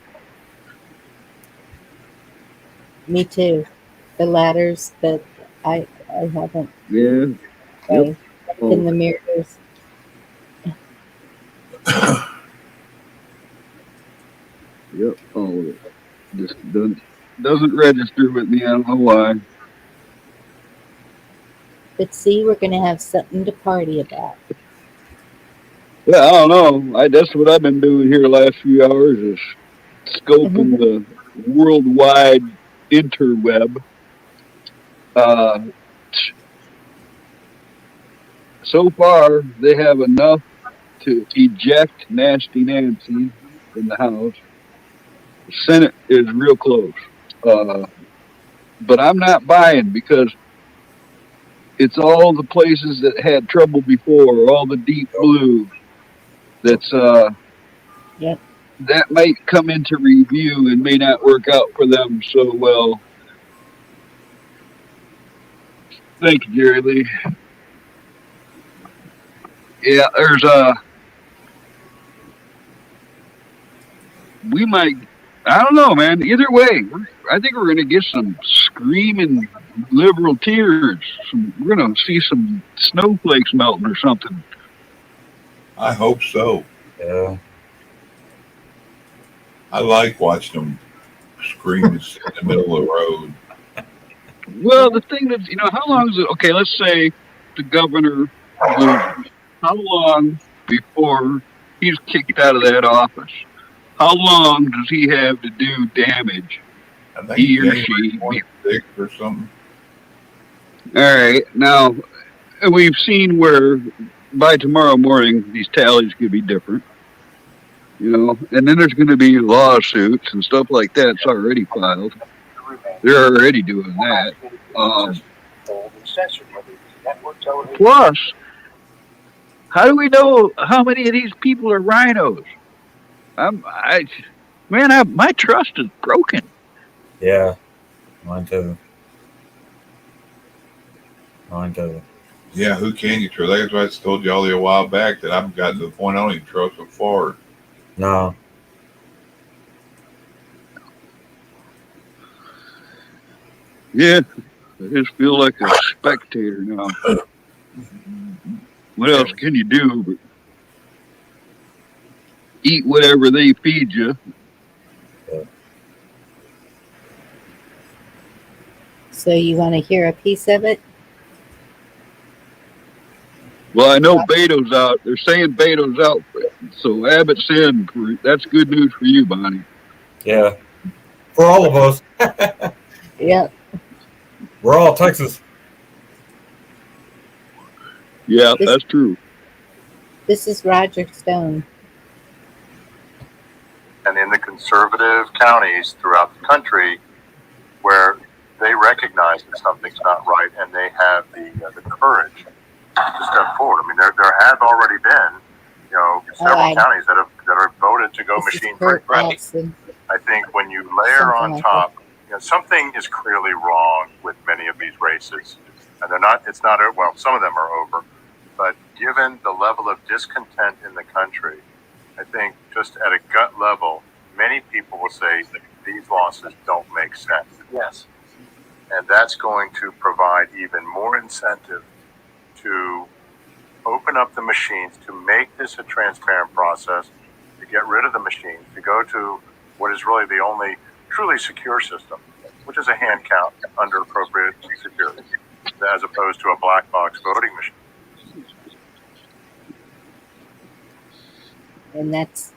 me too. The ladders that I haven't. Yeah. Okay. Yep. In the mirrors. Yep. All of it. Just doesn't register with me. I don't know why. But see, we're going to have something to party about. Yeah, I don't know. That's what I've been doing here the last few hours is scoping the worldwide interweb. So far, they have enough to eject Nasty Nancy in the House. The Senate is real close. But I'm not buying because it's all the places that had trouble before, all the deep blue. That's Yep. that might come into review and may not work out for them so well. Thank you, Jerry Lee. Yeah, there's we might I don't know, man. Either way, I think we're going to get some screaming liberal tears. We're going to see some snowflakes melting or something. I hope so. Yeah. I like watching them scream in the middle of the road. Well, the thing that, how long is it? Okay, let's say the governor loses. How long before he's kicked out of that office? How long does he have to do damage? I think He or January she. 26th or something. All right. Now, we've seen where by tomorrow morning these tallies could be different. And then there's going to be lawsuits and stuff like that. It's already filed. They're already doing that. Plus, how do we know how many of these people are rhinos? My trust is broken. Yeah, mine too. Yeah, who can you trust? That's why I told you all a while back that I've gotten to the point I don't even trust a fart. No. Yeah, I just feel like a spectator now. What else can you do but eat whatever they feed you? So you want to hear a piece of it? Well, I know Beto's out. They're saying Beto's out. So Abbott's in. That's good news for you, Bonnie. Yeah. For all of us. Yep. We're all Texas. Yeah, that's true. This is Roger Stone. And in the conservative counties throughout the country where they recognize that something's not right and they have the courage to step forward. I mean, there have already been, several counties that have voted to go machine free. I think when you layer on top, something is clearly wrong with many of these races, and some of them are over. But given the level of discontent in the country, I think just at a gut level, many people will say that these losses don't make sense. Yes. And that's going to provide even more incentive to open up the machines, to make this a transparent process, to get rid of the machines, to go to what is really the only truly secure system, which is a hand count under appropriate security, as opposed to a black box voting machine. And that's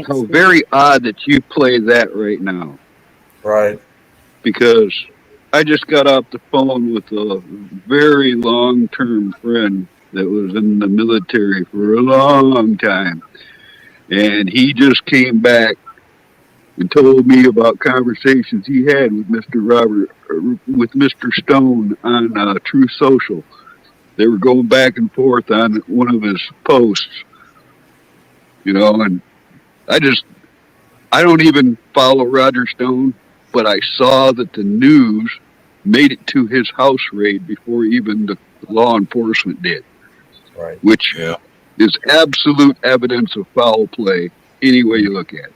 So very odd that you play that right now. Right. Because I just got off the phone with a very long-term friend that was in the military for a long time. And he just came back and told me about conversations he had with Mr. Stone on True Social. They were going back and forth on one of his posts, and I don't even follow Roger Stone, but I saw that the news made it to his house raid before even the law enforcement did. Right. Which is absolute evidence of foul play any way you look at it.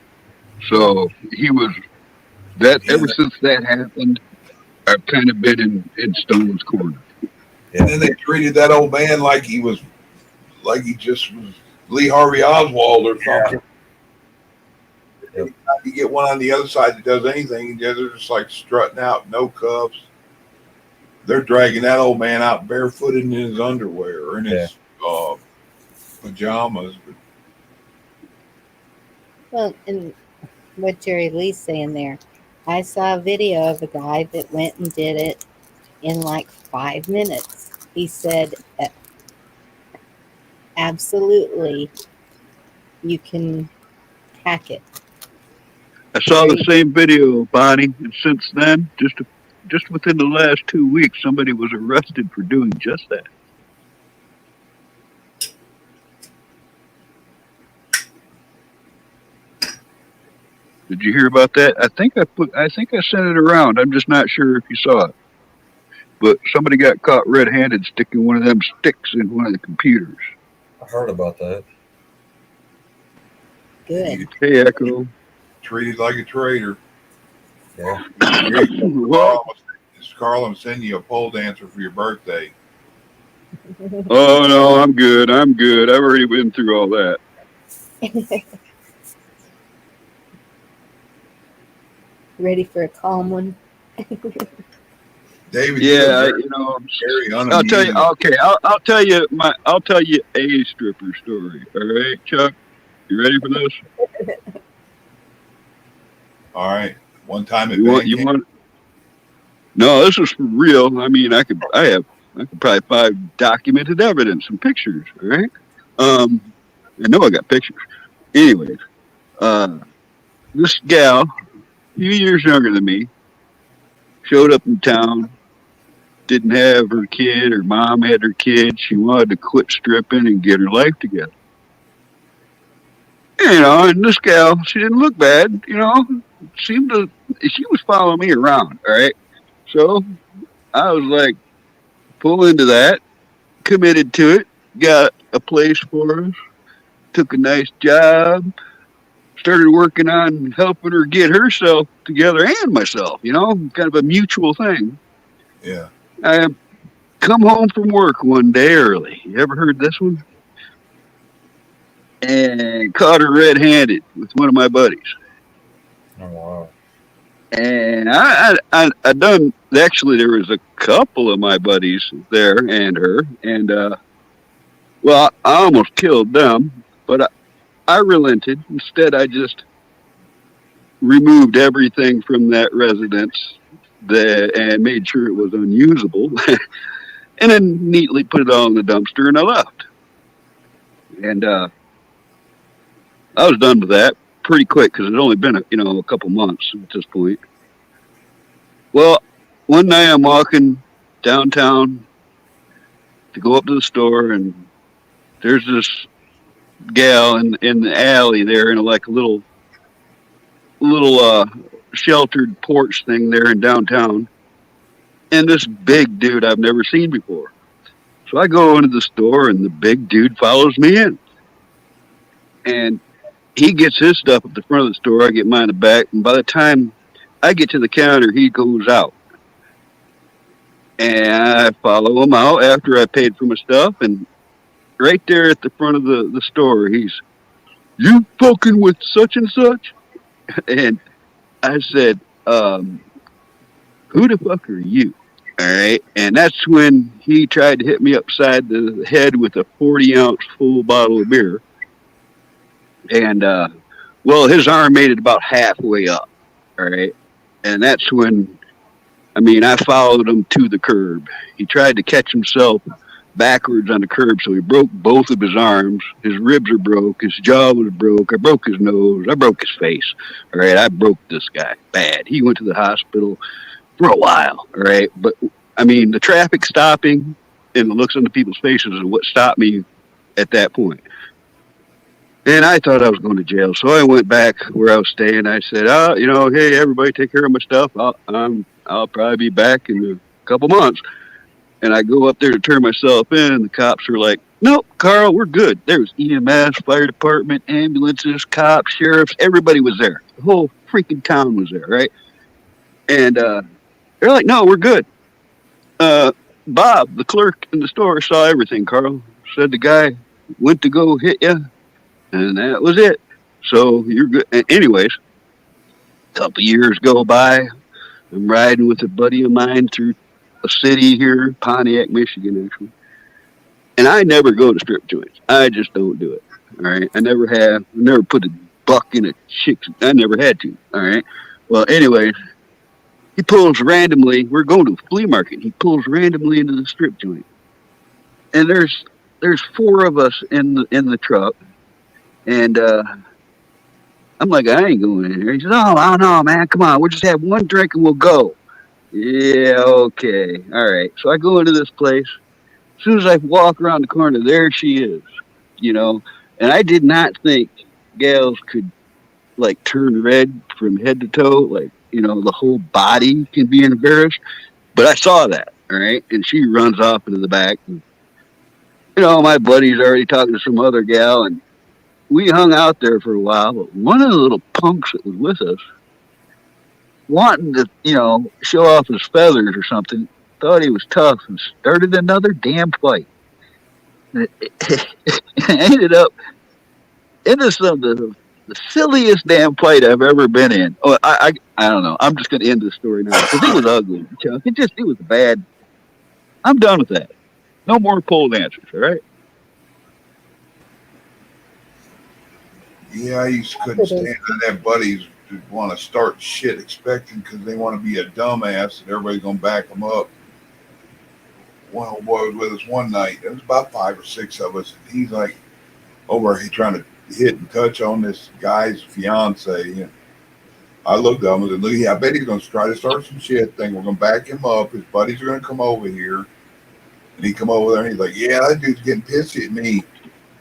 So ever since that happened, I've kind of been in Stone's corner. And then they treated that old man like he just was Lee Harvey Oswald or something. Yeah. You get one on the other side that does anything, and they're just like strutting out, no cuffs. They're dragging that old man out barefooted in his underwear or in his pajamas. Well, and what Jerry Lee's saying there, I saw a video of a guy that went and did it in like 5 minutes. He said, absolutely, you can hack it. I saw the same video, Bonnie, and since then, just within the last 2 weeks, somebody was arrested for doing just that. Did you hear about that? I think I sent it around. I'm just not sure if you saw it. But somebody got caught red-handed sticking one of them sticks in one of the computers. I heard about that. Good. Hey, Echo. treated like a traitor. Yeah. Carl, I'm sending you a pole dancer for your birthday. Oh no, I'm good. I'm good. I've already been through all that. Ready for a calm one? David, yeah, I'll tell you. Okay, I'll tell you a stripper story. All right, Chuck, you ready for this? All right. One time you want? No, this is for real. I mean, I could probably find documented evidence and pictures. All right. I know I got pictures. Anyways, this gal, a few years younger than me, showed up in town. Didn't have her kid. Her mom had her kid. She wanted to quit stripping and get her life together. And this gal, she didn't look bad. She was following me around. All right. So I was like, pull into that, committed to it, got a place for us, took a nice job, started working on helping her get herself together and myself, kind of a mutual thing. Yeah. I come home from work one day early. You ever heard this one? And caught her red-handed with one of my buddies. Oh, wow. And I done, actually there was a couple of my buddies there and her, and well, I almost killed them, but I relented. Instead, I just removed everything from that residence and made sure it was unusable, and then neatly put it all in the dumpster, and I left. And I was done with that pretty quick because it had only been a couple months at this point. Well, one night I'm walking downtown to go up to the store, and there's this gal in the alley there in a little sheltered porch thing there in downtown, and this big dude I've never seen before. So I go into the store, and the big dude follows me in, and he gets his stuff at the front of the store. I get mine in the back, and by the time I get to the counter, he goes out, and I follow him out after I paid for my stuff, and right there at the front of the store, he's, "You fucking with such and such?" And I said, "Who the fuck are you?" All right. And that's when he tried to hit me upside the head with a 40-ounce full bottle of beer. And, well, his arm made it about halfway up. All right. And that's when, I followed him to the curb. He tried to catch himself backwards on the curb, so he broke both of his arms. His ribs are broke. His jaw was broke. I broke his nose. I broke his face. All right. I broke this guy bad. He went to the hospital for a while. All right. But, the traffic stopping and the looks on the people's faces is what stopped me at that point. And I thought I was going to jail. So I went back where I was staying. I said, hey, everybody take care of my stuff. I'll probably be back in a couple months. And I go up there to turn myself in, and the cops are like, "Nope, Carl, we're good." There was EMS, fire department, ambulances, cops, sheriffs. Everybody was there. The whole freaking town was there, right? And they're like, "No, we're good." Bob, the clerk in the store, saw everything, Carl. Said the guy went to go hit you, and that was it. So you're good. Anyways, a couple years go by. I'm riding with a buddy of mine through a city here, Pontiac, Michigan, actually. And I never go to strip joints. I just don't do it. All right. I never have. I never put a buck in a chick's. I never had to. All right. Well, anyway, he pulls randomly. We're going to a flea market. He pulls randomly into the strip joint. And there's four of us in the truck. And I'm like, I ain't going in here. He says, "Oh, no, man. Come on. We'll just have one drink and we'll go." Yeah, okay. All right. So I go into this place. As soon as I walk around the corner, there she is, And I did not think gals could, turn red from head to toe. The whole body can be embarrassed. But I saw that, all right? And she runs off into the back. And, my buddy's already talking to some other gal. And we hung out there for a while, but one of the little punks that was with us, wanting to, show off his feathers or something, thought he was tough and started another damn fight. It ended up into the silliest damn fight I've ever been in. Oh, I don't know. I'm just going to end the story now because it was ugly, Chuck. It was bad. I'm done with that. No more pole dancers, all right? Yeah, I couldn't stand that. Have buddies who want to start shit expecting because they want to be a dumbass and everybody's going to back them up. One old boy was with us one night. There was about 5 or 6 of us. And he's like over here trying to hit and touch on this guy's fiance. And I looked at him and said, look, I bet he's going to try to start some shit thing. We're going to back him up. His buddies are going to come over here. And he come over there and he's like, yeah, that dude's getting pissy at me.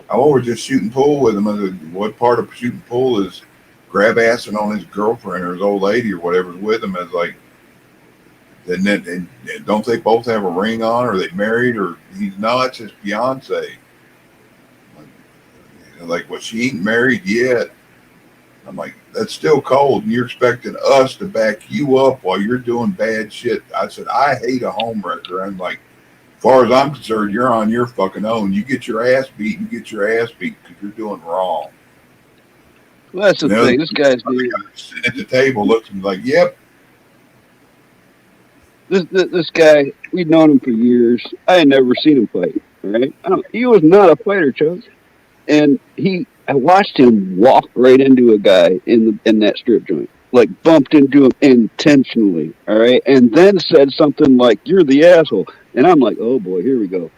I'm over just shooting pool with him. I said, what part of shooting pool is grab assing on his girlfriend or his old lady or whatever's with him? As like, and don't they both have a ring on? Or are they married? Or no, that's his fiance. Like, well, she ain't married yet. I'm like, that's still cold. And you're expecting us to back you up while you're doing bad shit. I said, I hate a homewrecker. I'm like, as far as I'm concerned, you're on your fucking own. You get your ass beat, because you're doing wrong. Well, that's the thing. This guy's sitting at the table looks at me like, yep. This guy, we'd known him for years. I had never seen him fight, all right? He was not a fighter, Chuck. And I watched him walk right into a guy in that strip joint. Like, bumped into him intentionally, all right? And then said something like, you're the asshole. And I'm like, oh, boy, here we go.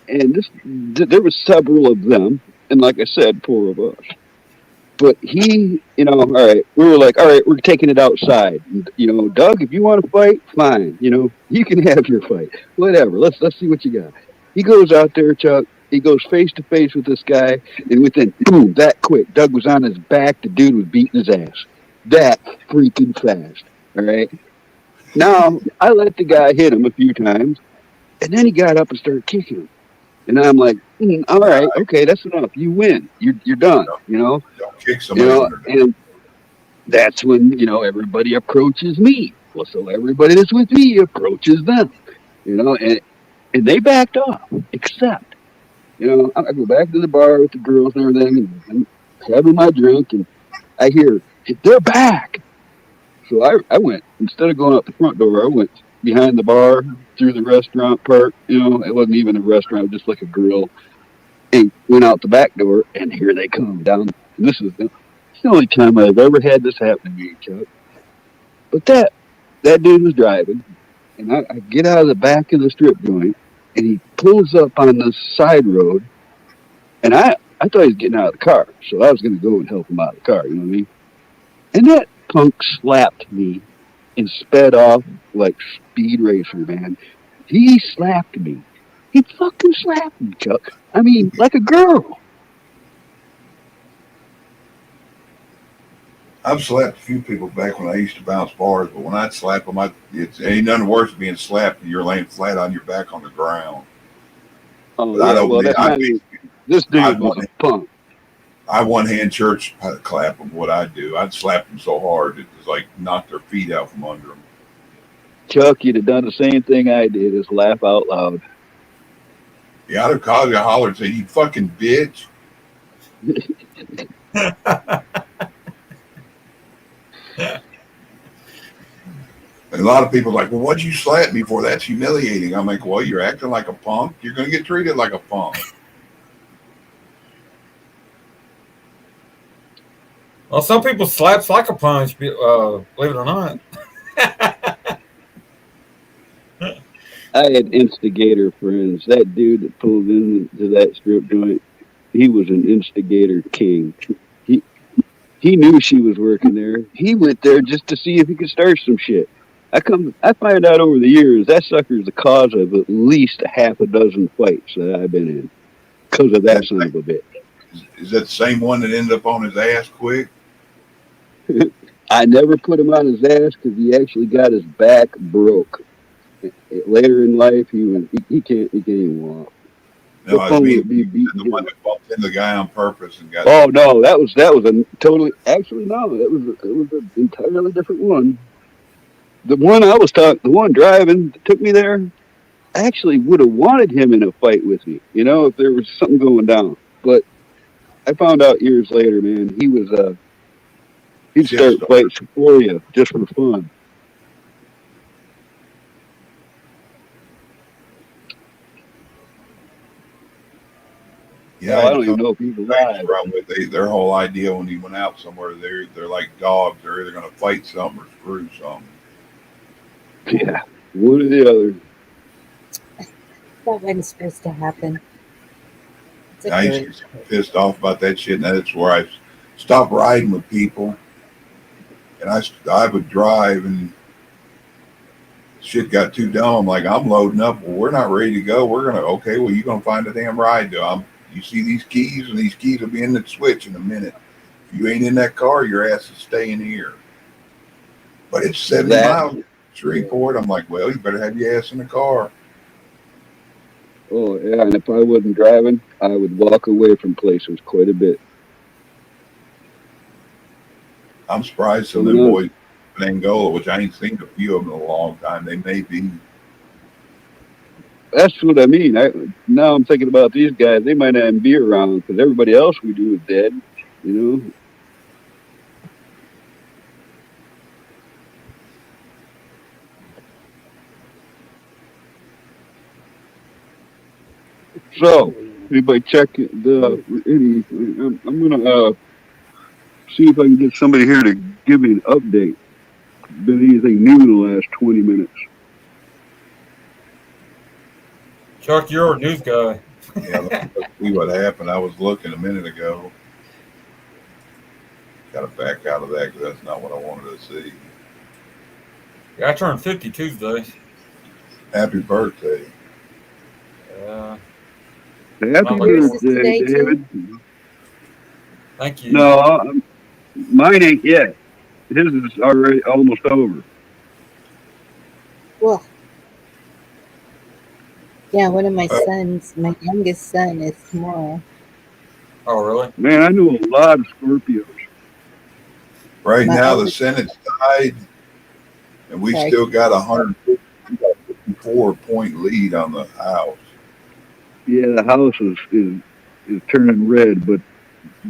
And there was several of them. And like I said, 4 of us. But he, all right, we were like, all right, we're taking it outside. And, Doug, if you want to fight, fine. You can have your fight. Whatever. Let's see what you got. He goes out there, Chuck. He goes face to face with this guy. And within, boom, that quick, Doug was on his back. The dude was beating his ass. That freaking fast. All right. Now, I let the guy hit him a few times. And then he got up and started kicking him. And I'm like, all right, okay, that's enough. You win. You're done, Don't kick somebody. And that's when, everybody approaches me. Well, so everybody that's with me approaches them, and they backed off, except, I go back to the bar with the girls and everything, and I'm having my drink, and I hear, they're back. So I went, instead of going out the front door, I went behind the bar, through the restaurant part. It wasn't even a restaurant, just like a grill. And went out the back door, and here they come down. And this is the only time I've ever had this happen to me, Chuck. But that dude was driving, and I get out of the back of the strip joint, and he pulls up on the side road, and I thought he was getting out of the car, so I was going to go and help him out of the car, you know what I mean? And that punk slapped me and sped off like Speed Racer, man. He slapped me. He fucking slapped me, Chuck. I mean, like a girl. I've slapped a few people back when I used to bounce bars, but when I'd slap them, it ain't nothing worse than being slapped and you're laying flat on your back on the ground. Oh, yeah, this dude was a punk. I one-hand church clap them. What I'd do, I'd slap them so hard it was like knock their feet out from under them. Chuck, you'd have done the same thing I did, is laugh out loud. Yeah, I'd have called you a holler and say, you fucking bitch. And a lot of people are like, well, what'd you slap me for? That's humiliating. I'm like, well, you're acting like a punk. You're going to get treated like a punk. Well, some people slaps like a punch, believe it or not. I had instigator friends. That dude that pulled into that strip joint, he was an instigator king. He knew she was working there. He went there just to see if he could start some shit. I find out over the years that sucker's the cause of at least a half a dozen fights that I've been in because of that son of a bitch. Is that the same one that ended up on his ass quick? I never put him on his ass because he actually got his back broke. Later in life, he can't even walk. No, I was phone mean would be beaten. the one that bumped into the guy on purpose and got. Oh no, that was a totally. Actually, no, it was an entirely different one. The one I was talking, the one driving that took me there, I actually would have wanted him in a fight with me. You know, if there was something going down. But I found out years later, man, he'd start fights for you just for fun. Yeah, I don't even know if he's alive. Their whole idea when he went out somewhere, they're like dogs. They're either going to fight something or screw something. Yeah, one or the other. That wasn't supposed to happen. I used to get pissed off about that shit, and that's where I stopped riding with people. And I would drive, and shit got too dumb. I'm like, I'm loading up. Well, we're not ready to go. We're going to, okay, well, you're going to find a damn ride to. You see these keys, and these keys will be in the switch in a minute. If you ain't in that car, your ass is staying here. But it's 70 miles Shreveport. I'm like, well, you better have your ass in the car. Oh, yeah, and if I wasn't driving, I would walk away from places quite a bit. I'm surprised some of them boys in Angola, which I ain't seen a few of them in a long time. They may be. That's what I mean. Now I'm thinking about these guys. They might not even be around because everybody else we do is dead, you know? So, anybody check I'm going to see if I can get somebody here to give me an update. Been anything new in the last 20 minutes? Chuck, you're a news guy. Yeah, let's see what happened. I was looking a minute ago. Got to back out of that because that's not what I wanted to see. Yeah, I turned 50 Tuesday. Happy birthday. Happy birthday, David. Thank you. No, mine ain't yet. His is already almost over. Well, yeah, one of my sons, my youngest son, is tomorrow. Oh, really? Man, I knew a lot of Scorpios. Right now, the Senate's tied, and we still got a 154-point lead on the House. Yeah, the House is turning red, but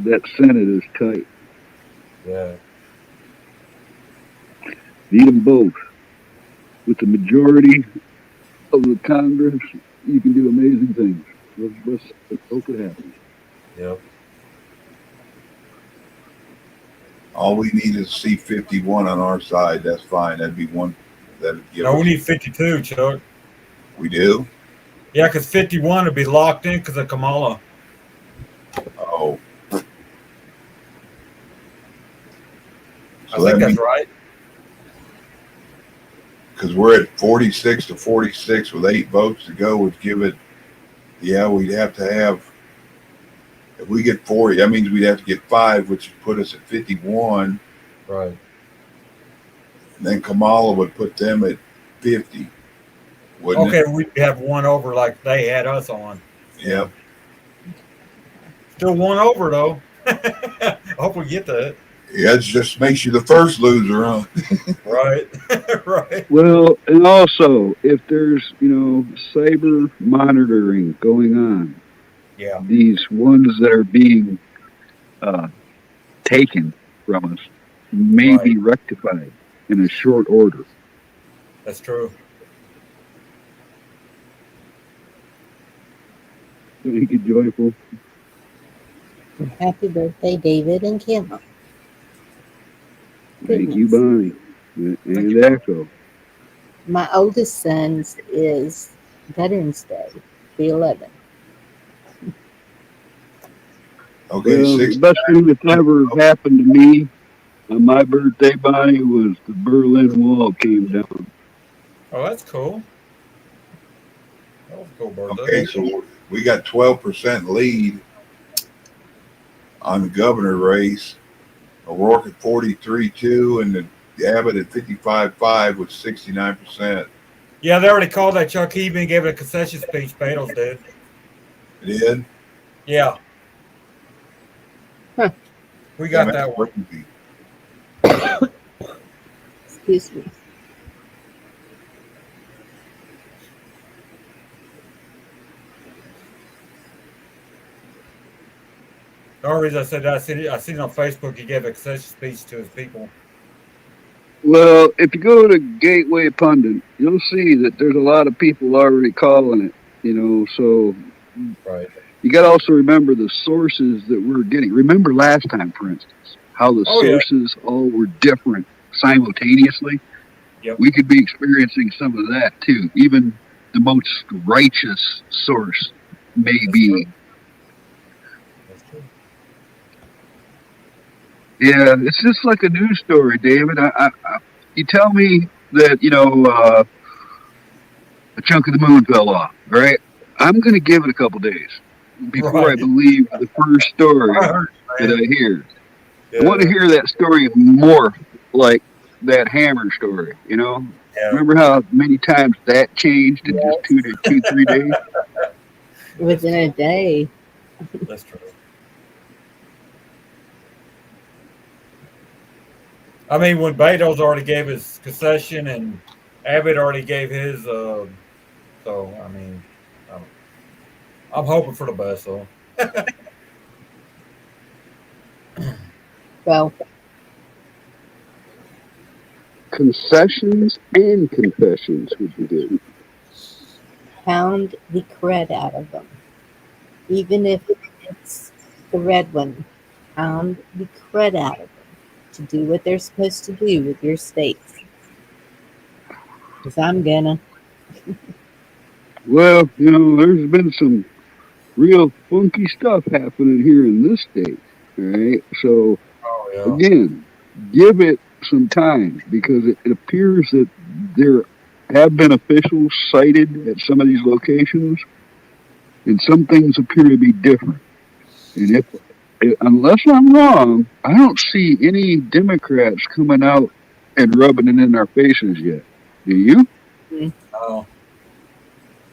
that Senate is tight. Yeah. Need them both. With the majority of the Congress, you can do amazing things. Let's hope it happens. Yep. All we need is C-51 on our side. That's fine. That'd be one. That'd give No, us, we need 52, Chuck. We do? Yeah, because 51 would be locked in because of Kamala. Oh. I think that's right. Because we're at 46 to 46 with 8 votes to go, would give it, yeah, we'd have to have, if we get 40, that means we'd have to get 5, which would put us at 51. Right. And then Kamala would put them at 50. Wouldn't it? We'd have one over like they had us on. Yep. Still one over, though. I hope we get that. Yeah, it just makes you the first loser, huh? Right. Right. Well, and also, if there's, cyber monitoring going on, yeah, these ones that are being taken from us may be rectified in a short order. That's true. Make it joyful. Happy birthday, David and Kim. Thank you, Bonnie. And Echo. My oldest son's is Veterans Day, the 11th. Okay, well, the best thing that's ever happened to me on my birthday, Bonnie, was the Berlin Wall came down. Oh, that's cool. That was a cool birthday. Okay, so we got 12% lead on the governor race. O'Rourke at 43.2 and the Abbott at 55.5 with 69%. Yeah, they already called that. Chuck. He even gave it a concession speech. Beatles did. It did? Yeah. Huh. We got Damn, that that's one. crazy. Excuse me. The only reason I said that, I seen on Facebook he gave a concession speech to his people. Well, if you go to Gateway Pundit, you'll see that there's a lot of people already calling it. So Right. you got to also remember the sources that we're getting. Remember last time, for instance, how the sources all were different simultaneously. Yep. We could be experiencing some of that too. Even the most righteous source may be. That's true. Yeah, it's just like a news story, David. You tell me that a chunk of the moon fell off, right? I'm going to give it a couple days before I believe the first story that I hear. Yeah. I want to hear that story more like that hammer story. Yeah. Remember how many times that changed in just 3 days? Within a day. That's true. I mean, when Beto's already gave his concession and Abbott already gave his, so I mean, I'm hoping for the best, though. Well, concessions and confessions would be good. pound the cred out of them. Even if it's the red one, pound the cred out of them to do what they're supposed to do with your states. Because I'm gonna. Well, there's been some real funky stuff happening here in this state. All right. So, again, give it some time because it appears that there have been officials cited at some of these locations, and some things appear to be different. And unless I'm wrong, I don't see any Democrats coming out and rubbing it in our faces yet. Do you? Oh.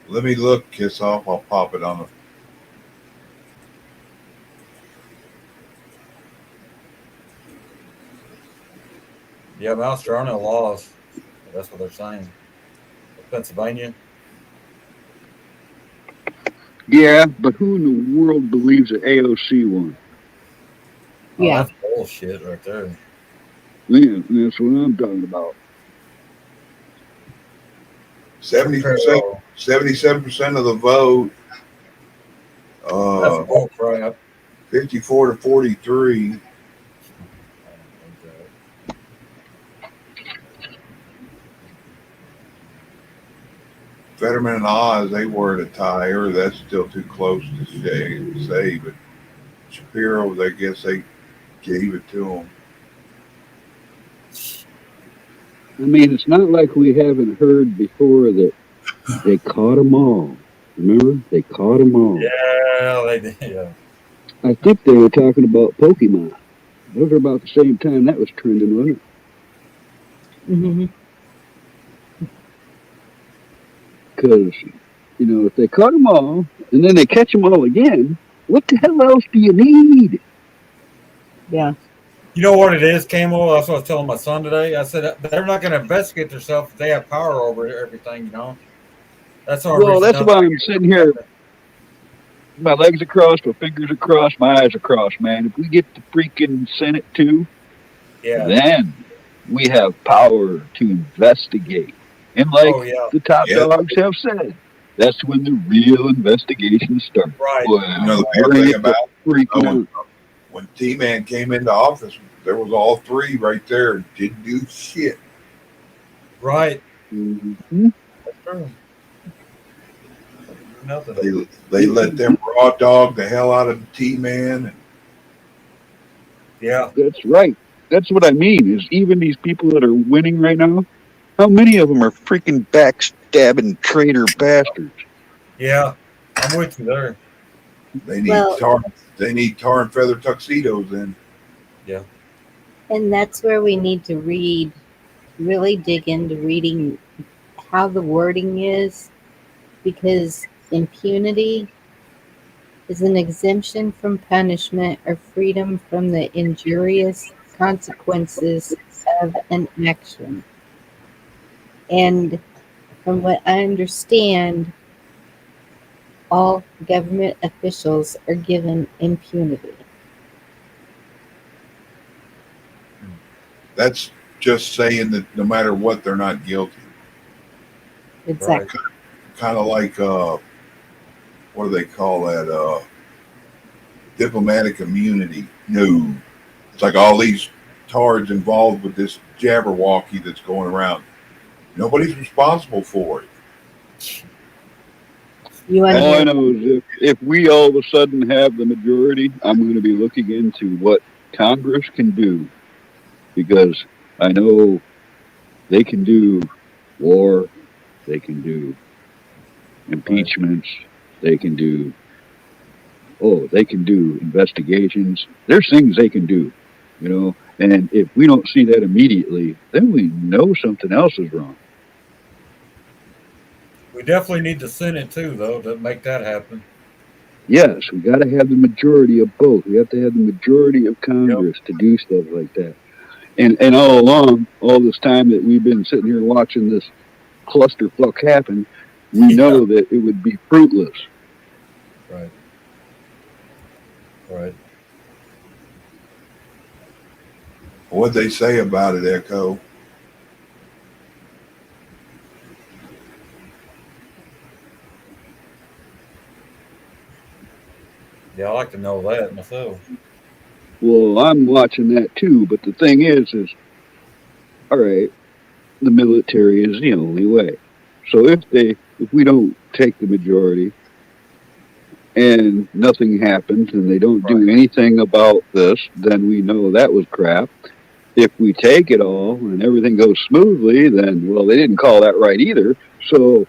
Let me look, Kiss Off. I'll pop it on the. Yeah, Mouse Journal laws. That's what they're saying. Pennsylvania. Yeah, but who in the world believes that AOC won? Yeah. That's bullshit right there. Man, that's what I'm talking about. 70%, 77% of the vote. That's bull crap. 54 to 43. Fetterman and Oz, they were at a tie, or that's still too close to say, but Shapiro, I guess they gave it to him. I mean, it's not like we haven't heard before that they caught them all. Remember? They caught them all. Yeah, they did. Yeah. I think they were talking about Pokemon. Those are about the same time that was trending, wasn't it? Mm-hmm. Because, if they caught them all and then they catch them all again, what the hell else do you need? Yeah. You know what it is, Camel? That's what I was telling my son today. I said they're not going to investigate themselves if they have power over everything, That's our Well, that's why I'm sitting here. My legs are crossed, my fingers are crossed, my eyes are crossed, man. If we get the freaking Senate too, then we have power to investigate. And like the top dogs have said, that's when the real investigations start. Right. Well, the weird thing about when T-Man came into office, there was all three right there. Didn't do shit. Right. Mm-hmm. That's true. Nothing. They let them raw dog the hell out of T-Man. Yeah. That's right. That's what I mean, is even these people that are winning right now, how many of them are freaking backstabbing traitor bastards? Yeah. I'm with you there. They need tar and feather tuxedos then. Yeah. And that's where we need to really dig into reading how the wording is, because impunity is an exemption from punishment or freedom from the injurious consequences of an action. And from what I understand, all government officials are given impunity. That's just saying that no matter what, they're not guilty. Exactly. Kind of like what do they call that? Diplomatic immunity. No, it's like all these tards involved with this Jabberwocky that's going around. Nobody's responsible for it. You All I know is if we all of a sudden have the majority, I'm going to be looking into what Congress can do, because I know they can do war, they can do impeachments, they can do they can do investigations. There's things they can do, you know. And if we don't see that immediately, then we know something else is wrong. We definitely need the Senate too, though, to make that happen. Yes, we got to have the majority of both. We have to have the majority of Congress to do stuff like that. And all along, all this time that we've been sitting here watching this clusterfuck happen, we know that it would be fruitless. Right. Right. What'd they say about it, Echo? Yeah, I like to know that myself. Well, I'm watching that too, but the thing is all right, the military is the only way. So if we don't take the majority and nothing happens and they don't do anything about this, then we know that was crap. If we take it all and everything goes smoothly, then, well, they didn't call that right either. So,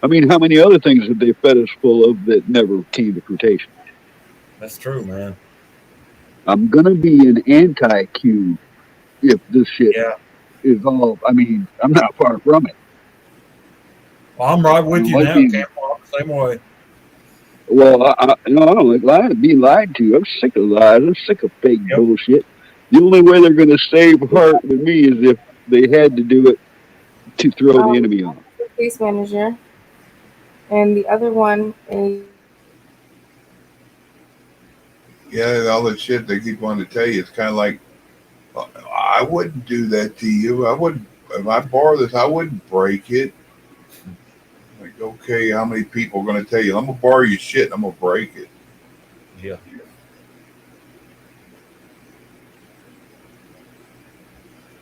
I mean, how many other things have they fed us full of that never came to fruition? That's true, man. I'm going to be an anti-Q if this shit is all, I mean, I'm not far from it. Well, I'm right with you now. Can't walk the same way. Well, I don't like being lied to. I'm sick of lies. I'm sick of fake bullshit. The only way they're going to save heart with me is if they had to do it to throw the enemy off. Case manager, and the other one is. Yeah, all that shit they keep wanting to tell you. It's kind of like, I wouldn't do that to you. I wouldn't. If I borrow this, I wouldn't break it. Like, okay, how many people are going to tell you, I'm going to borrow your shit and I'm going to break it? Yeah.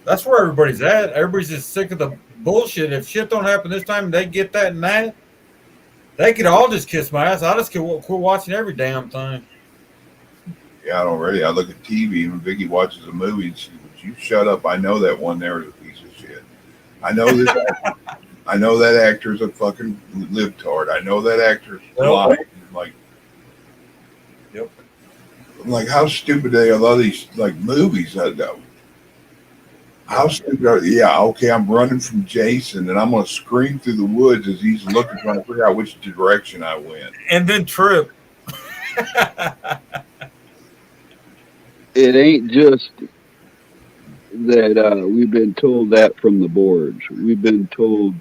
That's where everybody's at. Everybody's just sick of the bullshit. If shit don't happen this time, they get that and that. They could all just kiss my ass. I just quit watching every damn thing. Yeah, already. I look at TV when Vicky watches a movie and she goes, "You shut up. I know that one there is a piece of shit. I know this. I know that actor's a fucking libtard. I know that actor's lying." Like, I'm like, how stupid are a lot of these like movies? I know. How stupid are they? Yeah, okay, I'm running from Jason and I'm gonna scream through the woods as he's looking, trying to figure out which direction I went. And then trip. It ain't just that we've been told that from the boards. We've been told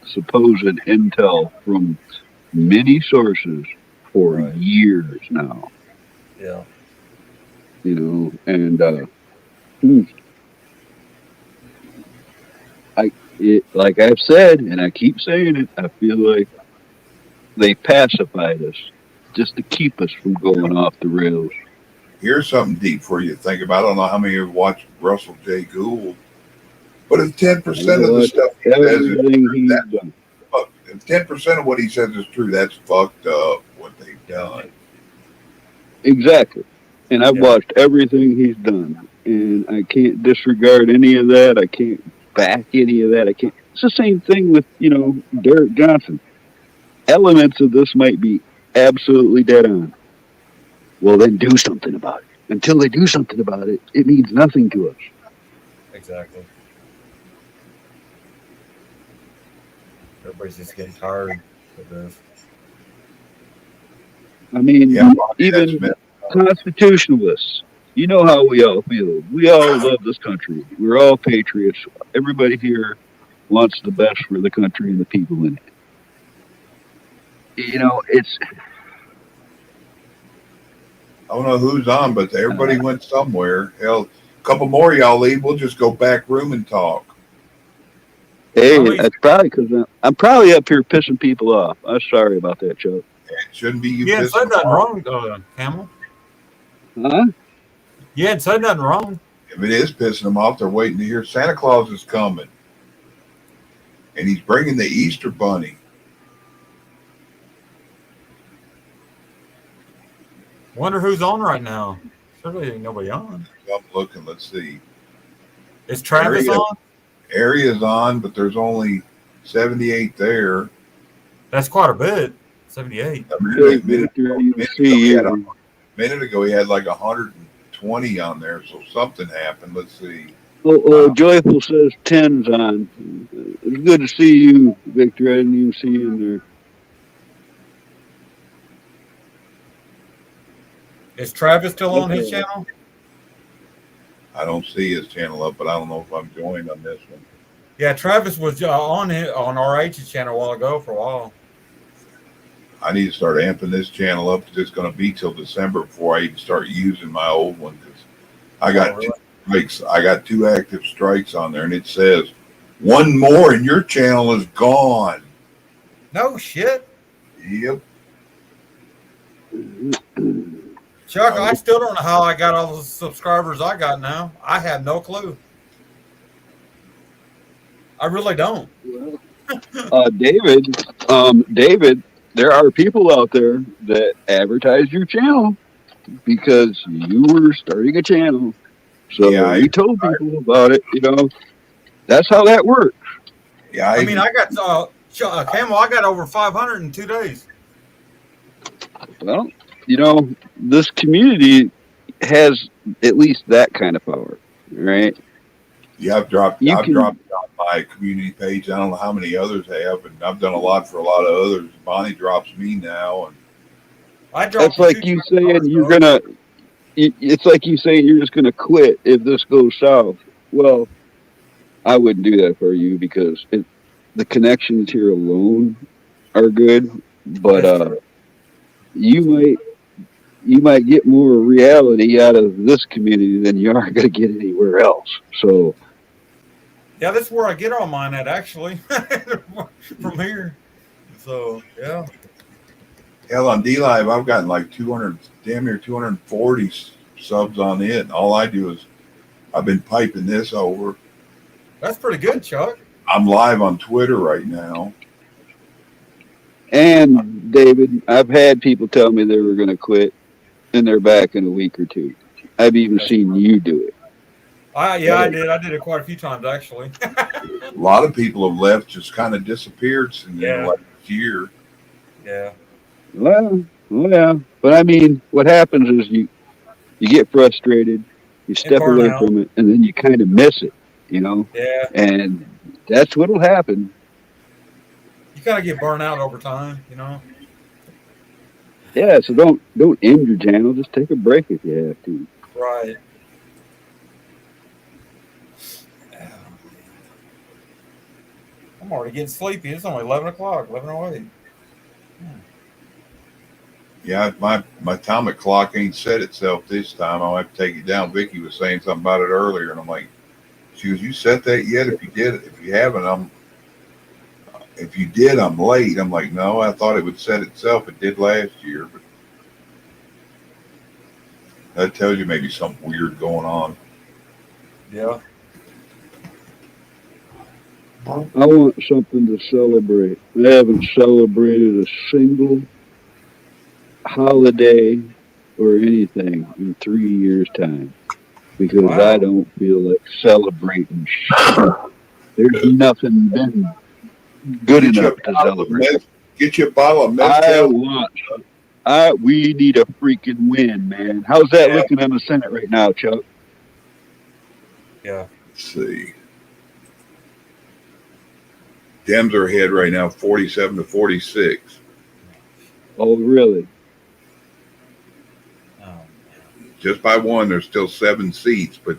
supposed intel from many sources for years now. Yeah. You know, and like I've said, and I keep saying it, I feel like they pacified us just to keep us from going off the rails. Here's something deep for you to think about. I don't know how many of you watched Russell J. Gould, but if 10% of the stuff he says is true, if 10% of what he says is true, that's fucked up what they've done. Exactly. And I've watched everything he's done, and I can't disregard any of that. I can't back any of that. I can't. It's the same thing with, Derek Johnson. Elements of this might be absolutely dead on. Well, then do something about it. Until they do something about it, it means nothing to us. Exactly. Everybody's just getting tired of this. I mean, Yeah, even constitutionalists, you know how we all feel. We all love this country. We're all patriots. Everybody here wants the best for the country and the people in it. You know, it's I don't know who's on, but everybody went somewhere. Hell, a couple more of y'all leave. We'll just go back room and talk. hey, that's probably because I'm probably up here pissing people off. I'm sorry about that, Chuck. It shouldn't be you You hadn't pissing said nothing off. wrong, Camel. Huh? You hadn't said nothing wrong. If it is pissing them off, they're waiting to hear Santa Claus is coming. And he's bringing the Easter bunny. Wonder who's on right now. Surely ain't nobody on. I'm looking. Let's see. Is Travis on? Area's on, but there's only 78 there. That's quite a bit. 78. A minute ago, he had like 120 on there, so something happened. Let's see. Joyful says 10's on. It's good to see you, Victor. I didn't even see you in there. Is Travis still on his channel? I don't see his channel up, but I don't know if I'm joined on this one. Yeah, Travis was on RH's channel a while ago for a while. I need to start amping this channel up because it's going to be till December before I even start using my old one. Because I got two strikes. I got 2 active strikes on there, and it says 1 more, and your channel is gone. No shit. Yep. Chuck, I still don't know how I got all the subscribers I got now. I have no clue. I really don't. David, there are people out there that advertise your channel because you were starting a channel. So you told people about it. You know, that's how that works. Yeah, I mean, I got Camel. I got over 500 in 2 days. Well, you know, this community has at least that kind of power, right? Yeah, I've dropped it on my community page. I don't know how many others have, and I've done a lot for a lot of others. Bonnie drops me now, and that's like you saying you're gonna. It's like you saying you're just gonna quit if this goes south. Well, I wouldn't do that for you because the connections here alone are good, but you might get more reality out of this community than you are going to get anywhere else. So, yeah, that's where I get all mine at, actually, from here. So, yeah. hell, on D Live, I've gotten like 200, damn near 240 subs on it. And all I do is I've been piping this over. That's pretty good, Chuck. I'm live on Twitter right now. And David, I've had people tell me they were going to quit, and they're back in a week or 2. I've even seen you do it. I did. I did it quite a few times, actually. A lot of people have left, just kind of disappeared since like this year. Yeah. Well, yeah. But I mean, what happens is you get frustrated, you step away from it, and then you kind of miss it, you know? Yeah. And that's what'll happen. You kind of get burnt out over time, you know? Yeah, so don't end your channel. Just take a break if you have to. Right. I'm already getting sleepy. It's only 11 o'clock, 11:08. Yeah, my atomic clock ain't set itself this time. I'll have to take it down. Vicky was saying something about it earlier, and I'm like, she goes, you set that yet? If you did, if you haven't, if you did, I'm late. I'm like, no, I thought it would set itself. It did last year, but that tells you maybe something weird going on. Yeah. I want something to celebrate. I haven't celebrated a single holiday or anything in 3 years' time because I don't feel like celebrating shit. There's nothing been good enough to celebrate. Get you a bottle of mezcal. We need a freaking win, man. How's that looking in the Senate right now, Chuck? Yeah. Let's see. Dems are ahead right now, 47 to 46. Oh, really? just by one. There's still 7 seats, but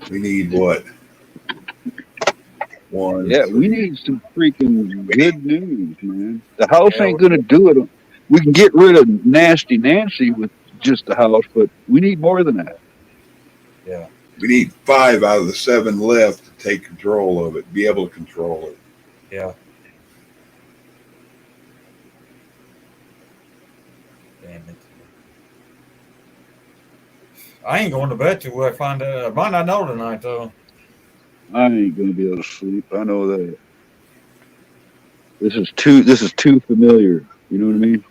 we need what? One. Yeah, we need some freaking good news, man. The House ain't gonna do it. We can get rid of Nasty Nancy with just the House, but we need more than that. Yeah. We need 5 out of the 7 left to take control of it, be able to control it. Yeah. Damn it. I ain't going to bed till I find out. I might not know tonight, though. I ain't gonna be able to sleep. I know that. This is too familiar. You know what I mean?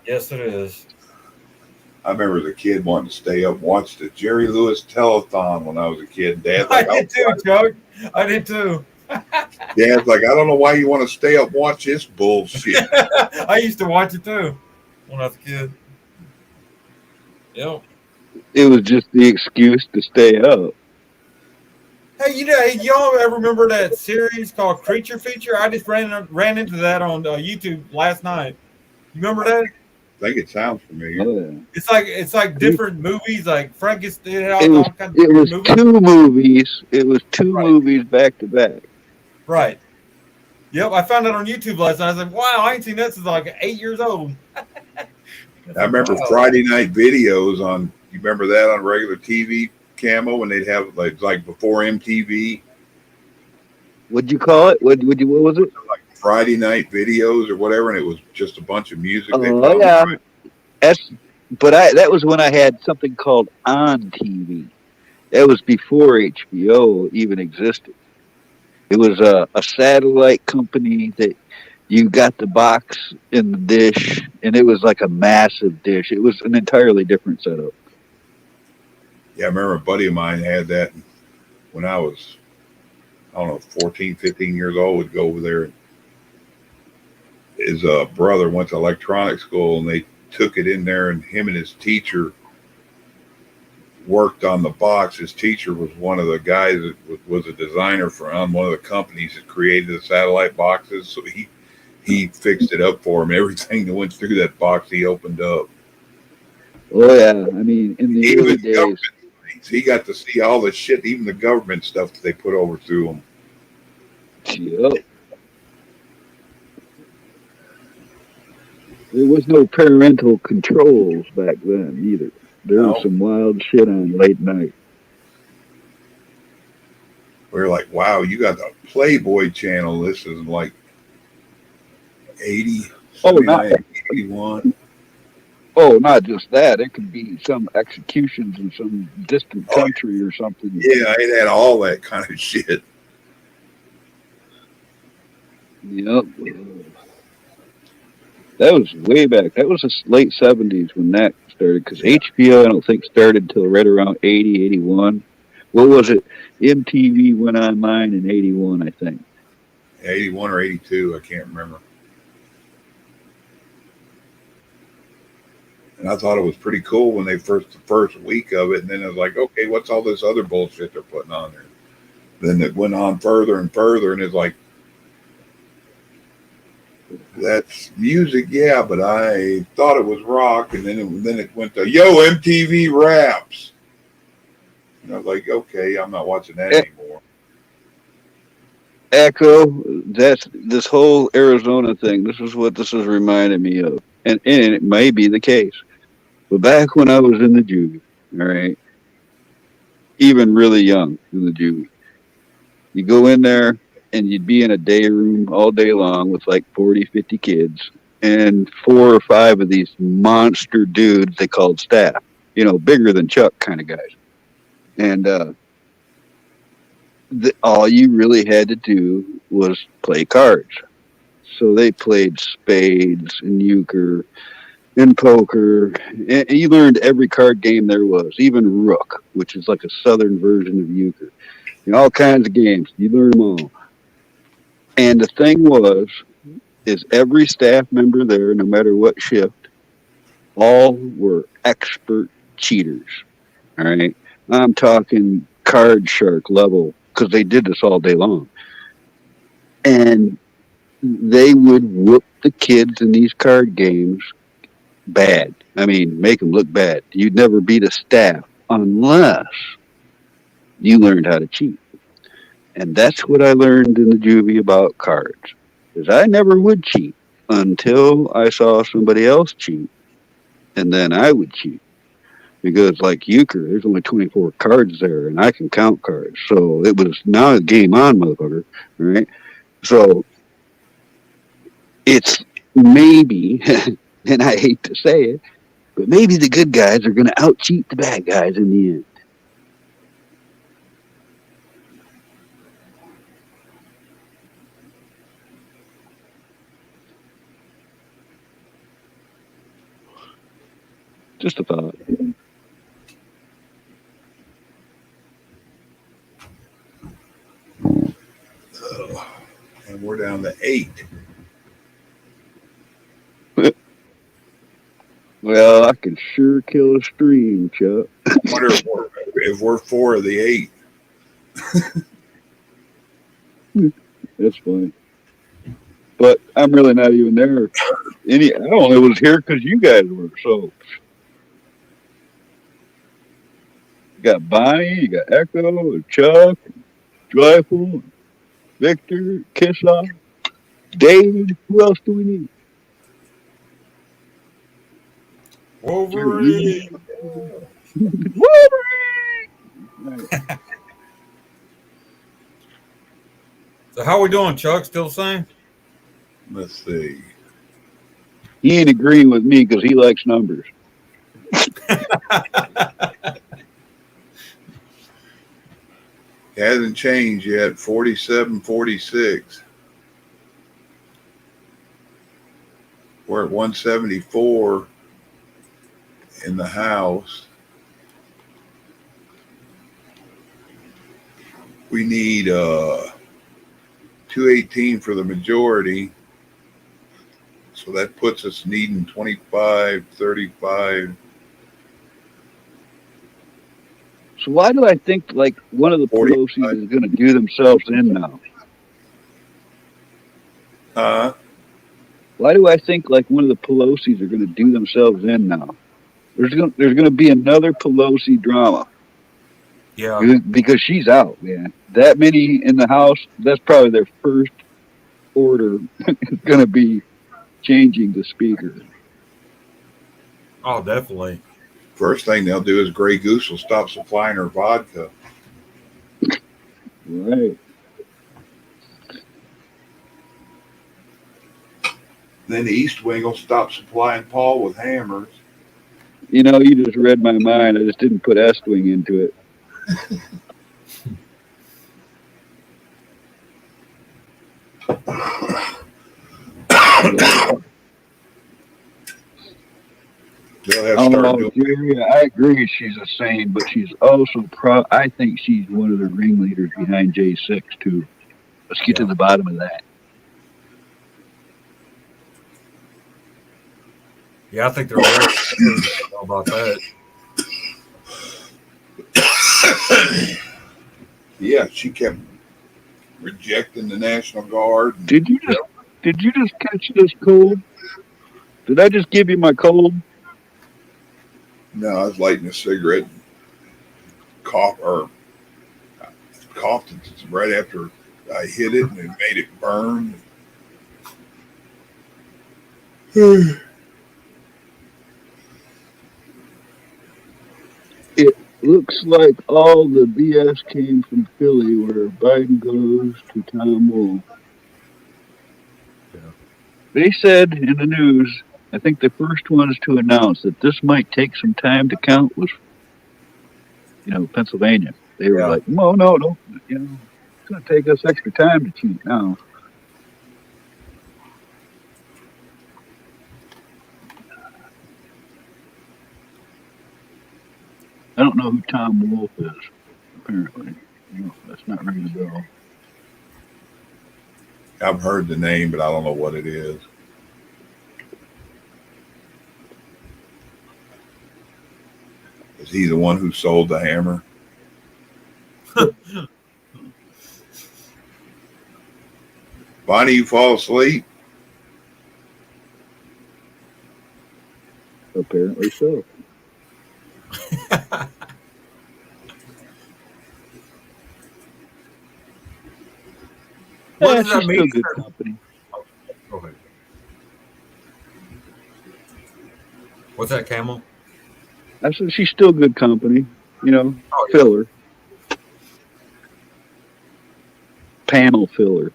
Yes, it is. I remember as a kid wanting to stay up and watch the Jerry Lewis telethon when I was a kid. Dad's I like, did too, Chuck. I did too. Dad's like, I don't know why you want to stay up and watch this bullshit. I used to watch it too when I was a kid. Yep. It was just the excuse to stay up. Hey, y'all ever remember that series called Creature Feature? I just ran into that on YouTube last night. You remember that? I think it sounds familiar. Oh, yeah. It's like different movies, like Frankenstein. It was two movies. It was two movies back to back. Right. Yep, I found it on YouTube last night. I was like, wow, I ain't seen that since like 8 years old. I remember Friday night videos on. You remember that on regular TV, Camo, when they'd have like before MTV. What'd you call it? What was it? Like Friday night videos or whatever, and it was just a bunch of music. Oh yeah, that was when I had something called On TV. That was before HBO even existed. It was a satellite company that you got the box in the dish, and it was like a massive dish. It was an entirely different setup. Yeah, I remember a buddy of mine had that when I was, 14, 15 years old, would go over there. His brother went to electronic school, and they took it in there, and him and his teacher worked on the box. His teacher was one of the guys that was a designer on one of the companies that created the satellite boxes. So he fixed it up for him. Everything that went through that box, he opened up. Oh yeah, I mean, in the early days, he got to see all the shit, even the government stuff that they put over through him. Yep. There was no parental controls back then either. There was some wild shit on late night. We were like, wow, you got the Playboy channel. This is like 80, 81. Oh, not just that. It could be some executions in some distant country or something. Yeah, it had all that kind of shit. Yep. That was way back. That was the late 70s when that started, because HBO, I don't think, started until right around 80, 81. What was it? MTV went online in 81, I think. 81 or 82, I can't remember. And I thought it was pretty cool when the first week of it, and then it was like, okay, what's all this other bullshit they're putting on there? Then it went on further and further, and it's like, that's music, yeah, but I thought it was rock, and then it went to MTV Raps, and I was like, okay, I'm not watching that anymore. Echo, that's this whole Arizona thing. This is what this is reminding me of, and it may be the case. But back when I was in the juvie, all right, even really young in the juvie, you go in there and you'd be in a day room all day long with like 40, 50 kids, and 4 or 5 of these monster dudes they called staff, bigger than Chuck kind of guys. And all you really had to do was play cards. So they played spades and euchre and poker, and you learned every card game there was, even rook, which is like a southern version of euchre. All kinds of games. You learn them all. And the thing is every staff member there, no matter what shift, all were expert cheaters. All right. I'm talking card shark level, because they did this all day long. And they would whoop the kids in these card games bad. I mean, make them look bad. You'd never beat a staff unless you learned how to cheat. And that's what I learned in the juvie about cards. Is I never would cheat until I saw somebody else cheat, and then I would cheat. Because like euchre, there's only 24 cards there, and I can count cards. So it was now game on, motherfucker. Right? So it's maybe, and I hate to say it, but maybe the good guys are going to out cheat the bad guys in the end. Just a thought. And we're down to 8. Well, I can sure kill a stream, Chuck. I wonder if we're 4 of the 8. That's funny. But I'm really not even there. I only was here because you guys were. So you got Bonnie, you got Echo, Chuck, Joyful, Victor, Kissoff, David. Who else do we need? Wolverine. Wolverine. So how we doing, Chuck? Still the same? Let's see. He ain't agreeing with me because he likes numbers. It hasn't changed yet. 47, 46. We're at 174 in the House. We need 218 for the majority. So that puts us needing 25, 35. So why do I think like one of the Pelosi's is going to do themselves in now? Why do I think like one of the Pelosi's are going to do themselves in now? There's going to be another Pelosi drama. Yeah. Because she's out, man. That many in the House, that's probably their first order is going to be changing the speaker. Oh, definitely. First thing they'll do is Grey Goose will stop supplying her vodka. Right. Then the East Wing will stop supplying Paul with hammers. You know, you just read my mind. I just didn't put Estwing into it. Jerry, I agree she's a saint, but she's also I think she's one of the ringleaders behind J6 too. Let's get to the bottom of that. Yeah, I think they're right about that. Yeah, she kept rejecting the National Guard. Did you just catch this cold? Did I just give you my cold? No, I was lighting a cigarette. Coughed right after I hit it, and it made it burn. It looks like all the BS came from Philly, where Biden goes to Tom Wolf. They said in the news, I think the first ones to announce that this might take some time to count was, Pennsylvania. They were like, no, it's going to take us extra time to cheat now. I don't know who Tom Wolf is, apparently. That's not ringing a bell. I've heard the name, but I don't know what it is. Is he the one who sold the hammer? Bonnie, you fall asleep? Apparently so. What Yeah, does that she's mean? still good company. Go ahead. What's that, Camel? I said she's still good company. You know, Oh yeah. filler, panel filler,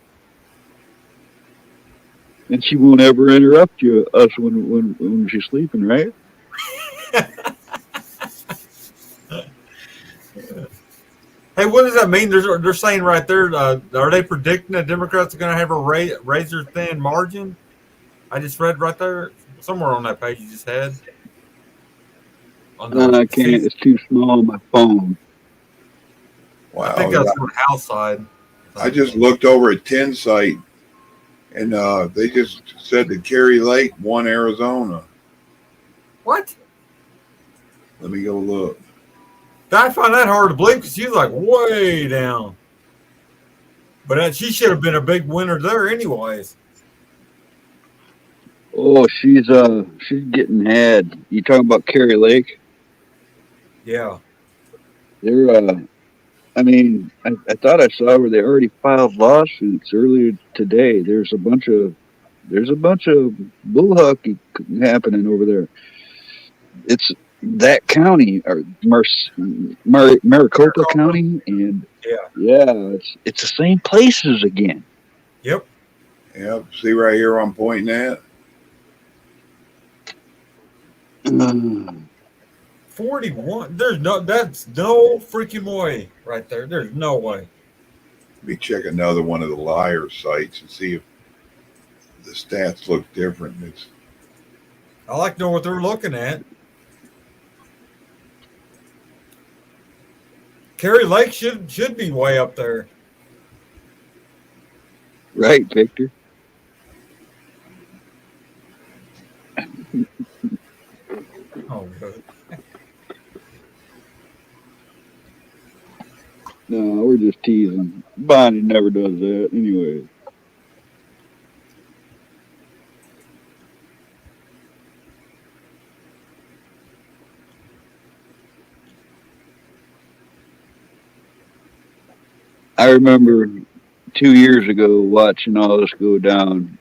and she won't ever interrupt us when she's sleeping, right? Hey, what does that mean? They're saying right there. Are they predicting that Democrats are going to have a razor thin margin? I just read right there somewhere on that page you just had. On I the can't. It's too small on my phone. I think Wow. that's on the House side. I just looked over at 10 site, and they just said that Kerry Lake won Arizona. What? Let me go look. I find that hard to believe because she's like way down. But she should have been a big winner there, anyways. Oh, she's getting had. You talking about Kerry Lake? Yeah. They're I mean, I thought I saw where they already filed lawsuits earlier today. There's a bunch of bull hockey happening over there. It's that county or Maricopa County, and yeah, it's the same places again. Yep. Yep. See right here I'm pointing at. 41. That's no freaking way right there. There's no way. Let me check another one of the liar sites and see if the stats look different. I like to know what they're looking at. Kerry Lake should be way up there. Right, Victor. Oh, good. No, we're just teasing. Bonnie never does that anyway. I remember 2 years ago watching all this go down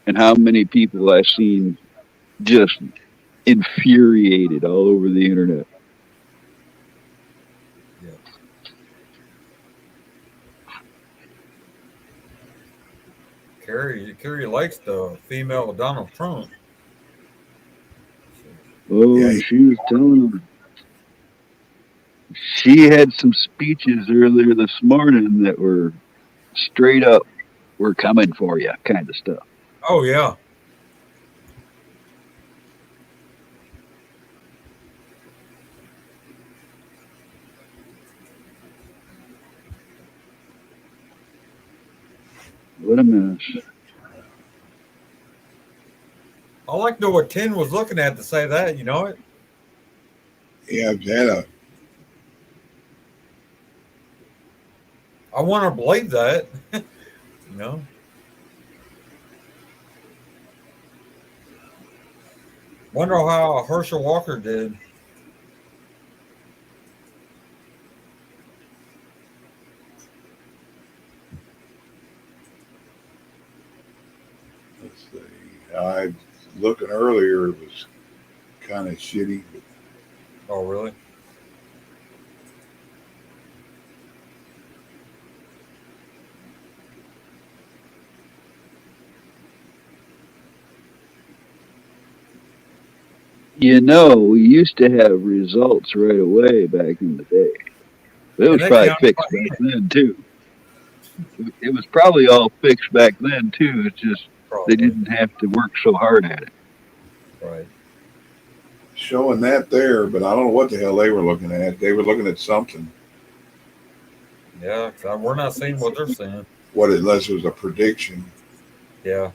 and how many people I seen just infuriated all over the internet. Kerry Lake's the female of Donald Trump. Oh, and she was telling them. She had some speeches earlier this morning that were straight up, "We're coming for you" kind of stuff. Oh, yeah. What a mess. I like to know what 10 was looking at to say that, you know it? Yeah, I've had a. I want to believe that. You know? Wonder how Herschel Walker did. Let's see. I looking earlier, it was kind of shitty. Oh, really? You know, we used to have results right away back in the day. It was they probably counted fixed by back then too. It was probably all fixed back then too. It's just they didn't have to work so hard at it. Right. Showing that there, but I don't know what the hell they were looking at. They were looking at something. Yeah, 'cause we're not seeing what they're seeing. What, unless it was a prediction. Yeah.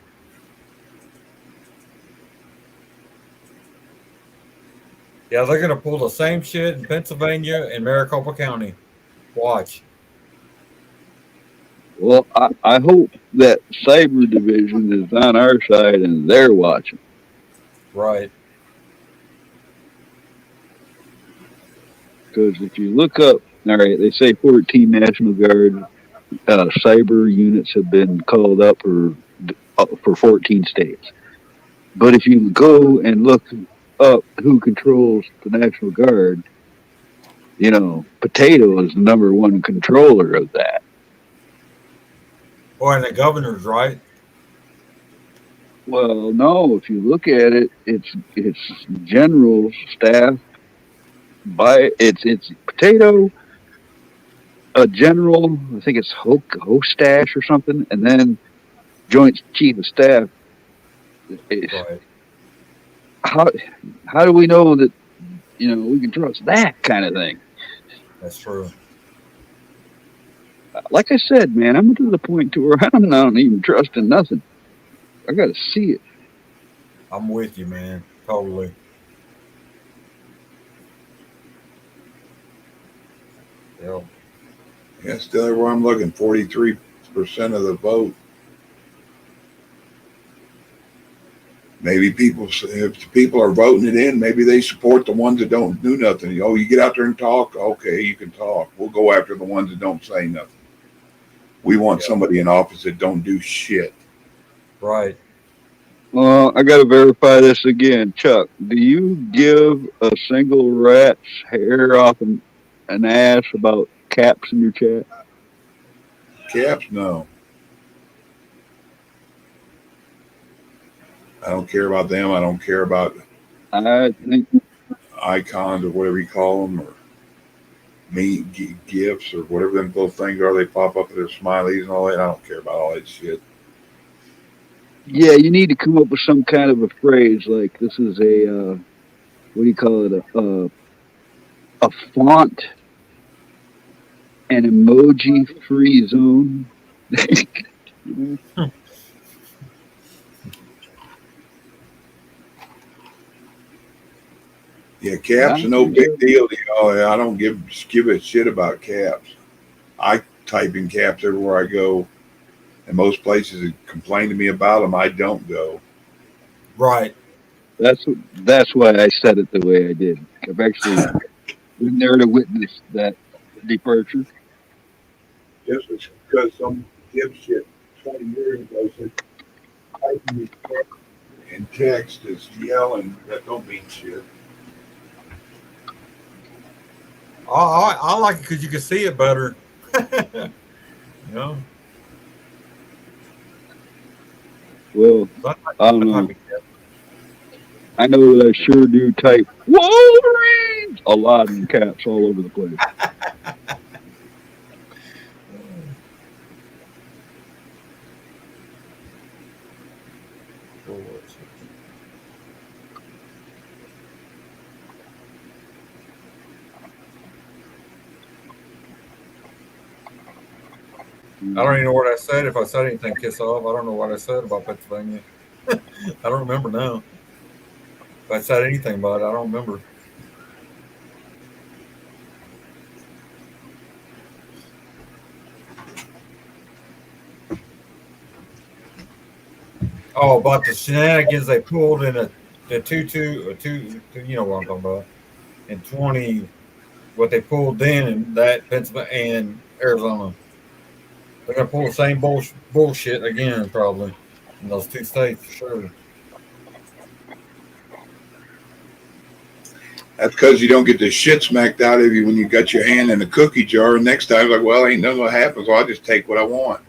Yeah, they're going to pull the same shit in Pennsylvania and Maricopa County. Watch. Well, I hope that cyber division is on our side and they're watching. Right. because if you look up, all right, they say 14 National Guard cyber units have been called up for 14 states. But if you go and look up who controls the National Guard, Potato is the number one controller of that. Or and the governor's right. Well, no, if you look at it, it's general staff by it's Potato, a general, I think it's Hostash or something, and then Joint Chief of Staff. Right. How do we know that we can trust that kind of thing? That's true. Like I said, man, I'm to the point to where I don't even trust in nothing. I got to see it. I'm with you, man. Totally. Yep. Yeah, still everywhere I'm looking, 43% of the vote. Maybe if people are voting it in, maybe they support the ones that don't do nothing. Oh, you get out there and talk? Okay, you can talk. We'll go after the ones that don't say nothing. We want somebody in office that don't do shit. Right. Well, I got to verify this again. Chuck, do you give a single rat's hair off an ass about caps in your chat? Caps? No. I don't care about them. I don't care about I think icons or whatever you call them, or gifts or whatever them little things are. They pop up with their smileys and all that. I don't care about all that shit. Yeah, you need to come up with some kind of a phrase like this is a what do you call it? A font and emoji free zone. Yeah, caps are no big deal to y'all. I don't give a shit about caps. I type in caps everywhere I go, and most places that complain to me about them, I don't go. Right. That's why I said it the way I did. I've actually been there to witness that departure. Just because some dipshit 20 years ago said typing in text is yelling, that don't mean shit. I like it because you can see it better. You know? Well, I don't know. I know that I sure do type Wolverines a lot in caps all over the place. I don't even know what I said. If I said anything, kiss off. I don't know what I said about Pennsylvania. I don't remember now. If I said anything about it, I don't remember. Oh, about the shenanigans they pulled in the two, you know what I'm talking about. In 20, what they pulled then in that Pennsylvania and Arizona. They're gonna pull the same bullshit again, probably in those two states for sure. That's because you don't get the shit smacked out of you when you got your hand in the cookie jar. And next time, like, well, ain't nothing gonna happen, so I'll just take what I want.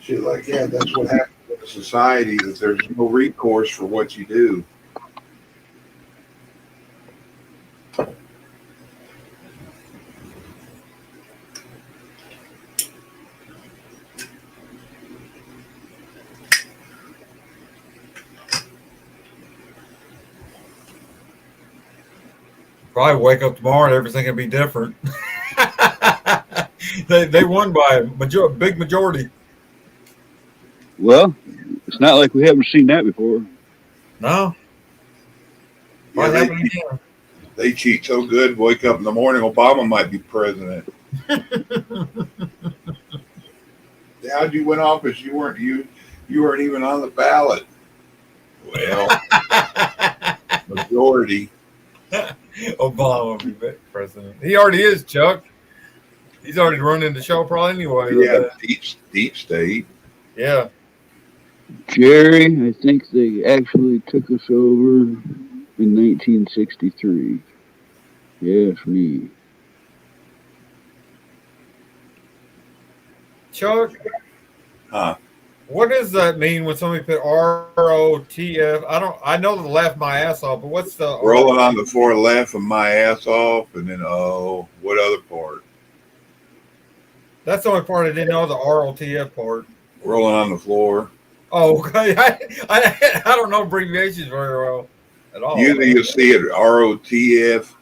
Shit like that. That's what happens in a society, that there's no recourse for what you do. Probably wake up tomorrow and everything will be different. They won by a big majority. Well, it's not like we haven't seen that before. No. Yeah, they cheat so good. Wake up in the morning, Obama might be president. How'd you win office? You weren't even on the ballot. Well, Majority. Obama will be president. He already is, Chuck. He's already running the show probably anyway. Yeah, deep state. Yeah. Jerry, I think they actually took us over in 1963. Yes, me. Chuck, Huh? what does that mean when somebody put ROTF? I know to laugh my ass off, but what's the Rolling on the floor, laughing my ass off, and then what other part? That's the only part I didn't know, the ROTF part. Rolling on the floor. Oh, okay. I don't know abbreviations very well at all. Usually you see it ROTF,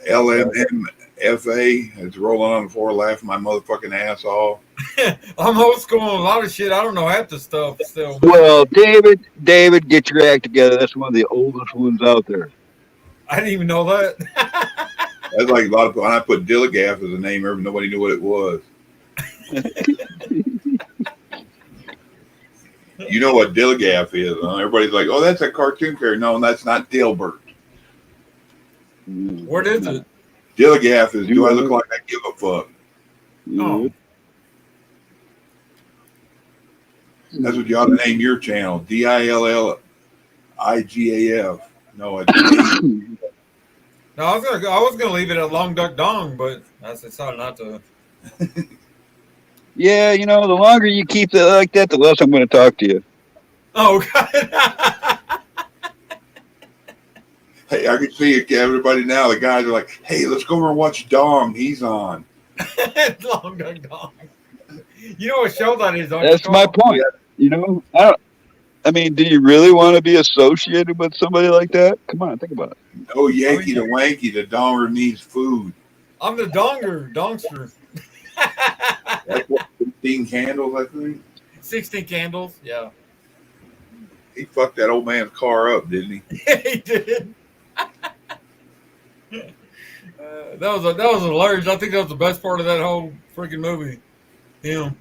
LMMFA. It's rolling on the floor, laughing my motherfucking ass off. I'm old school on a lot of shit. I don't know half the stuff still. Well, David, get your act together. That's one of the oldest ones out there. I didn't even know that. That's like a lot of when I put Dilligaff as a name, nobody knew what it was. You know what Dilligaff is, huh? Everybody's like, "Oh, that's a cartoon character." No, that's not Dilbert. What is it? Dilligaff is. Do I look like I give a fuck? Oh. That's what you ought to name your channel. DILLIGAF. No, it's No, I was gonna leave it at Long Duck Dong, but I decided not to. Yeah, the longer you keep it like that, the less I'm going to talk to you. Oh, God. Hey, I can see everybody now. The guys are like, "Hey, let's go over and watch Dong. He's on." Long Duck Dong. You know what show that is on? That's my point. I mean, do you really want to be associated with somebody like that? Come on, think about it. Oh, Yankee the Wanky, the donger needs food. I'm the dongster. Like what, 15 candles, I think? 16 candles, yeah. He fucked that old man's car up, didn't he? He did. That was hilarious. I think that was the best part of that whole freaking movie. Him.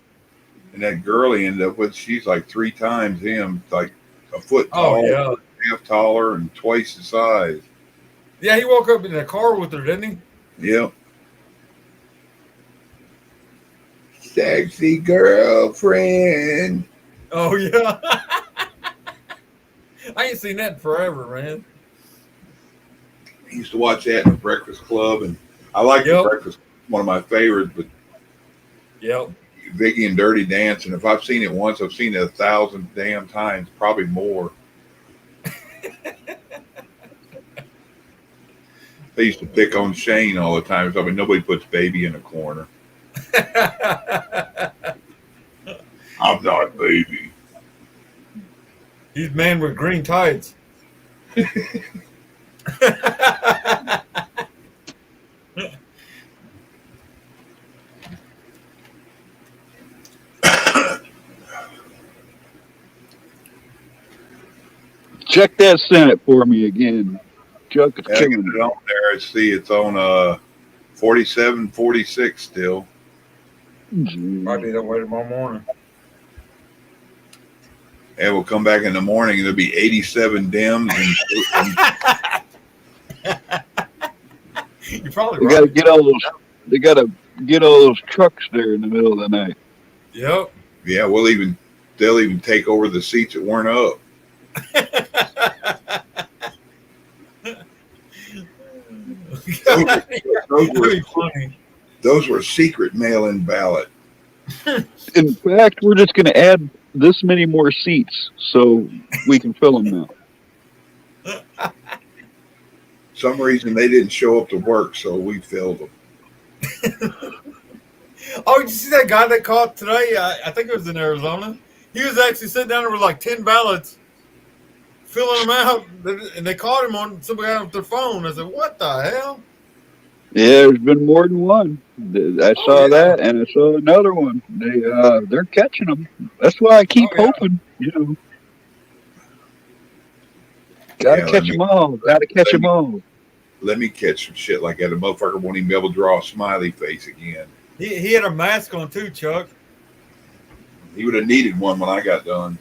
And that girl he ended up with, she's like 3 times him, like a foot taller, half taller, and twice the size. Yeah, he woke up in the car with her, didn't he? Yep. Sexy girlfriend. Oh, yeah. I ain't seen that in forever, man. I used to watch that in the Breakfast Club, and I like the Breakfast Club, one of my favorites, but Vicky and Dirty Dancing, if I've seen it once, I've seen it 1,000 damn times, probably more. They used to pick on Shane all the time. So, I mean, nobody puts Baby in a corner. I'm not Baby. He's man with green tights. Check that Senate for me again. Chuck, it's Yeah, killing get me. it on there. See, it's on 47, 46 still. Might be that way tomorrow morning. And we'll come back in the morning and there'll be 87 Dems You're probably They right. got to get all those. They got to get all those trucks there in the middle of the night. Yep. Yeah, they'll even take over the seats that weren't up. Those were secret mail-in ballot. In fact, we're just going to add this many more seats so we can fill them now. Some reason they didn't show up to work, so we filled them. Oh, did you see that guy that caught today? I think it was in Arizona. He was actually sitting down there with like 10 ballots, filling them out, and they caught him on somebody out with their phone. I said, "What the hell?" Yeah, there's been more than one. I saw that, and I saw another one. They're catching them. That's why I keep hoping. Gotta catch them all. Gotta catch them all. Let me catch some shit like that. A motherfucker won't even be able to draw a smiley face again. He had a mask on too, Chuck. He would have needed one when I got done.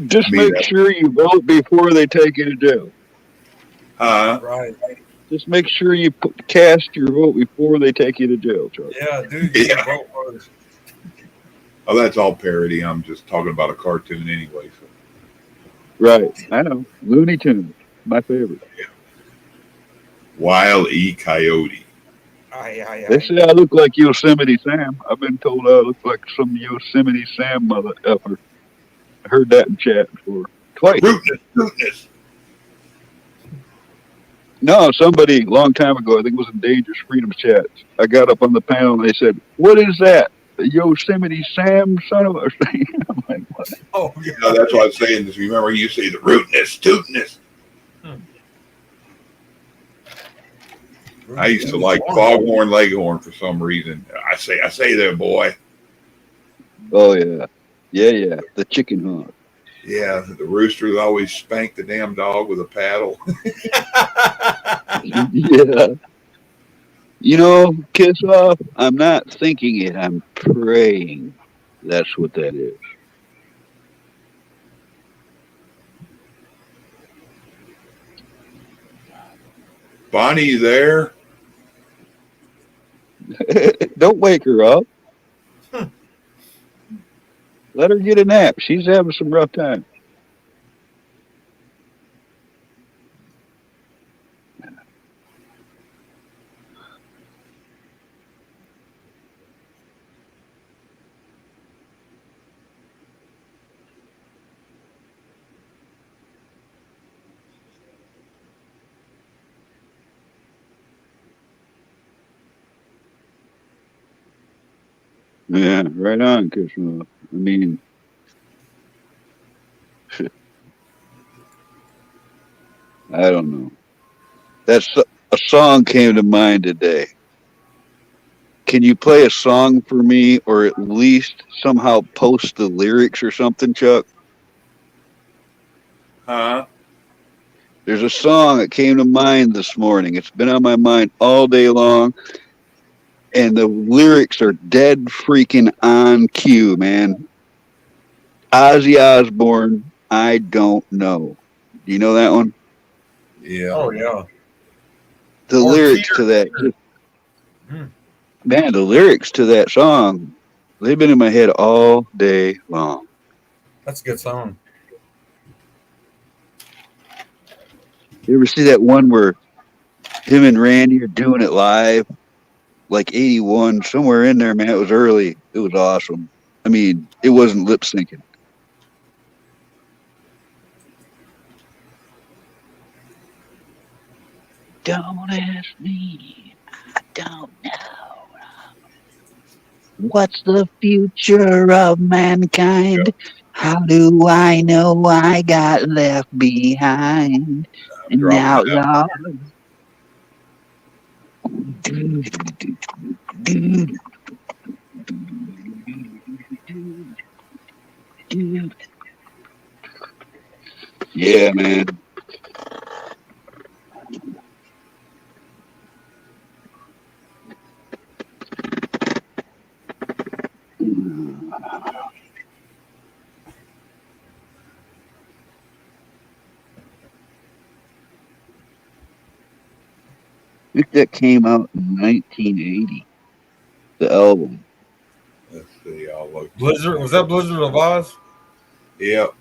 Just Me, make sure you vote before they take you to jail. Right. Just make sure you cast your vote before they take you to jail, Chuck. Yeah, dude. You Yeah. vote first. Oh, that's all parody. I'm just talking about a cartoon anyway. So. Right. I know. Looney Tunes. My favorite. Wile E. Coyote. They say I look like Yosemite Sam. I've been told I look like some Yosemite Sam mother effer. I heard that in chat before. Twice. Rootness. No, somebody a long time ago, I think it was in Dangerous Freedom Chats. I got up on the panel and they said, "What is that? The Yosemite Sam son of a..." I'm like, what? Oh, yeah. That's what I was saying. Is remember you say the rootness, tootness. I used to like Foghorn Leghorn for some reason. I say there, boy. Oh yeah, yeah. The chicken hawk. Yeah, the roosters always spank the damn dog with a paddle. Yeah. You know, kiss off. I'm not thinking it. I'm praying. That's what that is. Bonnie, you there? Don't wake her up. Let her get a nap. She's having some rough time. Yeah, right on, Kishma. I mean, I don't know. That's a song came to mind today. Can you play a song for me, or at least somehow post the lyrics or something, Chuck? Huh? There's a song that came to mind this morning. It's been on my mind all day long. And the lyrics are dead freaking on cue, man. Ozzy Osbourne, I Don't Know. Do you know that one? Yeah. Oh, yeah. The lyrics to that. Man, the lyrics to that song, they've been in my head all day long. That's a good song. You ever see that one where him and Randy are doing it live? Like 81, somewhere in there, man. It was early. It was awesome. I mean, it wasn't lip syncing. Don't ask me. I don't know. What's the future of mankind? How do I know I got left behind? And now y'all. Yeah, man. I think that came out in 1980. The album. Let's see. I'll look. Blizzard, was that Blizzard of Oz? Yep.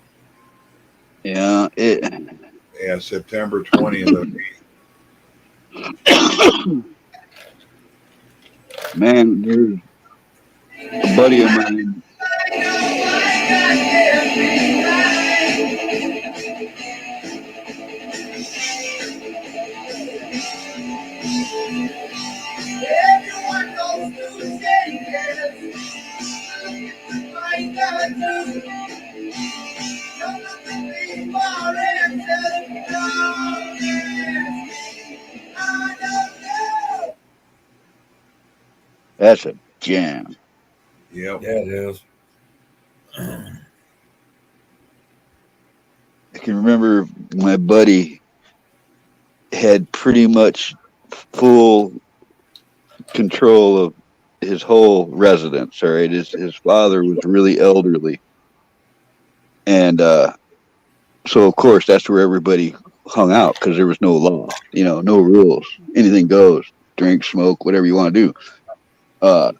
Yeah. Yeah, September 20th. Man, there's a buddy of mine. That's a jam. Yep. Yeah, it is. I can remember my buddy had pretty much full control of his whole residence. All right, his father was really elderly, and So of course that's where everybody hung out because there was no law, no rules. Anything goes. Drink, smoke, whatever you want to do. Uh,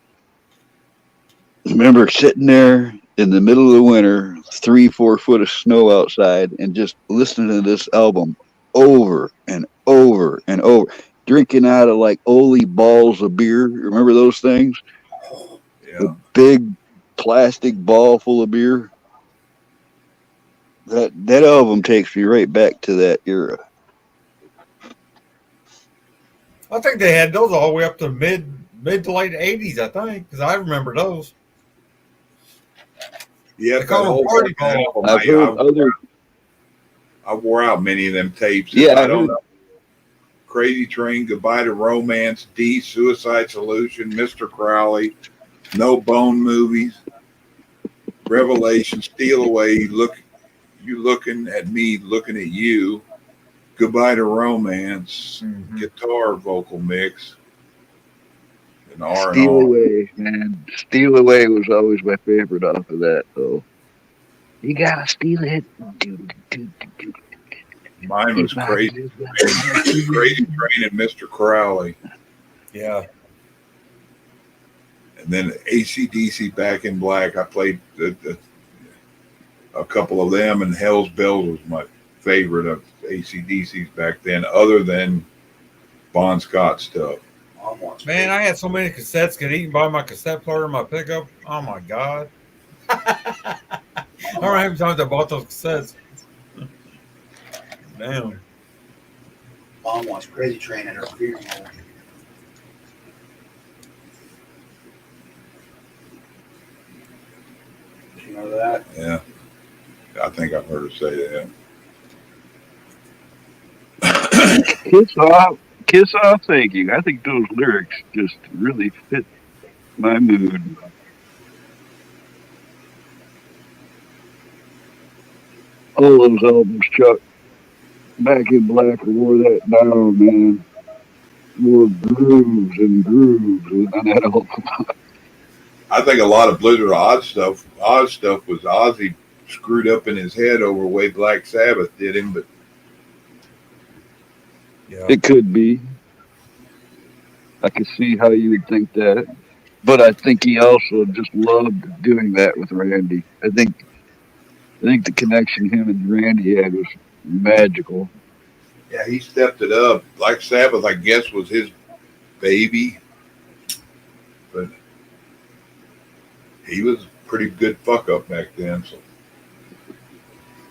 remember sitting there in the middle of the winter, 3-4 foot of snow outside, and just listening to this album over and over and over, drinking out of like Oli balls of beer. Remember those things? Yeah. A big plastic ball full of beer. That album takes me right back to that era. I think they had those all the way up to mid to late '80s. I think because I remember those. Yeah, They call them party balls. I've heard other. I wore out many of them tapes. Yeah, I don't know. Crazy Train, Goodbye to Romance, D, Suicide Solution, Mr. Crowley, No Bone Movies, Revelation, Steal Away, You Looking at Me, Looking at You, Goodbye to Romance, Guitar Vocal Mix, and R&R. Steal Away, man. Steal Away was always my favorite off of that, though. You gotta steal it. Mine was Crazy Train and Mr. Crowley. Yeah. And then AC/DC Back in Black. I played a couple of them, and Hell's Bells was my favorite of AC/DC's back then, other than Bon Scott stuff. Man, I had so many cassettes get eaten by my cassette player in my pickup. Oh my god! I don't know how many times I bought those cassettes. Damn. Mom wants Crazy Train at her funeral. Did you know that? Yeah. I think I've heard her say that. Kiss off, thank you. I think those lyrics just really fit my mood. All those albums, Chuck. Back in Black wore that down, man. More grooves and grooves on that album. I think a lot of Blizzard Oz stuff was Ozzy screwed up in his head over the way Black Sabbath did him, but yeah. It could be. I could see how you would think that. But I think he also just loved doing that with Randy. I think the connection him and Randy had was magical. yeah, he stepped it up. Black Sabbath, I guess, was his baby, but he was a pretty good fuck up back then. So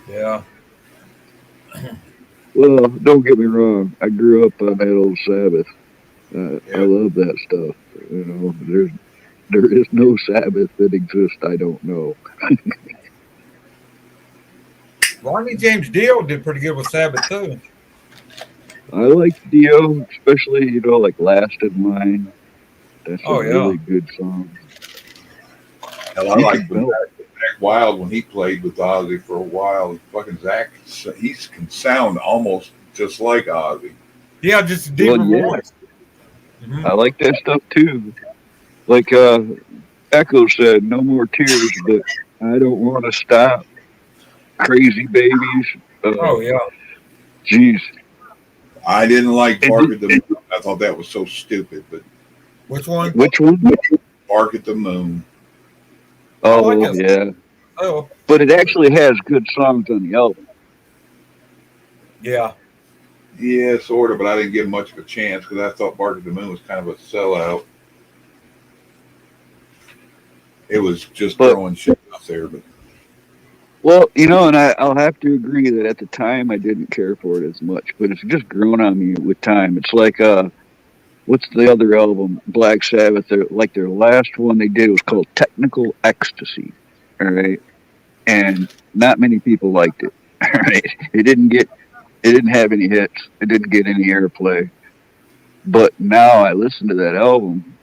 yeah. Well, don't get me wrong. I grew up on that old Sabbath. I love that stuff. There is no Sabbath that exists I don't know. Ronnie James Dio did pretty good with Sabbath too. I like Dio, especially like Last in Line. That's a really good song. hell, I like Zach Wild when he played with Ozzy for a while. Fucking Zach, he can sound almost just like Ozzy. Yeah, just a deeper voice. I like that stuff too. Like Echo said, no more tears, but I don't want to stop. Crazy Babies. Oh yeah. Jeez. I didn't like Bark at the Moon. I thought that was so stupid. But which one? Which one? Bark at the Moon. Oh, yeah. Oh. But it actually has good songs on the album. Yeah. Yeah, sort of, but I didn't give much of a chance because I thought Bark at the Moon was kind of a sellout. It was just throwing shit out there. But well, and I'll have to agree that at the time I didn't care for it as much, but it's just grown on me with time. It's like, what's the other album? Black Sabbath. Their last one they did was called Technical Ecstasy. All right. And not many people liked it. All right. It didn't have any hits. It didn't get any airplay. But now I listen to that album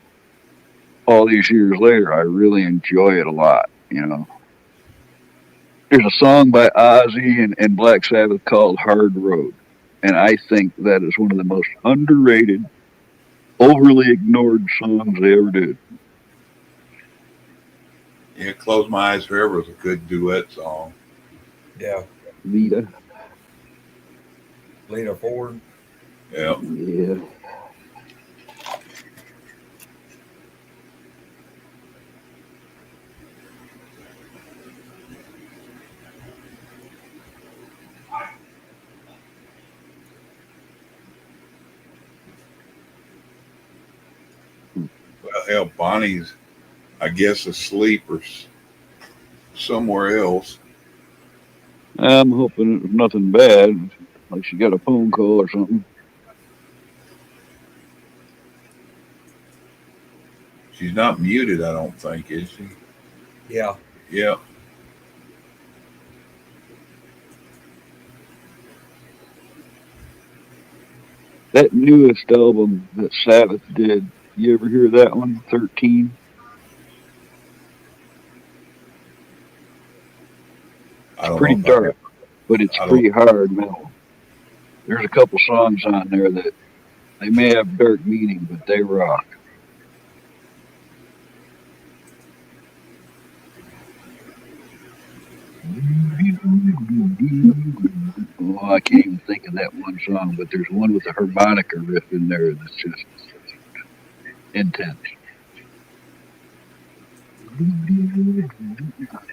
all these years later. I really enjoy it a lot, There's a song by Ozzy and Black Sabbath called Hard Road. And I think that is one of the most underrated, overly ignored songs they ever did. yeah, Close My Eyes Forever was a good duet song. Yeah. Lita. Lita Ford. Yeah. Yeah. Well, hell, Bonnie's, I guess, asleep or somewhere else. I'm hoping it was nothing bad, like she got a phone call or something. She's not muted, I don't think, is she? Yeah. Yeah. That newest album that Sabbath did, you ever hear that one? 13. I It's don't know pretty if I have. dark, but it's I don't. pretty hard metal. There's a couple songs on there that they may have dark meaning, but they rock. Oh, I can't even think of that one song, but there's one with a harmonica riff in there that's just intense.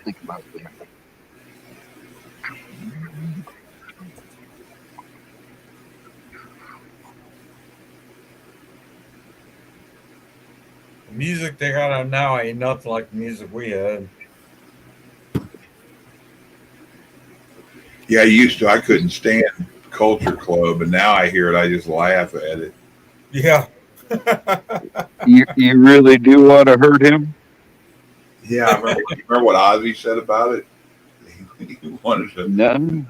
Think about that. The music they got on now ain't nothing like the music we had. Yeah, I used to. I couldn't stand Culture Club, and now I hear it, I just laugh at it. Yeah. You really do want to hurt him? Yeah, I remember. You remember what Ozzy said about it? He wanted to. No.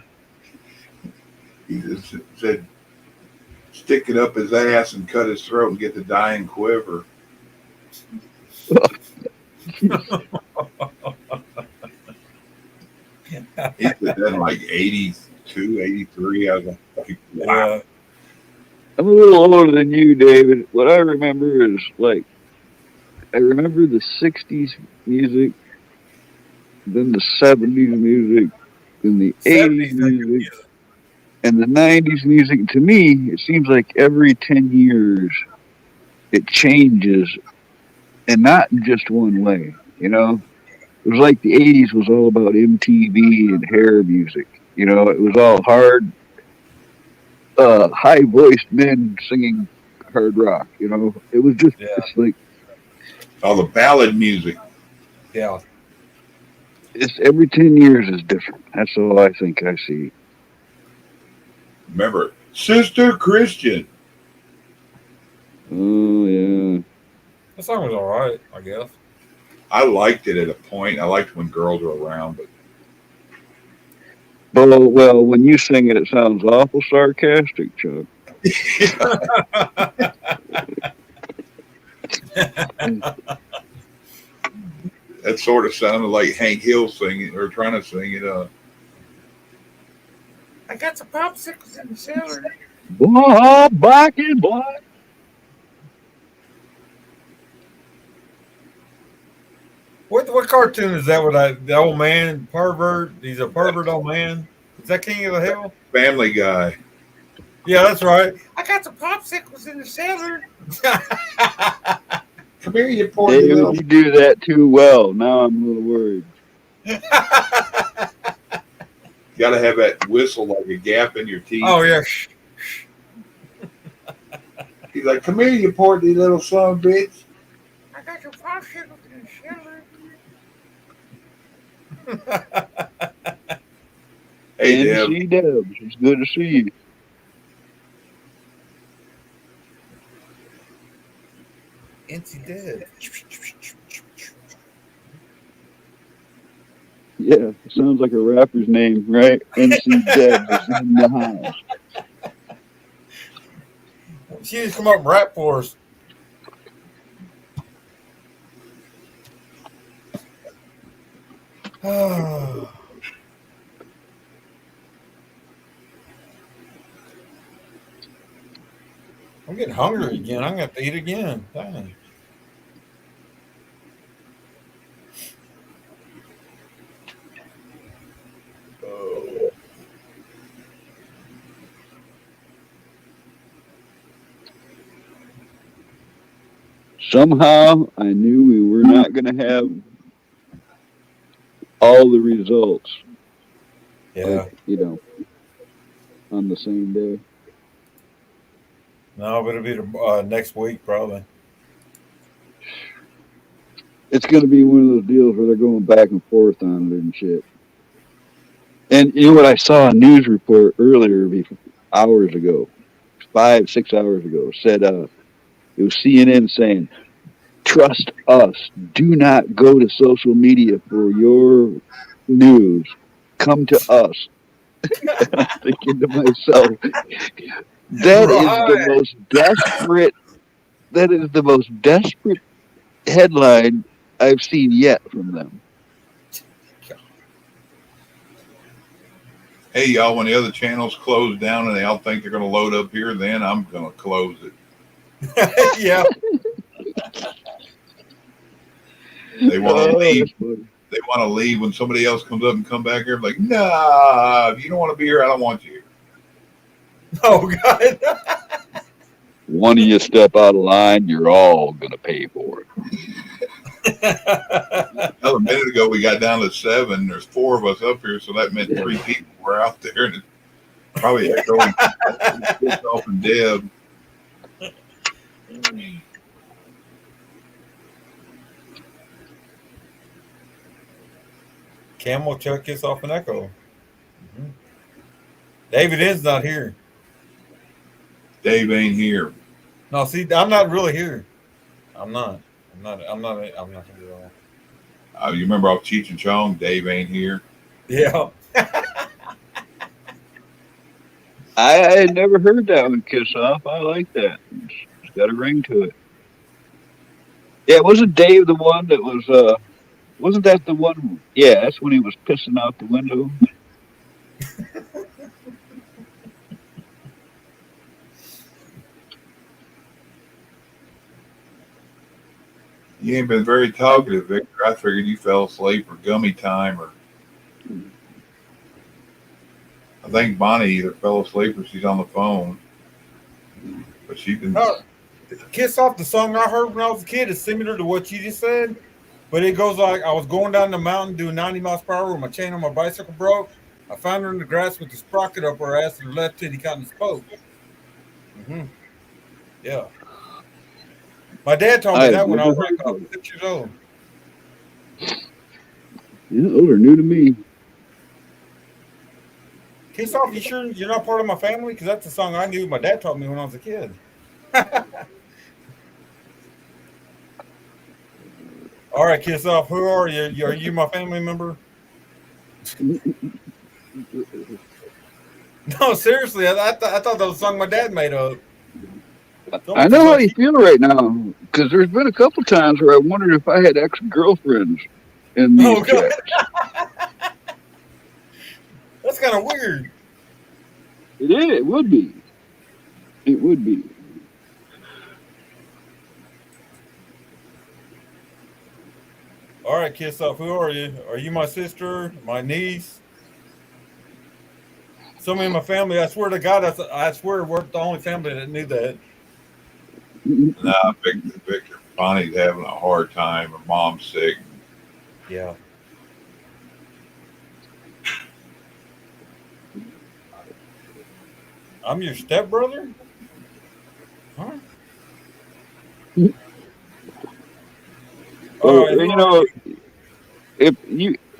He just said, "Stick it up his ass and cut his throat and get the dying quiver." He said that in like 82, 83. I was like, wow. Yeah. I'm a little older than you, David. What I remember is like, I remember the 60s music, then the 70s music, then the 80s music, and the 90s music. To me, it seems like every 10 years it changes, and not in just one way, you know? It was like the 80s was all about MTV and hair music. You know, it was all hard, high voiced men singing hard rock. You know, it was just, Yeah. it's like, All the ballad music. Yeah. it's every 10 years is different. That's all I think I see. Remember, Sister Christian. Oh, yeah. That song was all right, I guess. I liked it at a point. I liked when girls were around, but Well, when you sing it, it sounds awful sarcastic, Chuck. that sort of sounded like Hank Hill singing or trying to sing it. I got some popsicles in the cellar. Boy, black and black. What cartoon is that? With the old man pervert? He's a pervert old man. Is that King of the Hill? Family Guy. Yeah, that's right. I got some popsicles in the cellar. Come here, you poor David, little. you do that too well. Now I'm a little worried. You got to have that whistle like a gap in your teeth. Oh yeah. He's like, "Come here, you poor little son of a bitch." I got some popsicles in the cellar. Hey, Deb. MC Debs, it's good to see you. NC Dead. Yeah, it sounds like a rapper's name, right? MC Debs is in the house. She just come up and rap for us. I'm getting hungry again. I'm gonna have to eat again. Dang. Somehow I knew we were not going to have all the results. Yeah. On the same day. No, but it'll be next week probably. It's going to be one of those deals where they're going back and forth on it and shit. And you know what? I saw a news report earlier, hours ago, 5-6 hours ago, said it was CNN saying, "Trust us. Do not go to social media for your news. Come to us." And I'm thinking to myself, that is the most desperate headline I've seen yet from them. Hey, y'all, when the other channels close down and they all think they're going to load up here, then I'm going to close it. Yeah. They want to leave. They want to leave when somebody else comes up and come back here. Like, nah, if you don't want to be here, I don't want you here. Oh, God. One of you step out of line, you're all going to pay for it. A minute ago, we got down to 7. There's 4 of us up here, so that meant 3 people were out there. And it's probably echoing off and Deb. Camel Chuck gets off an echo. Mm-hmm. David is not here. Dave ain't here. No, see, I'm not really here. I'm not here at all. You remember off Cheech and Chong? Dave ain't here. Yeah. I had never heard that one, Kiss Off. I like that. It's got a ring to it. Yeah, wasn't Dave the one that was, wasn't that the one? Yeah, that's when he was pissing out the window. You ain't been very talkative, Victor. I figured you fell asleep or gummy time, or I think Bonnie either fell asleep or she's on the phone. But she can. Kiss Off, the song I heard when I was a kid, is similar to what you just said, but it goes like, I was going down the mountain doing 90 miles per hour when my chain on my bicycle broke. I found her in the grass with the sprocket up her ass and her left titty caught in the spoke. Mm-hmm. Yeah. My dad told me that when I was like 6 years old. Yeah, those are new to me. Kiss Off, you sure you're not part of my family? Because that's the song I knew my dad taught me when I was a kid. All right, Kiss Off, who are you? Are you my family member? No, seriously, I thought that was a song my dad made up. I know how you feel right now, because there's been a couple times where I wondered if I had ex-girlfriends in these chats. That's kind of weird. It is. It would be. It would be. All right, Kiss Off, who are you? Are you my sister, my niece? Somebody in my family, I swear to God, I swear we're the only family that knew that. Nah, Victor. Bonnie's having a hard time. Her mom's sick. Yeah. I'm your stepbrother? Huh? Well, you know,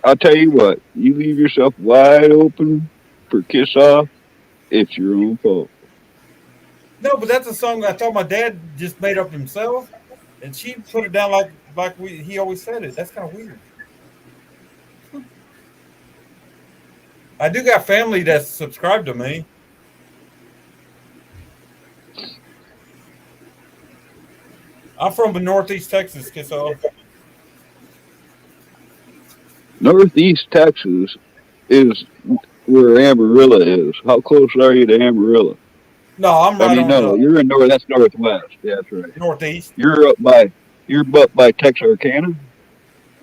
I'll tell you what, you leave yourself wide open for Kiss Off, it's your own fault. No, but that's a song I thought my dad just made up himself, and she put it down like he always said it. That's kind of weird. I do got family that's subscribed to me. I'm from Northeast Texas, Kiss Off. Northeast Texas is where Amarillo is. How close are you to Amarillo? No, I'm right you're in that's northwest. Yeah, that's right. Northeast. You're up by Texarkana?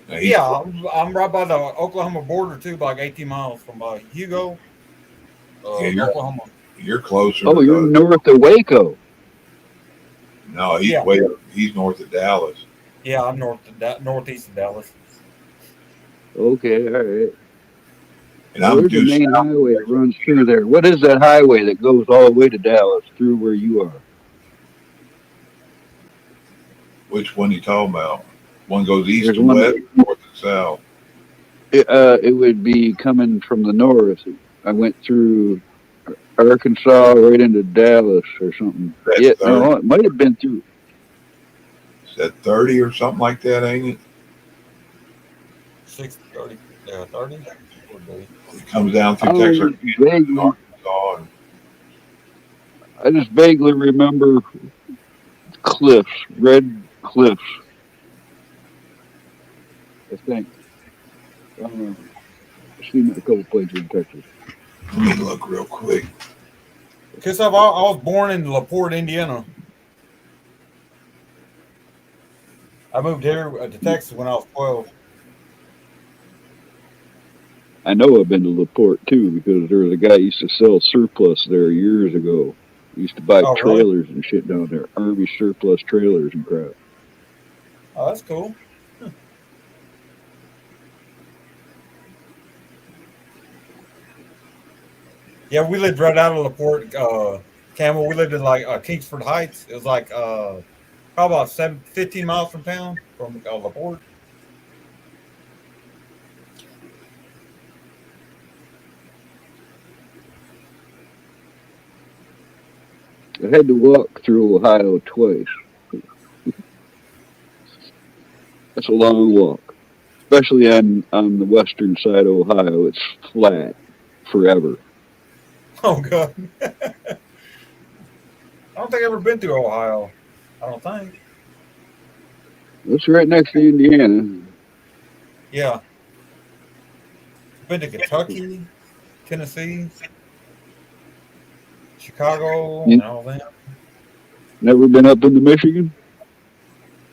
Yeah, I'm right by the Oklahoma border too, like 18 miles from Hugo, Yeah, Oklahoma. You're closer. Oh, you're north of Waco. No, he's Yeah. way up. He's north of Dallas. Yeah, I'm northeast of Dallas. Okay, all right. And I'm There's a due main south. highway that runs through there. What is that highway that goes all the way to Dallas through where you are? Which one you talking about? One goes east There's and one west, that north and south. it would be coming from the north. I went through Arkansas right into Dallas or something. That Yeah, 30. no, it might have been through. Is that 30 or something like that, ain't it? 630. Yeah, 30. It comes down through I Texarkana and vaguely, Arkansas. And I just vaguely remember cliffs, red cliffs. I think. I don't know. I've seen it a couple places in Texas. let me look real quick. Because I was born in LaPorte, Indiana. I moved here to Texas when I was 12. I know I've been to LaPorte too because there was a guy who used to sell surplus there years ago. He used to buy Oh, really? trailers and shit down there, Army surplus trailers and crap. Oh, that's cool. Yeah, we lived right out of LaPorte, Camel. We lived in like Kingsford Heights. It was like probably about 15 miles from town, from LaPorte. I had to walk through Ohio twice. That's a long walk, especially on the western side of Ohio. It's flat forever. Oh, God. I don't think I've ever been through Ohio. I don't think. It's right next to Indiana. Yeah. Been to Kentucky, Tennessee, Chicago, and all that. Never been up into Michigan?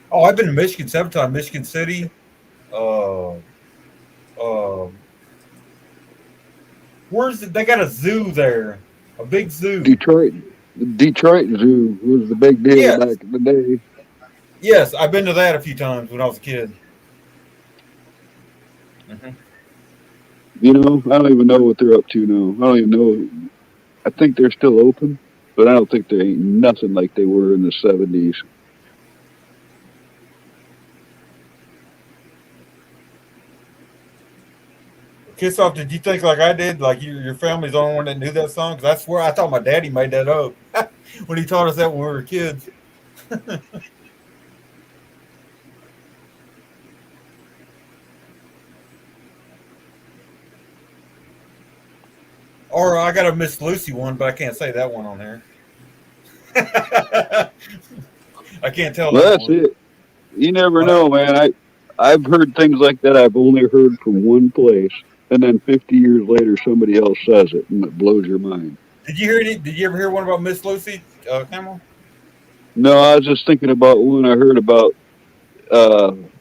Oh, I've been to Michigan several times. Michigan City. They got a zoo there. A big zoo. Detroit. The Detroit Zoo was the big deal Yes. back in the day. Yes, I've been to that a few times when I was a kid. Mm-hmm. You know, I don't even know what they're up to now. I don't even know. I think they're still open, but I don't think they ain't nothing like they were in the 70s. Kiss Off, did you think like I did? Like your family's the only one that knew that song? Because I swear I thought my daddy made that up when he taught us that when we were kids. Or I got a Miss Lucy one, but I can't say that one on here. I can't tell. Well, that's it. You never know, man. I've heard things like that I've only heard from one place, and then 50 years later somebody else says it, and it blows your mind. Did you hear any? Did you ever hear one about Miss Lucy, Camel? No, I was just thinking about one I heard about. It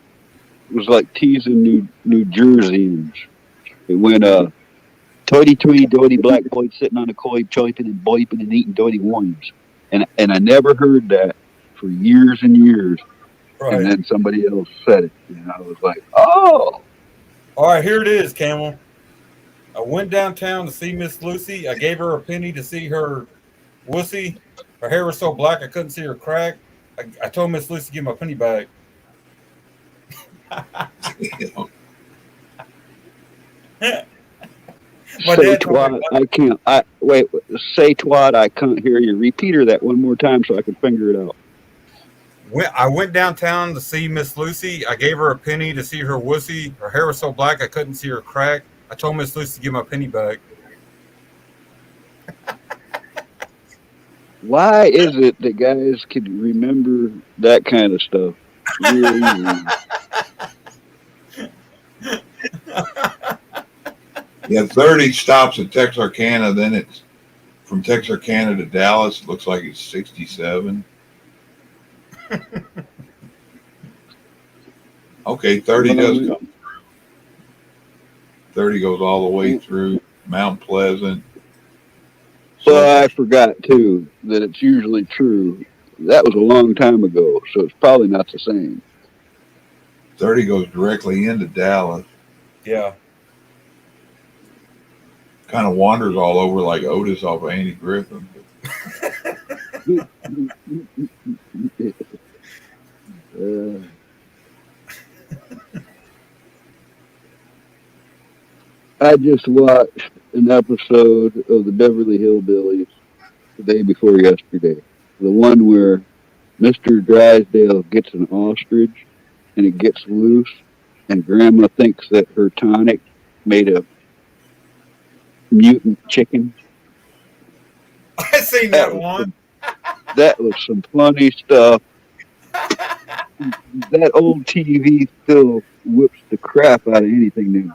was like teasing New Jerseyans. It went, toity doity black boy sitting on a koi choiping and boiping and eating doity worms. And I never heard that for years and years. Right. And then somebody else said it. And I was like, oh. All right, here it is, Camel. I went downtown to see Miss Lucy. I gave her a penny to see her wussy. Her hair was so black I couldn't see her crack. I told Miss Lucy to give my penny back. Say twat, I can't. Wait. Say twat, I can't hear you. Repeat her that one more time so I can figure it out. I went downtown to see Miss Lucy. I gave her a penny to see her wussy. Her hair was so black I couldn't see her crack. I told Miss Lucy to give my penny back. Why is it that guys can remember that kind of stuff real easily? Yeah, 30 stops at Texarkana. Then it's from Texarkana to Dallas. It looks like it's 67. Okay, 30 does come through. 30 goes all the way through Mount Pleasant. Well, I forgot too that it's usually true that was a long time ago, so it's probably not the same. 30 goes directly into Dallas. Yeah. Kind of wanders all over like Otis off of Andy Griffin. I just watched an episode of the Beverly Hillbillies the day before yesterday. The one where Mr. Drysdale gets an ostrich and it gets loose, and Grandma thinks that her tonic made a mutant chicken. I seen that one. That was some funny stuff. That old TV still whips the crap out of anything new.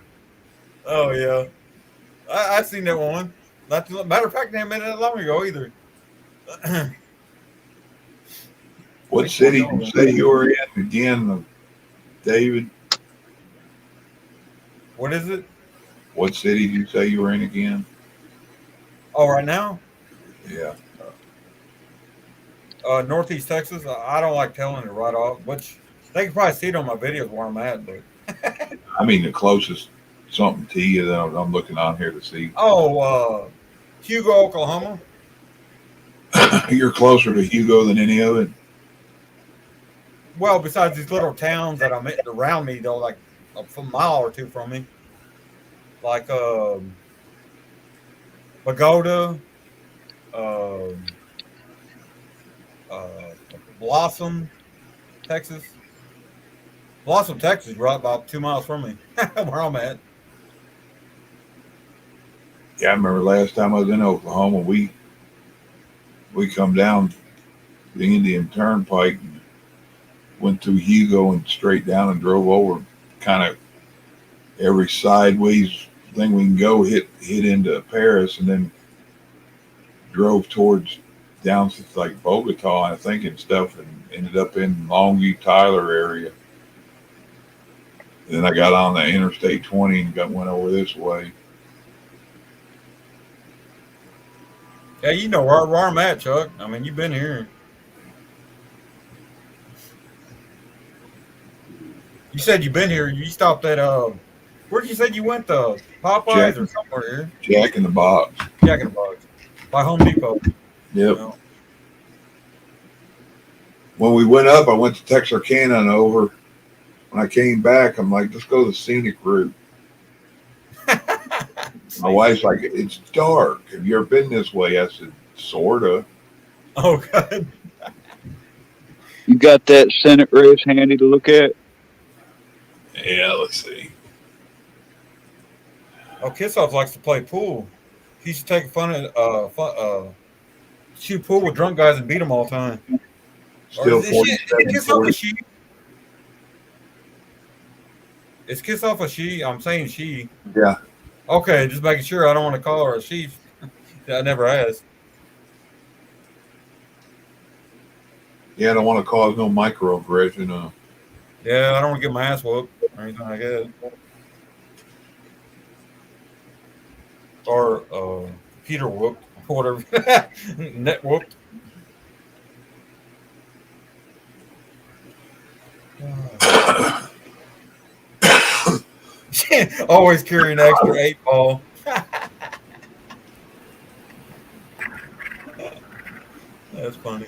Oh yeah, I seen that one. Not to, matter of fact, they haven't made it that long ago either. What city did you say you were in again, David? What is it? What city did you say you were in again? Oh, right now? Yeah. Northeast Texas. I don't like telling it right off, which they can probably see it on my videos where I'm at. But I mean, the closest something to you that I'm looking on here to see. oh, Hugo, Oklahoma. You're closer to Hugo than any of it. Well, besides these little towns that I'm in around me, though, like a mile or two from me, like Pagoda, Blossom, Texas. Blossom, Texas, right about 2 miles from me, where I'm at. Yeah, I remember last time I was in Oklahoma, we come down the Indian Turnpike and went through Hugo and straight down and drove over kind of every sideways thing we can go, hit into Paris, and then drove towards down to like Bogota, I think, and stuff, and ended up in Longview, Tyler area. Then I got on the Interstate 20 and went over this way. Yeah, you know where I'm at, Chuck. I mean, you've been here. You said you've been here. You stopped at where did you say you went to? Popeyes or somewhere here? Jack in the Box. Jack in the Box. By Home Depot. Yep. You know? When we went up, I went to Texarkana and over. When I came back, I'm like, let's go the scenic route. My wife's like, it's dark. Have you ever been this way? I said, sorta. Oh, good. You got that Senate race handy to look at? Yeah, let's see. Oh, Kissoff likes to play pool. He used to take shoot pool with drunk guys and beat them all the time. Still is Kissoff a she? Is Kissoff a she? I'm saying she. Yeah. Okay, just making sure. I don't want to call her a she. I never asked. Yeah, I don't want to cause no microaggression. Yeah, I don't want to get my ass whooped or anything like that. Or Peter whooped, whatever. Net whooped. Always carry an extra 8-ball. That's funny.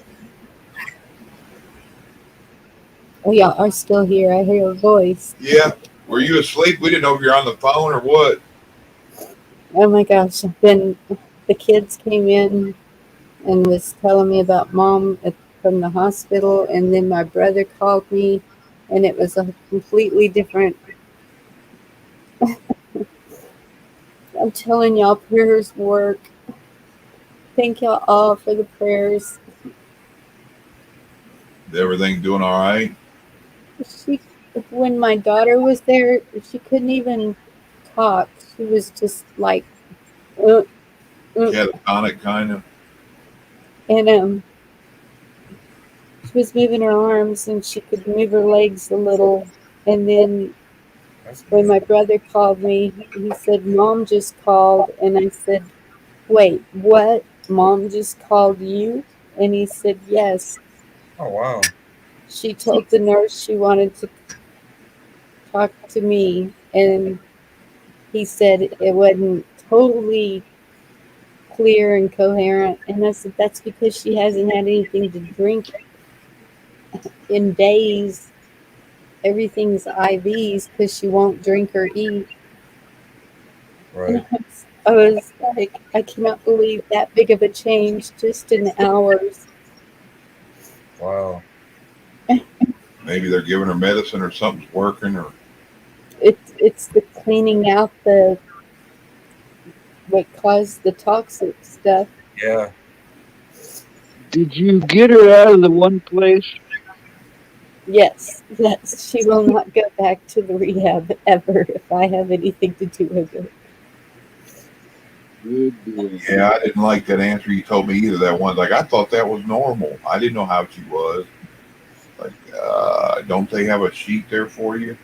Oh, y'all are still here. I hear your voice. Yeah. Were you asleep? We didn't know if you're on the phone or what. Oh my gosh. The kids came in and was telling me about mom from the hospital, and then my brother called me, and it was a completely different. I'm telling y'all, prayers work. Thank y'all all for the prayers. Is everything doing all right? When my daughter was there, she couldn't even talk. She was just like, Catatonic, kind of. And she was moving her arms, and she could move her legs a little. And then when my brother called me, he said, Mom just called. And I said, wait, what? Mom just called you? And he said, yes. Oh wow. She told the nurse she wanted to talk to me, and he said it wasn't totally clear and coherent. And I said, that's because she hasn't had anything to drink in days. Everything's IVs because she won't drink or eat. Right. I was like, I cannot believe that big of a change just in hours. Wow. Maybe they're giving her medicine or something's working, or It's the cleaning out what caused the toxic stuff. Yeah. Did you get her out of the one place? Yes, she will not go back to the rehab ever if I have anything to do with it. Good deal. yeah, I didn't like that answer you told me either. That one, like I thought that was normal. I didn't know how she was. Like, don't they have a sheet there for you?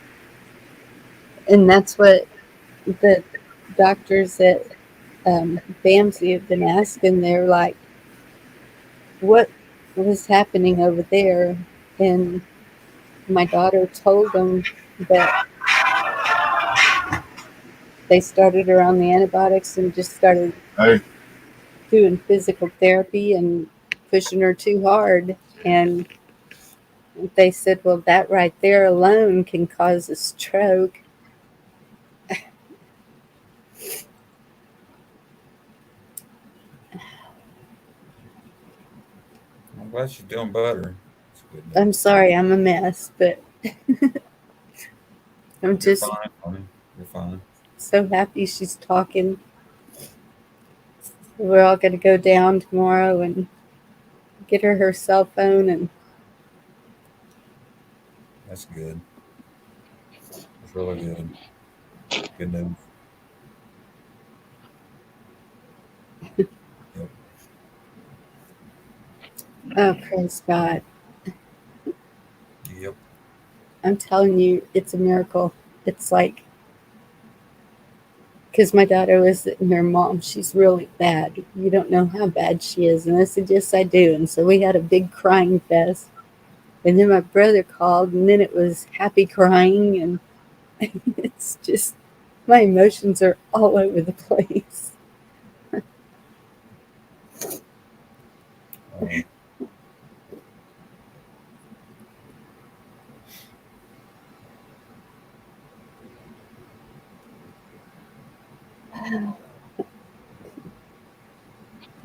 And that's what the doctors at BAMSI have been asking. They're like, what was happening over there? And my daughter told them that they started her on the antibiotics and just started doing physical therapy and pushing her too hard. And they said, well, that right there alone can cause a stroke. I'm glad she's doing better. I'm sorry, I'm a mess, but I'm just You're fine, honey. You're fine. so happy she's talking. We're all going to go down tomorrow and get her cell phone. And That's good. That's really good. Good news. Yep. oh, praise God. Yep. I'm telling you, it's a miracle. It's like, because my daughter was and her mom, she's really bad. You don't know how bad she is. And I said, yes, I do. And so we had a big crying fest. And then my brother called, and then it was happy crying. And it's just, my emotions are all over the place.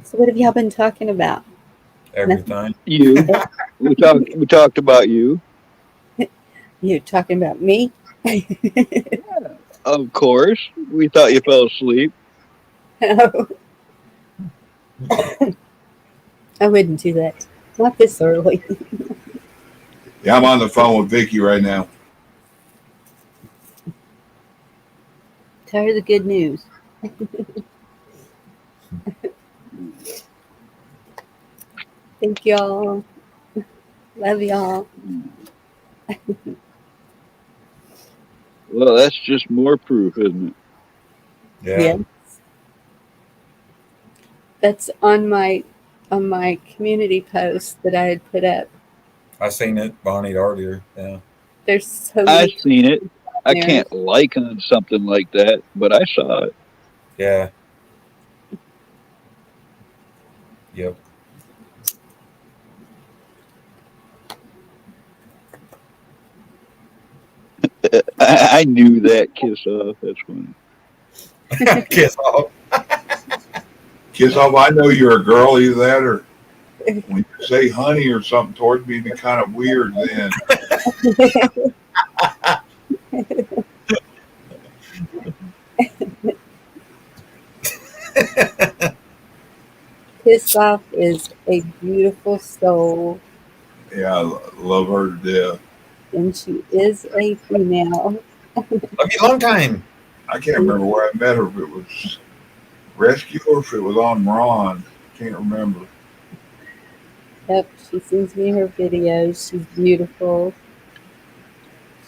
So what have y'all been talking about? Everything. You. We talked about you. You're talking about me? Of course. We thought you fell asleep. Oh. I wouldn't do that. Not this early. Yeah, I'm on the phone with Vicky right now. Tell her the good news. Thank y'all. Love y'all. Well, that's just more proof, isn't it? Yeah. Yes. That's on my community post that I had put up. I seen it, Bonnie, earlier. Yeah. There's so I've many. seen it. I there. can't like on something like that, but I saw it. Yeah. Yep. I knew that. Kiss off. That's funny. Kiss off. Kiss off. I know you're a girl, either that or when you say honey or something towards me, it'd be kind of weird then. Kiss Off is a beautiful soul. Yeah, I love her to death. And she is a female. Love you long time. I can't remember where I met her, if it was Rescue or if it was on Ron. Can't remember. Yep, she sends me her videos. She's beautiful.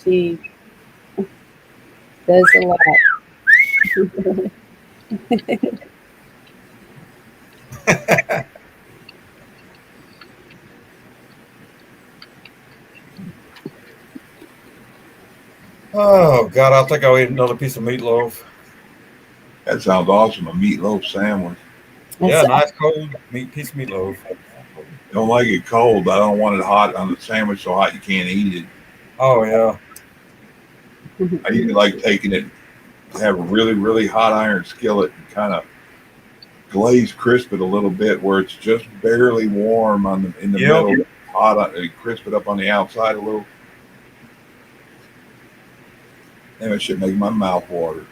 She does a lot. Oh God, I think I'll eat another piece of meatloaf. That sounds awesome. A meatloaf sandwich. Yeah, nice cold piece of meatloaf. Don't like it cold. I don't want it hot on the sandwich so hot you can't eat it. Oh yeah. I usually like taking it, have a really, really hot iron skillet and kind of glaze crisp it a little bit where it's just barely warm in the middle, hot, crisp it up on the outside a little. Damn, it should make my mouth water.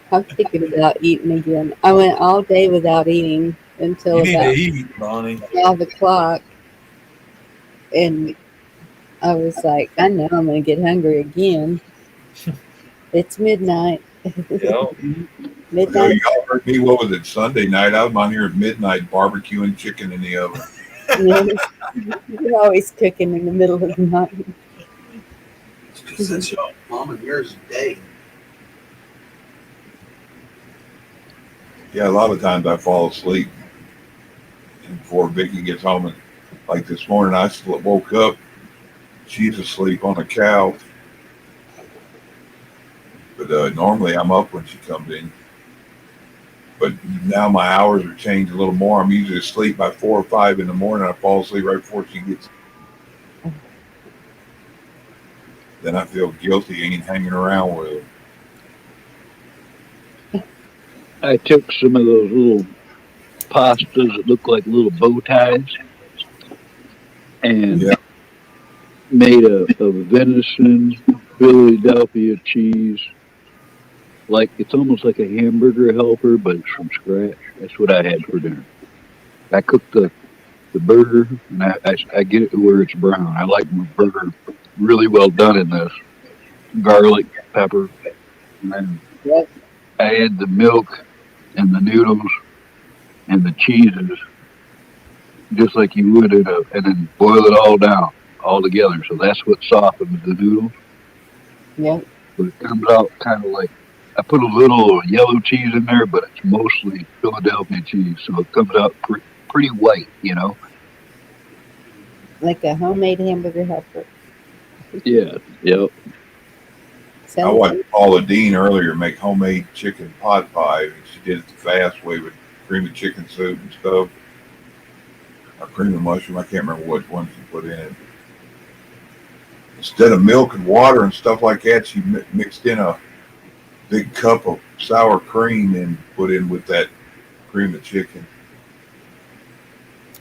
I'm thinking about eating again. I went all day without eating until You need about to eat, Bonnie. 5 o'clock. And I was like, I know I'm going to get hungry again. It's midnight. Yeah. Midnight. Y'all heard me, what was it, Sunday night? I was on here at midnight barbecuing chicken in the oven. You're always cooking in the middle of the night. Because that's your mom and yours day. Yeah, a lot of times I fall asleep and before Vicky gets home. And like this morning, I woke up. She's asleep on the couch. But normally I'm up when she comes in. But now my hours are changed a little more. I'm usually asleep by 4 or 5 in the morning. I fall asleep right before she gets. Then I feel guilty ain't hanging around with her. I took some of those little pastas that look like little bow ties and made a venison Philadelphia cheese. Like it's almost like a hamburger helper, but it's from scratch. That's what I had for dinner. I cooked the burger, and I get it to where it's brown. I like my burger really well done in this. Garlic, pepper, and then I add the milk and the noodles and the cheeses, just like you would and then boil it all down all together. So that's what softens the noodles. Yep. But it comes out kind of like, I put a little yellow cheese in there, but it's mostly Philadelphia cheese, so it comes out pretty white, you know. Like a homemade hamburger helper. Yeah. Yep. I watched Paula Dean earlier make homemade chicken pot pie. And she did it the fast way with cream of chicken soup and stuff. Or cream of mushroom. I can't remember what one she put in it. Instead of milk and water and stuff like that, she mixed in a big cup of sour cream and put in with that cream of chicken.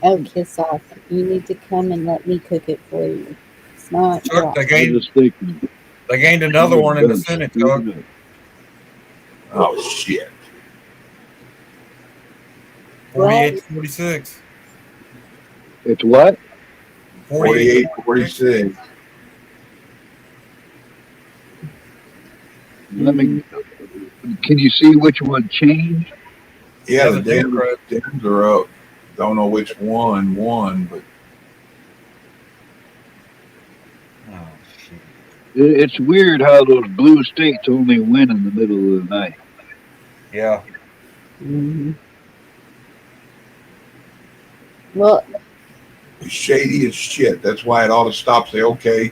Oh, kiss off. You need to come and let me cook it for you. It's not Chuck, right. they gained another one in the Senate, Chuck. Oh, shit. 48-46. It's what? 48-46. Let me. Can you see which one changed? Yeah, the Dems are up. Don't know which one won, but It's weird how those blue states only win in the middle of the night. Yeah. Mm-hmm. Well, it's shady as shit. That's why it ought to stop. Say, okay,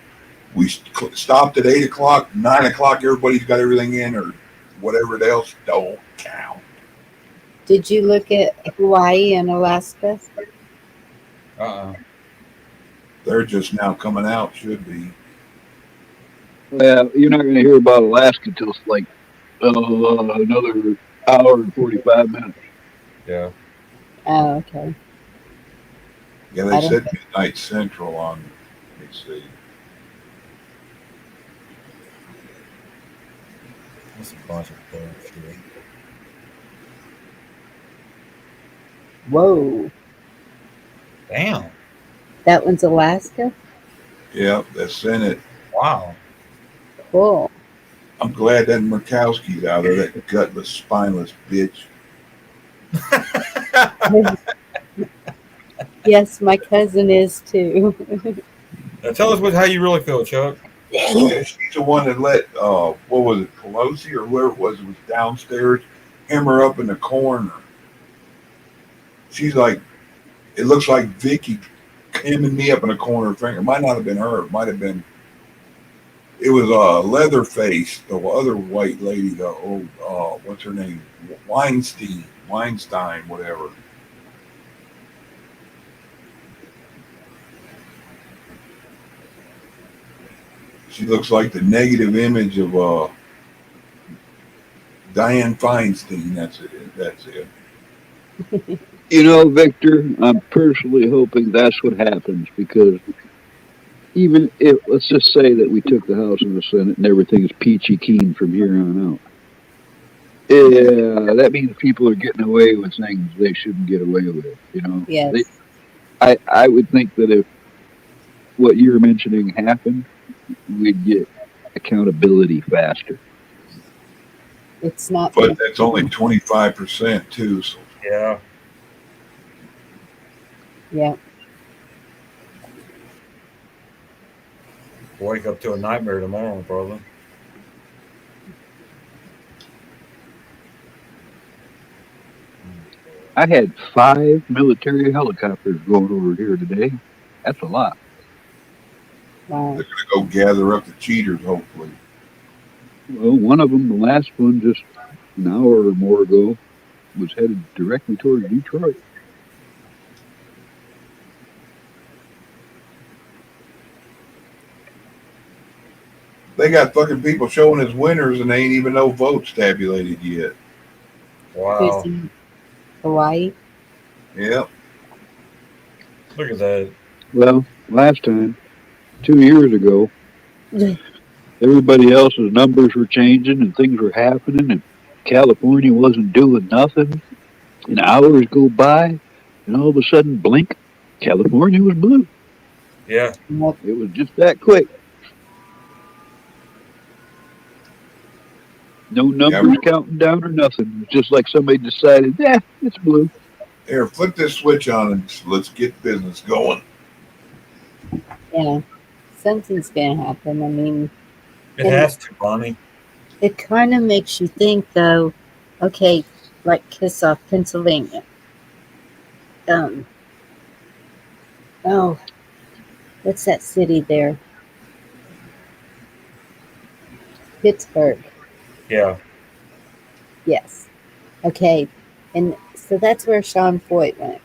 we stopped at 8 o'clock, 9 o'clock. Everybody's got everything in, or whatever else. Don't count. did you look at Hawaii and Alaska? They're just now coming out. Should be. Well, you're not going to hear about Alaska till like another hour and 45 minutes. Yeah. Oh, okay. Yeah, they said midnight central on. Let me see. That's a bunch of bullshit. Whoa. Damn. That one's Alaska? Yeah, the Senate. Wow. Cool. I'm glad that Murkowski's out there, that gutless, spineless bitch. Yes, my cousin is too. Now tell us how you really feel, Chuck. Yeah, she's the one that let, what was it, Pelosi or whoever it was downstairs, hammer up in the corner. She's like, it looks like Vicky hemming me up in a corner finger. Might not have been her. It might have been. It was Leatherface, the other white lady, the old what's her name, Weinstein, whatever. She looks like the negative image of Diane Feinstein. That's it. That's it. You know, Victor, I'm personally hoping that's what happens because even if, let's just say that we took the House and the Senate and everything is peachy keen from here on out. Yeah, that means people are getting away with things they shouldn't get away with. You know, Yes. I would think that if what you're mentioning happened, we'd get accountability faster. It's not. But that's only 25% too. So. Yeah. Yeah. Wake up to a nightmare tomorrow, probably. I had 5 military helicopters going over here today. That's a lot. Wow. They're going to go gather up the cheaters, hopefully. Well, one of them, the last one, just an hour or more ago, was headed directly towards Detroit. They got fucking people showing as winners and they ain't even no votes tabulated yet. Wow. Who's in Hawaii? Yep. Look at that. Well, last time, 2 years ago, everybody else's numbers were changing and things were happening, and California wasn't doing nothing. And hours go by, and all of a sudden, blink, California was blue. Yeah. It was just that quick. No numbers counting down or nothing. It's just like somebody decided, yeah, it's blue. Here, flip this switch on and let's get business going. Yeah. Something's gonna happen. I mean, It has to, Bonnie. it kind of makes you think, though. Okay, like Kissoff, Pennsylvania. Oh, what's that city there? Pittsburgh. Yeah. Yes. Okay, and so that's where Sean Foyt went.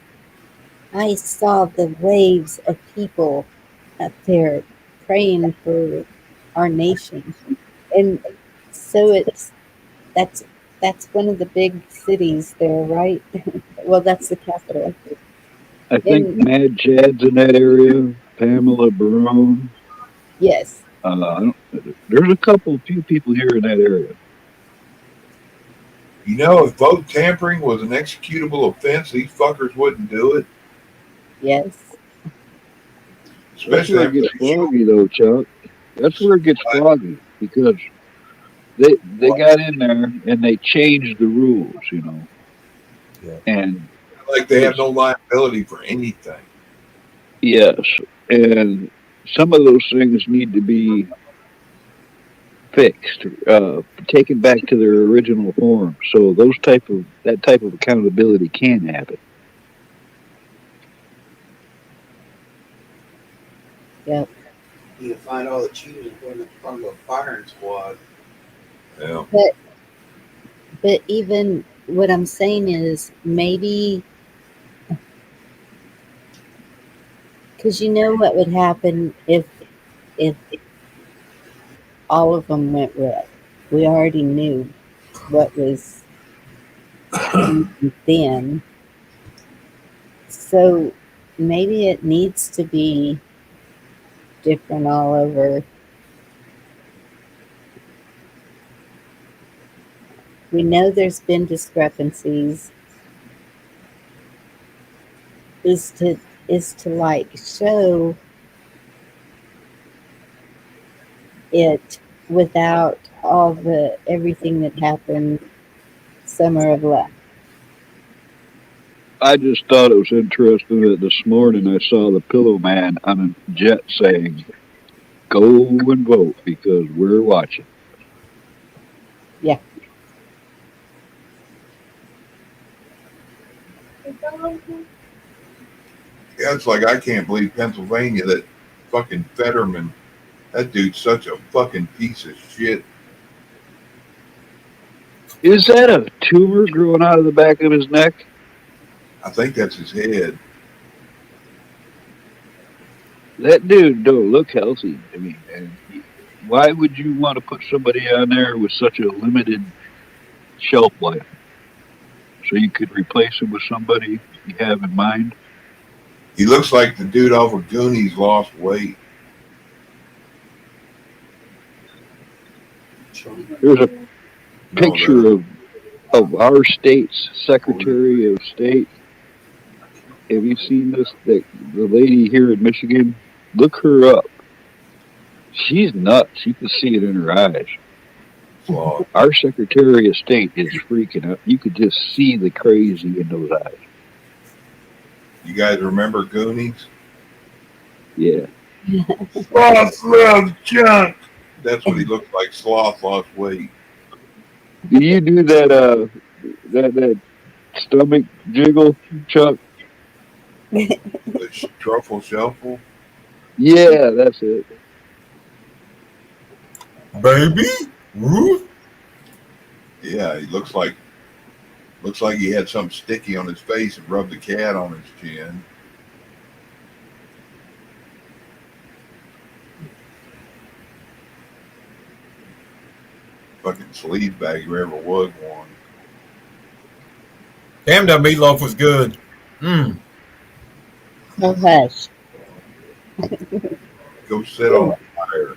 I saw the waves of people up there praying for our nation, and so that's one of the big cities there, right? Well, that's the capital. I think And Mad Chad's in that area, Pamela Barone. yes, There's a few people here in that area. You know, if vote tampering was an executable offense, these fuckers wouldn't do it. yes. That's Especially where it after gets they show. froggy, though, Chuck. That's where it gets froggy because they got in there and they changed the rules, you know. Yeah. And Like they have no liability for anything. yes, and some of those things need to be fixed, taken back to their original form. So that type of accountability can happen. Yep. You can find all the cheaters and put them in front of a firing squad. Yeah. But even what I'm saying is maybe because you know what would happen if all of them went red. We already knew what was coming then. So maybe it needs to be different all over. We know there's been discrepancies. Is to like show it without all the everything that happened summer of left. I just thought it was interesting that this morning I saw the Pillow Man on a jet saying, "Go and vote because we're watching." Yeah. Yeah, it's like I can't believe Pennsylvania, that fucking Fetterman, that dude's such a fucking piece of shit. Is that a tumor growing out of the back of his neck? I think that's his head. That dude don't look healthy. I mean, and why would you want to put somebody on there with such a limited shelf life? So you could replace him with somebody you have in mind? He looks like the dude off of Goonies lost weight. There's a picture of our state's Secretary of State. Have you seen this? The lady here in Michigan? Look her up. She's nuts. You can see it in her eyes. Wow. Our Secretary of State is freaking out. You could just see the crazy in those eyes. You guys remember Goonies? Yeah. Sloth loves junk. That's what he looks like. Sloth lost weight. Do you do that that stomach jiggle, Chuck? The truffle shuffle? Yeah, that's it. Baby? Ruth? Yeah, he looks like he had something sticky on his face and rubbed the cat on his chin. Fucking sleaze bag, whoever was one. Damn, that meatloaf was good. Mmm. Oh, hush. Go sit on fire.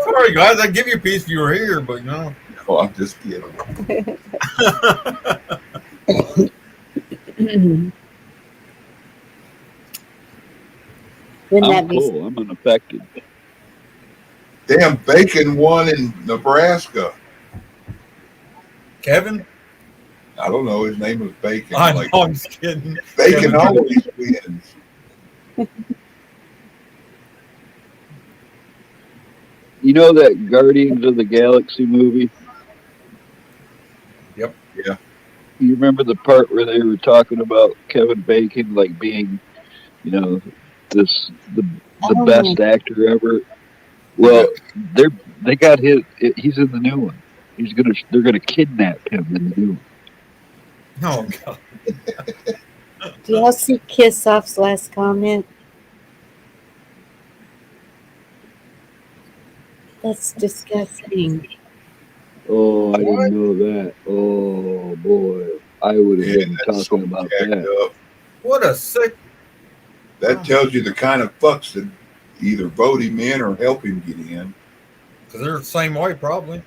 Sorry, guys. I'd give you a piece if you were here, but no. Oh, I'm just kidding. Wouldn't I'm that be cool. I'm unaffected. Damn, Bacon won in Nebraska. Kevin? I don't know. His name was Bacon. I know, I'm just kidding. Bacon always wins. You know that Guardians of the Galaxy movie? Yep. Yeah. You remember the part where they were talking about Kevin Bacon like being, you know, the best actor ever? Well, they got he's in the new one. They're gonna kidnap him in the new one. Oh God. Do y'all see Kiss Off's last comment? That's disgusting. Oh, I didn't know that. Oh boy, I would have been talking about that. Up. What a sick. That tells you the kind of fucks that either vote him in or help him get in. Because they're the same way, probably.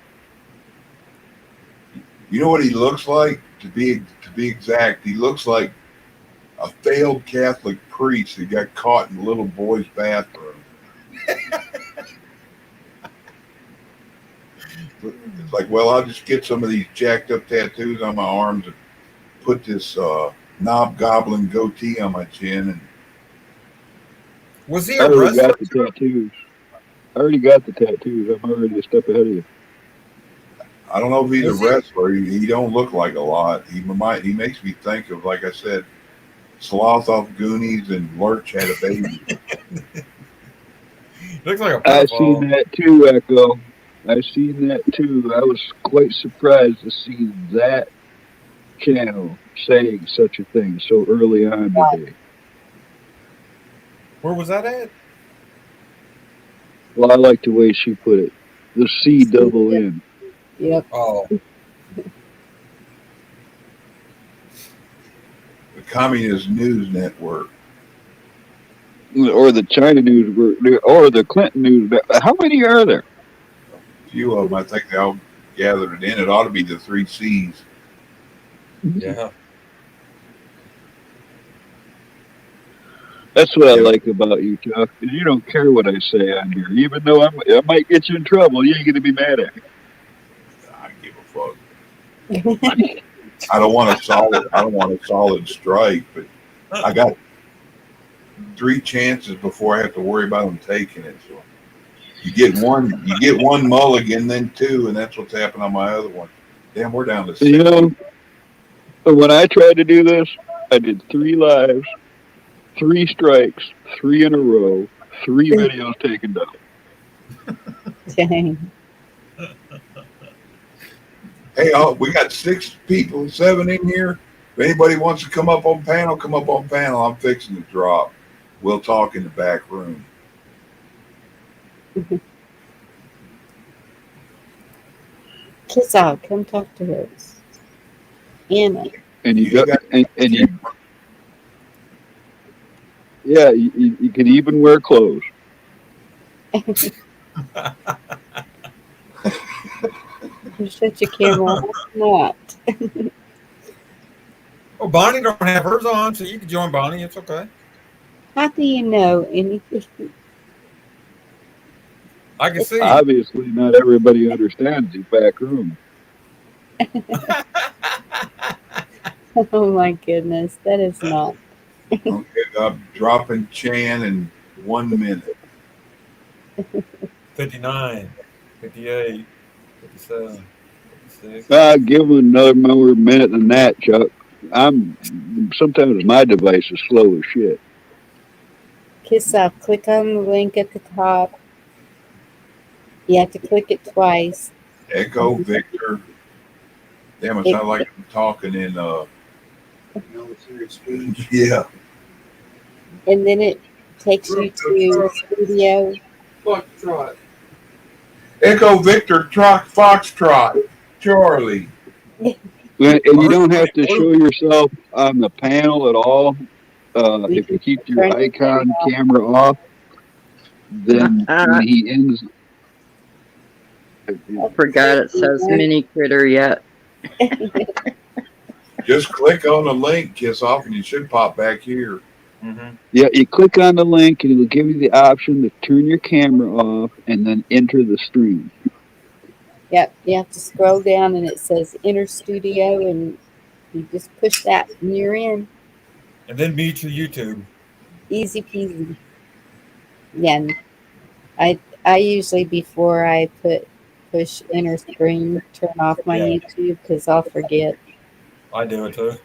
You know what he looks like? To be exact, he looks like a failed Catholic priest who got caught in a little boy's bathroom. It's like, well, I'll just get some of these jacked up tattoos on my arms and put this knob goblin goatee on my chin. And was he I a already wrestler? got the tattoos. I already got the tattoos. I'm already a step ahead of you. I don't know if he's a wrestler. He don't look like a lot. He makes me think of, like I said, Sloth off Goonies and Lurch had a baby. Looks like a I seen that too, Echo. I seen that too. I was quite surprised to see that channel saying such a thing so early on today. Where was that at? Well, I like the way she put it. The C double N. Yep. Oh. The Communist News Network. Or the China News, or the Clinton News. How many are there? A few of them, I think they all gathered it in. It ought to be the 3 C's. Yeah. That's what I like about you, Chuck. You don't care what I say on here, even though I might get you in trouble. You ain't gonna be mad at me. I don't give a fuck. I don't want a solid strike, but I got 3 chances before I have to worry about them taking it. So you get one mulligan, then 2, and that's what's happened on my other one. Damn, we're down to 6. You know, when I tried to do this, I did 3 lives, 3 strikes, 3 in a row, 3 videos taken down. Dang. Hey, we got 6 people, 7 in here. If anybody wants to come up on panel, come up on panel. I'm fixing to drop. We'll talk in the back room. Kiss out. Come talk to us. Anna. And you got, and you, yeah, you can even wear clothes. You shut your camera off. Not. Well, Bonnie don't have hers on, so you can join Bonnie. It's okay. How do you know anything? I can see. Obviously, not everybody understands the back room. Oh my goodness, that is not. Okay, I'm dropping Chan in 1 minute. 59, 58, 57, 56. Give them another more minute than that, Chuck. Sometimes my device is slow as shit. Kiss off. Click on the link at the top. You have to click it twice. Echo Victor. Damn, it sounds like I'm talking in Military speech. yeah. And then it takes you to studio. Foxtrot. Echo Victor Foxtrot. Charlie. And you don't have to show yourself on the panel at all. If you keep your icon camera off, then when he ends. I forgot it says mini critter yet. Just click on the link, Kiss Off, and you should pop back here. Mm-hmm. Yeah, you click on the link and it'll give you the option to turn your camera off and then enter the stream. Yep, you have to scroll down and it says enter studio and you just push that and you're in. And then mute your YouTube. Easy peasy. Yeah, and I usually before I push enter screen, turn off my YouTube because I'll forget. I do it too.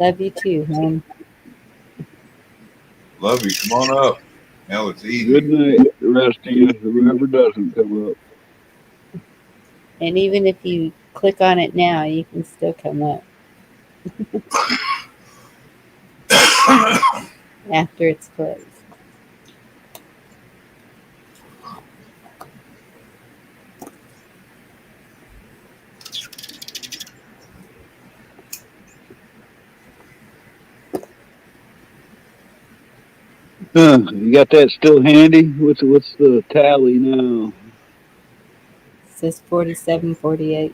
Love you too, hon. Love you. Come on up. Hell, it's easy. Good night, the rest of you, whoever doesn't come up. And even if you click on it now, you can still come up. After it's closed. You got that still handy? What's the tally now? It says 47-48.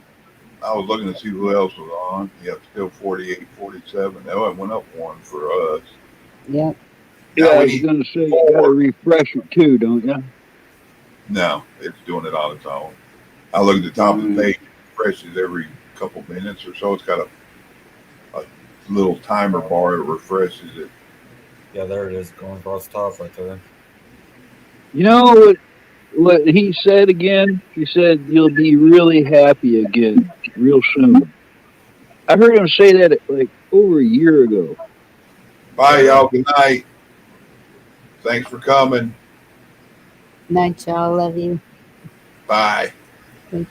I was looking to see who else was on. Yeah, still 48, 47. That one went up 1 for us. Yep. Yeah, I was going to say, you got to refresh it too, don't you? No, it's doing it on its own. I look at the top of the page, it refreshes every couple minutes or so. It's got a little timer bar that refreshes it. Yeah, there it is, going across the top right there. You know what he said again? He said, you'll be really happy again real soon. I heard him say that like over a year ago. Bye, y'all. Good night. Thanks for coming. Night, y'all. Love you. Bye.